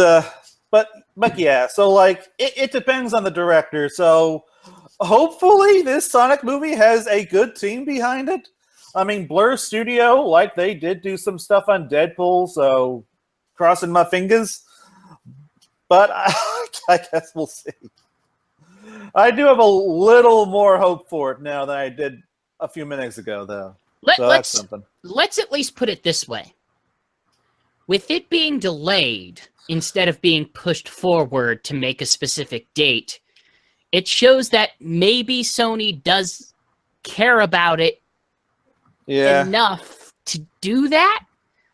yeah. So, like, it depends on the director. So, hopefully, this Sonic movie has a good team behind it. I mean, Blur Studio, like, they did do some stuff on Deadpool. So, crossing my fingers. But I guess we'll see. I do have a little more hope for it now than I did a few minutes ago, though. Let's at least put it this way. With it being delayed instead of being pushed forward to make a specific date, it shows that maybe Sony does care about it enough to do that.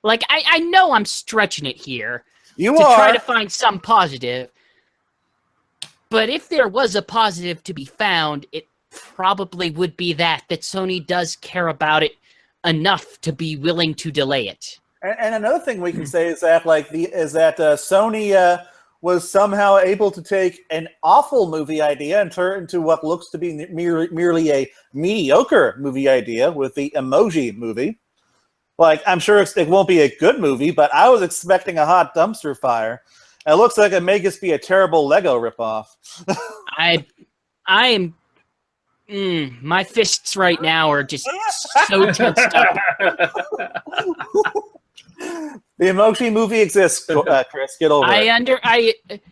Like, I know I'm stretching it here try to find some positive. But if there was a positive to be found, it probably would be that Sony does care about it enough to be willing to delay it. And another thing we can say is that Sony was somehow able to take an awful movie idea and turn it into what looks to be merely a mediocre movie idea with the Emoji Movie. Like, I'm sure it won't be a good movie, but I was expecting a hot dumpster fire. It looks like it may just be a terrible Lego ripoff. I am... my fists right now are just so tensed up. The Emoji Movie exists, Chris. Get over it.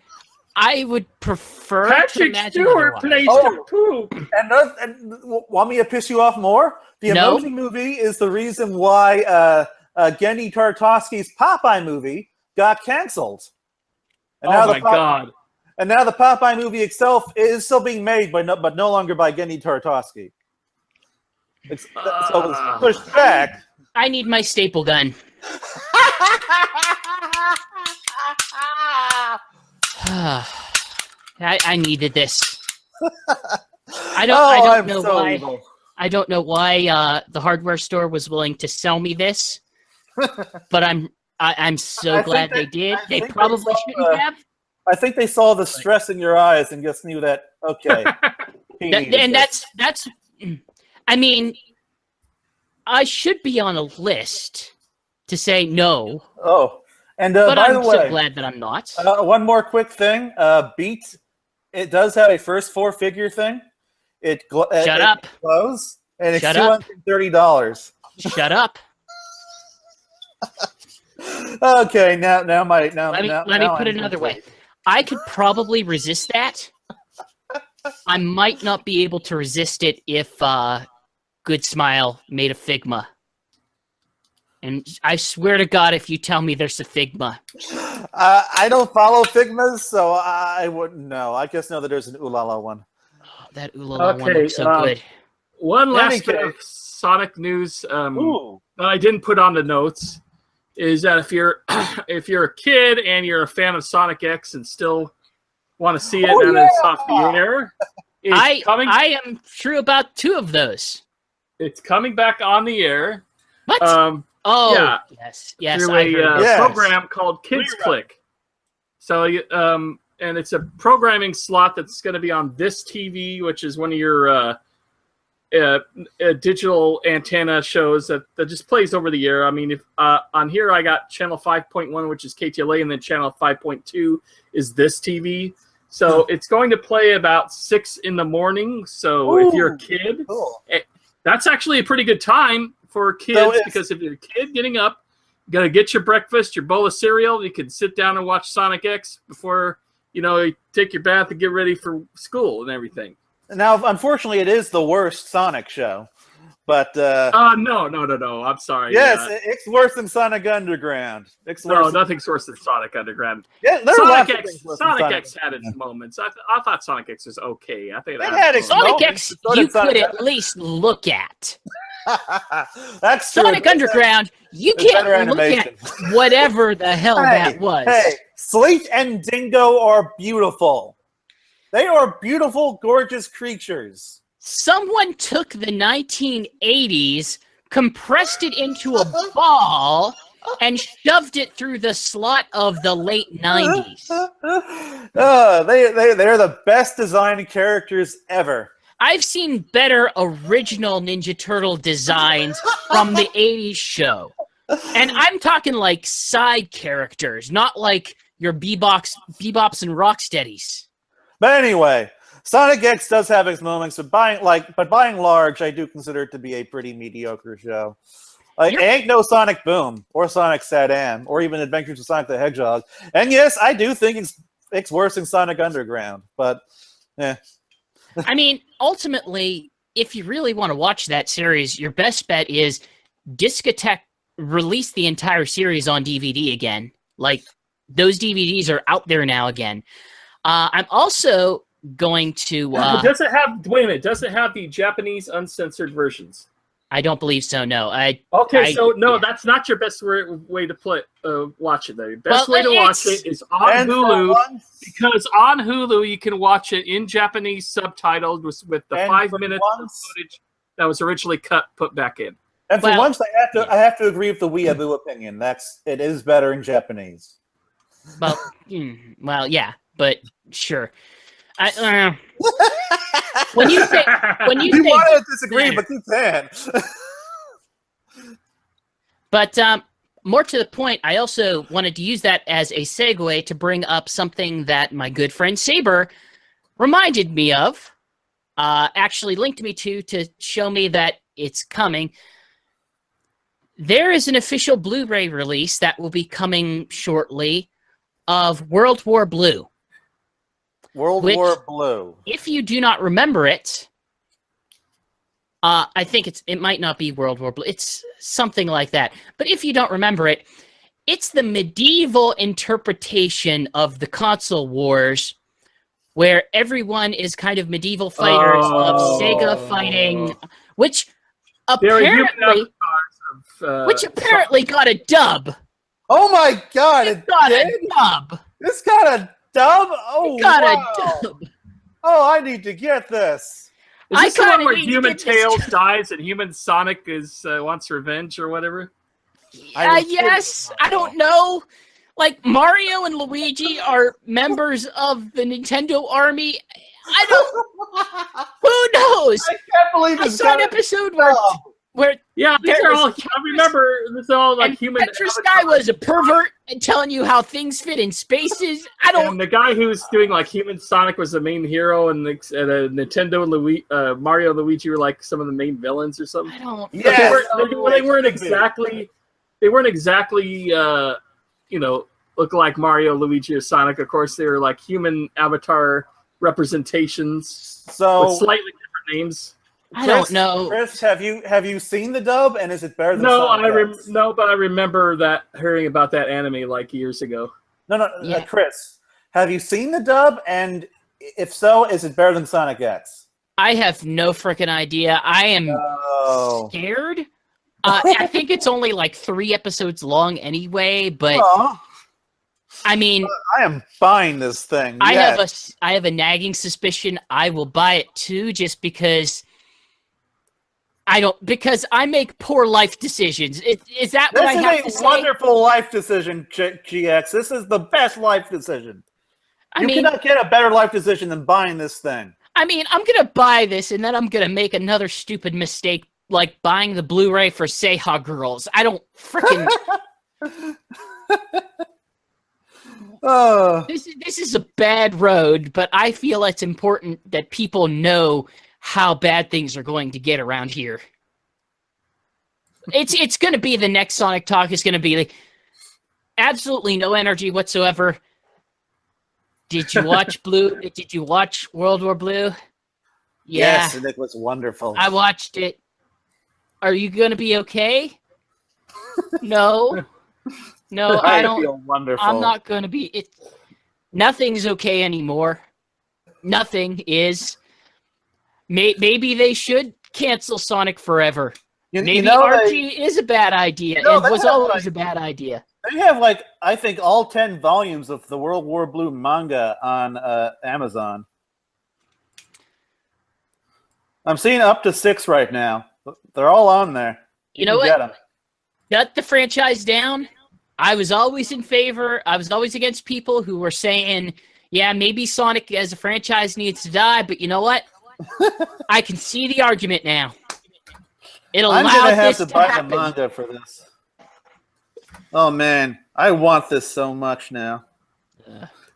I would prefer Patrick Stewart plays the poop. And want me to piss you off more? The Emoji Movie is the reason why Genndy Tartakovsky's Popeye movie got canceled. And God. And now the Popeye movie itself is still being made, but no longer by Genndy Tartakovsky. So it's pushed back. I need my staple gun. I needed this. I don't know so why. evil. I don't know why the hardware store was willing to sell me this, but I'm so glad they did. They probably shouldn't have. I think they saw the stress in your eyes and just knew that. Okay, that's. I mean, I should be on a list to say no. Oh, and but by I'm the way, so glad that I'm not. One more quick thing. Beat. It does have a first 4-figure thing. Shut up. Close, and it's Shut up. $230. Shut up. Okay, now let me put it another way. I could probably resist that. I might not be able to resist it if Good Smile made a Figma. And I swear to God, if you tell me there's a Figma. I don't follow Figmas, so I wouldn't know. I just know that there's an Ulala one. Oh, that Ulala one looks so good. One last bit of Sonic news that I didn't put on the notes is that if you're a kid and you're a fan of Sonic X and still want to see it and it's off the air, I am true about 2 of those. It's coming back on the air. What? Yeah. Yes. Through a program called Kids Click. So, and it's a programming slot that's going to be on this TV, which is one of your digital antenna shows that just plays over the air. I mean, if on here I got channel 5.1, which is KTLA, and then channel 5.2 is this TV. So it's going to play about 6 in the morning. So if you're a kid, that's actually a pretty good time for kids because if you're a kid getting up, you got to get your breakfast, your bowl of cereal. You can sit down and watch Sonic X before you take your bath and get ready for school and everything. Now, unfortunately, it is the worst Sonic show, but no, I'm sorry. Yes, it's worse than Sonic Underground. Nothing's worse than Sonic Underground. Yeah, Sonic X had its moments. I thought Sonic X was okay. I think Sonic X you could at least look at. That's true. Sonic Underground, you can't look at whatever the hell that was. Hey, Sleet and Dingo are beautiful. They are beautiful, gorgeous creatures. Someone took the 1980s, compressed it into a ball, and shoved it through the slot of the late 90s. They're the best designed characters ever. I've seen better original Ninja Turtle designs from the 80s show. And I'm talking like side characters, not like your Bebops and Rocksteadies. But anyway, Sonic X does have its moments, but by and large, I do consider it to be a pretty mediocre show. Like, it ain't no Sonic Boom, or Sonic Sad-Am, or even Adventures of Sonic the Hedgehog. And yes, I do think it's worse than Sonic Underground, but, I mean, ultimately, if you really want to watch that series, your best bet is Discotech release the entire series on DVD again. Like, those DVDs are out there now again. I'm also going to... does it have the Japanese uncensored versions? I don't believe so, no. That's not your best way to watch it, though. Your best way to watch it is on Hulu, because on Hulu you can watch it in Japanese subtitled with the 5 minutes of footage that was originally put back in. And for once, I have to agree with the Weeaboo opinion. It is better in Japanese. Well, yeah, but sure. When you say want to disagree, but you can. But more to the point, I also wanted to use that as a segue to bring up something that my good friend Saber reminded me of, actually linked me to show me that it's coming. There is an official Blu-ray release that will be coming shortly of World War Blue. War Blue. If you do not remember it, I think it might not be World War Blue. It's something like that. But if you don't remember it, it's the medieval interpretation of the console wars, where everyone is kind of medieval fighters of Sega fighting, which apparently which apparently got a dub. Oh my god! It Got did? a dub. This got a dub? Oh, It got wow. a dub. Oh, I need to get this. Is this the one where need to Human get this Tails dies and Human Sonic is wants revenge or whatever? Yes, I don't know. Like, Mario and Luigi are members of the Nintendo Army. I don't. Who knows? I can't believe I this saw an got a episode dub. where Yeah, these There are was all. I remember this is all like and human. Petra Sky was a pervert and telling you how things fit in spaces. I don't. And the guy who was doing like Human Sonic was the main hero, and Nintendo and Mario and Luigi were like some of the main villains or something. I don't. Yeah. They weren't exactly. They weren't exactly. Look like Mario, Luigi, or Sonic. Of course, they were like human avatar representations So, with slightly different names. I don't know. Chris, have you seen the dub, and is it better than No, Sonic X? but I remember hearing about that anime like years ago. No, Yeah. Chris, have you seen the dub, and if so, is it better than Sonic X? I have no freaking idea. I am Oh. scared. I think it's only like 3 episodes long anyway, but Aw, I mean, I am buying this thing. I yes. have a nagging suspicion I will buy it too, just because because I make poor life decisions. Is that what I have to This is say? a wonderful life decision, GX. This is the best life decision. I You mean, cannot get a better life decision than buying this thing. I'm gonna buy this, and then I'm gonna make another stupid mistake, like buying the Blu-ray for Seha Girls. I don't freaking. Oh. This is a bad road, but I feel it's important that people know how bad things are going to get around here. It's going to be the next Sonic Talk is going to be like absolutely no energy whatsoever. Did you watch Blue? Did you watch World War Blue? Yeah, Yes, and it was wonderful. I watched it. Are you going to be okay? No. No, I don't. feel wonderful. I'm not going to be. Nothing's okay anymore. Nothing is. Maybe they should cancel Sonic Forever. Maybe RG is a bad idea and was always a bad idea. They have, like, I think all 10 volumes of the World War Blue manga on Amazon. I'm seeing up to 6 right now. They're all on there. You know can get what? 'em. Shut the franchise down. I was always in favor. I was always against people who were saying, yeah, maybe Sonic as a franchise needs to die, but you know what? I can see the argument now. It allowed I'm gonna have this to to buy happen. the manga for this. Oh man, I want this so much now.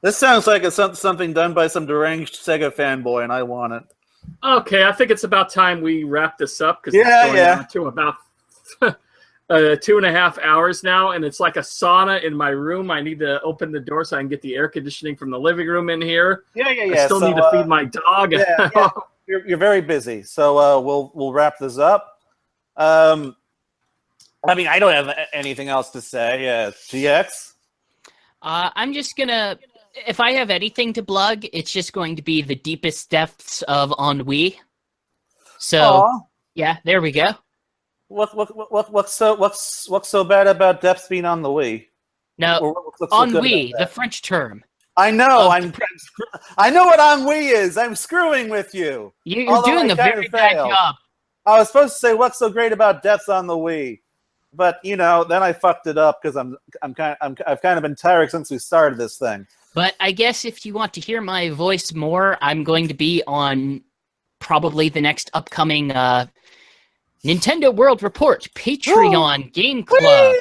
This sounds like it's something done by some deranged Sega fanboy, and I want it. Okay, I think it's about time we wrap this up because Yeah, it's going on to about 2.5 hours now, and it's like a sauna in my room. I need to open the door so I can get the air conditioning from the living room in here. Yeah. I still need to feed my dog. Yeah. You're very busy, so we'll wrap this up. I mean, I don't have anything else to say. GX. I'm just gonna. If I have anything to plug, it's just going to be the deepest depths of ennui. So Aw. yeah, there we go. What's so bad about depths being on the Wii? No, Or what's so good ennui, about the that? French term. I know. Oh. I know what ennui is. I'm screwing with you. You're Although doing I a kinda very bad failed. job. I was supposed to say what's so great about depths on the Wii, but then I fucked it up because I've kind of been tired since we started this thing. But I guess if you want to hear my voice more, I'm going to be on probably the next upcoming Nintendo World Report Patreon Game Club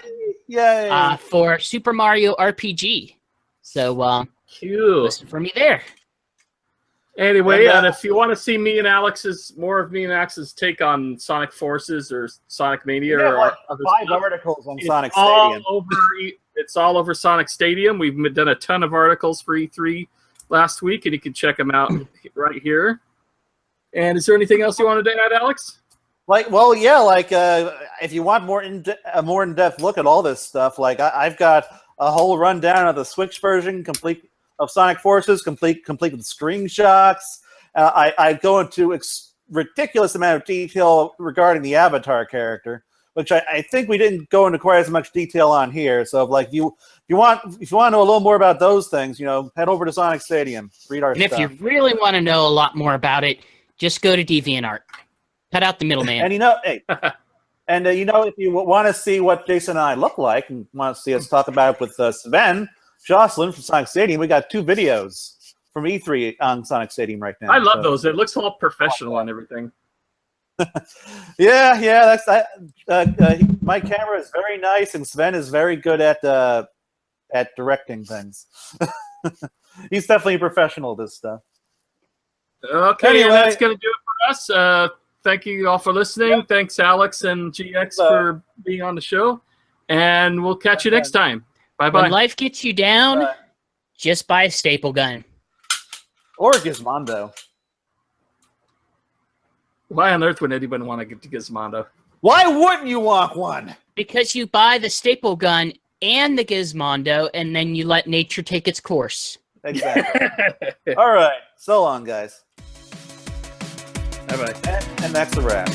Yay! for Super Mario RPG. So Cute. listen for me there. Anyway, And, and if you want to see me and more of me and Alex's take on Sonic Forces or Sonic Mania We have, or like, other 5 stuff, articles on it's Sonic all Stadium. it's all over Sonic Stadium. We've done a ton of articles for E3 last week, and you can check them out right here. And is there anything else you wanted to add, Alex? If you want a more in-depth look at all this stuff, like I've got a whole rundown of the Switch version, complete of Sonic Forces, complete with screenshots. I go into ridiculous amount of detail regarding the Avatar character, which I think we didn't go into quite as much detail on here. So, like, if you want to know a little more about those things, head over to Sonic Stadium, read our And stuff. if you really want to know a lot more about it, just go to DeviantArt. Cut out the middleman. And hey, and if you want to see what Jason and I look like, and want to see us talk about it with Sven Jocelyn from Sonic Stadium, we got 2 videos from E3 on Sonic Stadium right now. I love those. It looks all professional and everything. Yeah. My camera is very nice, and Sven is very good at directing things. He's definitely a professional at this stuff. Okay, Anyway. that's going to do it for us. Thank you all for listening. Yep. Thanks, Alex and GX, for being on the show. And we'll catch you next time. Bye-bye. When life gets you down, just buy a staple gun. Or Gizmondo. Why on earth would anyone want to get to Gizmondo? Why wouldn't you want one? Because you buy the staple gun and the Gizmondo, and then you let nature take its course. Exactly. All right. So long, guys. Bye-bye. And that's the wrap.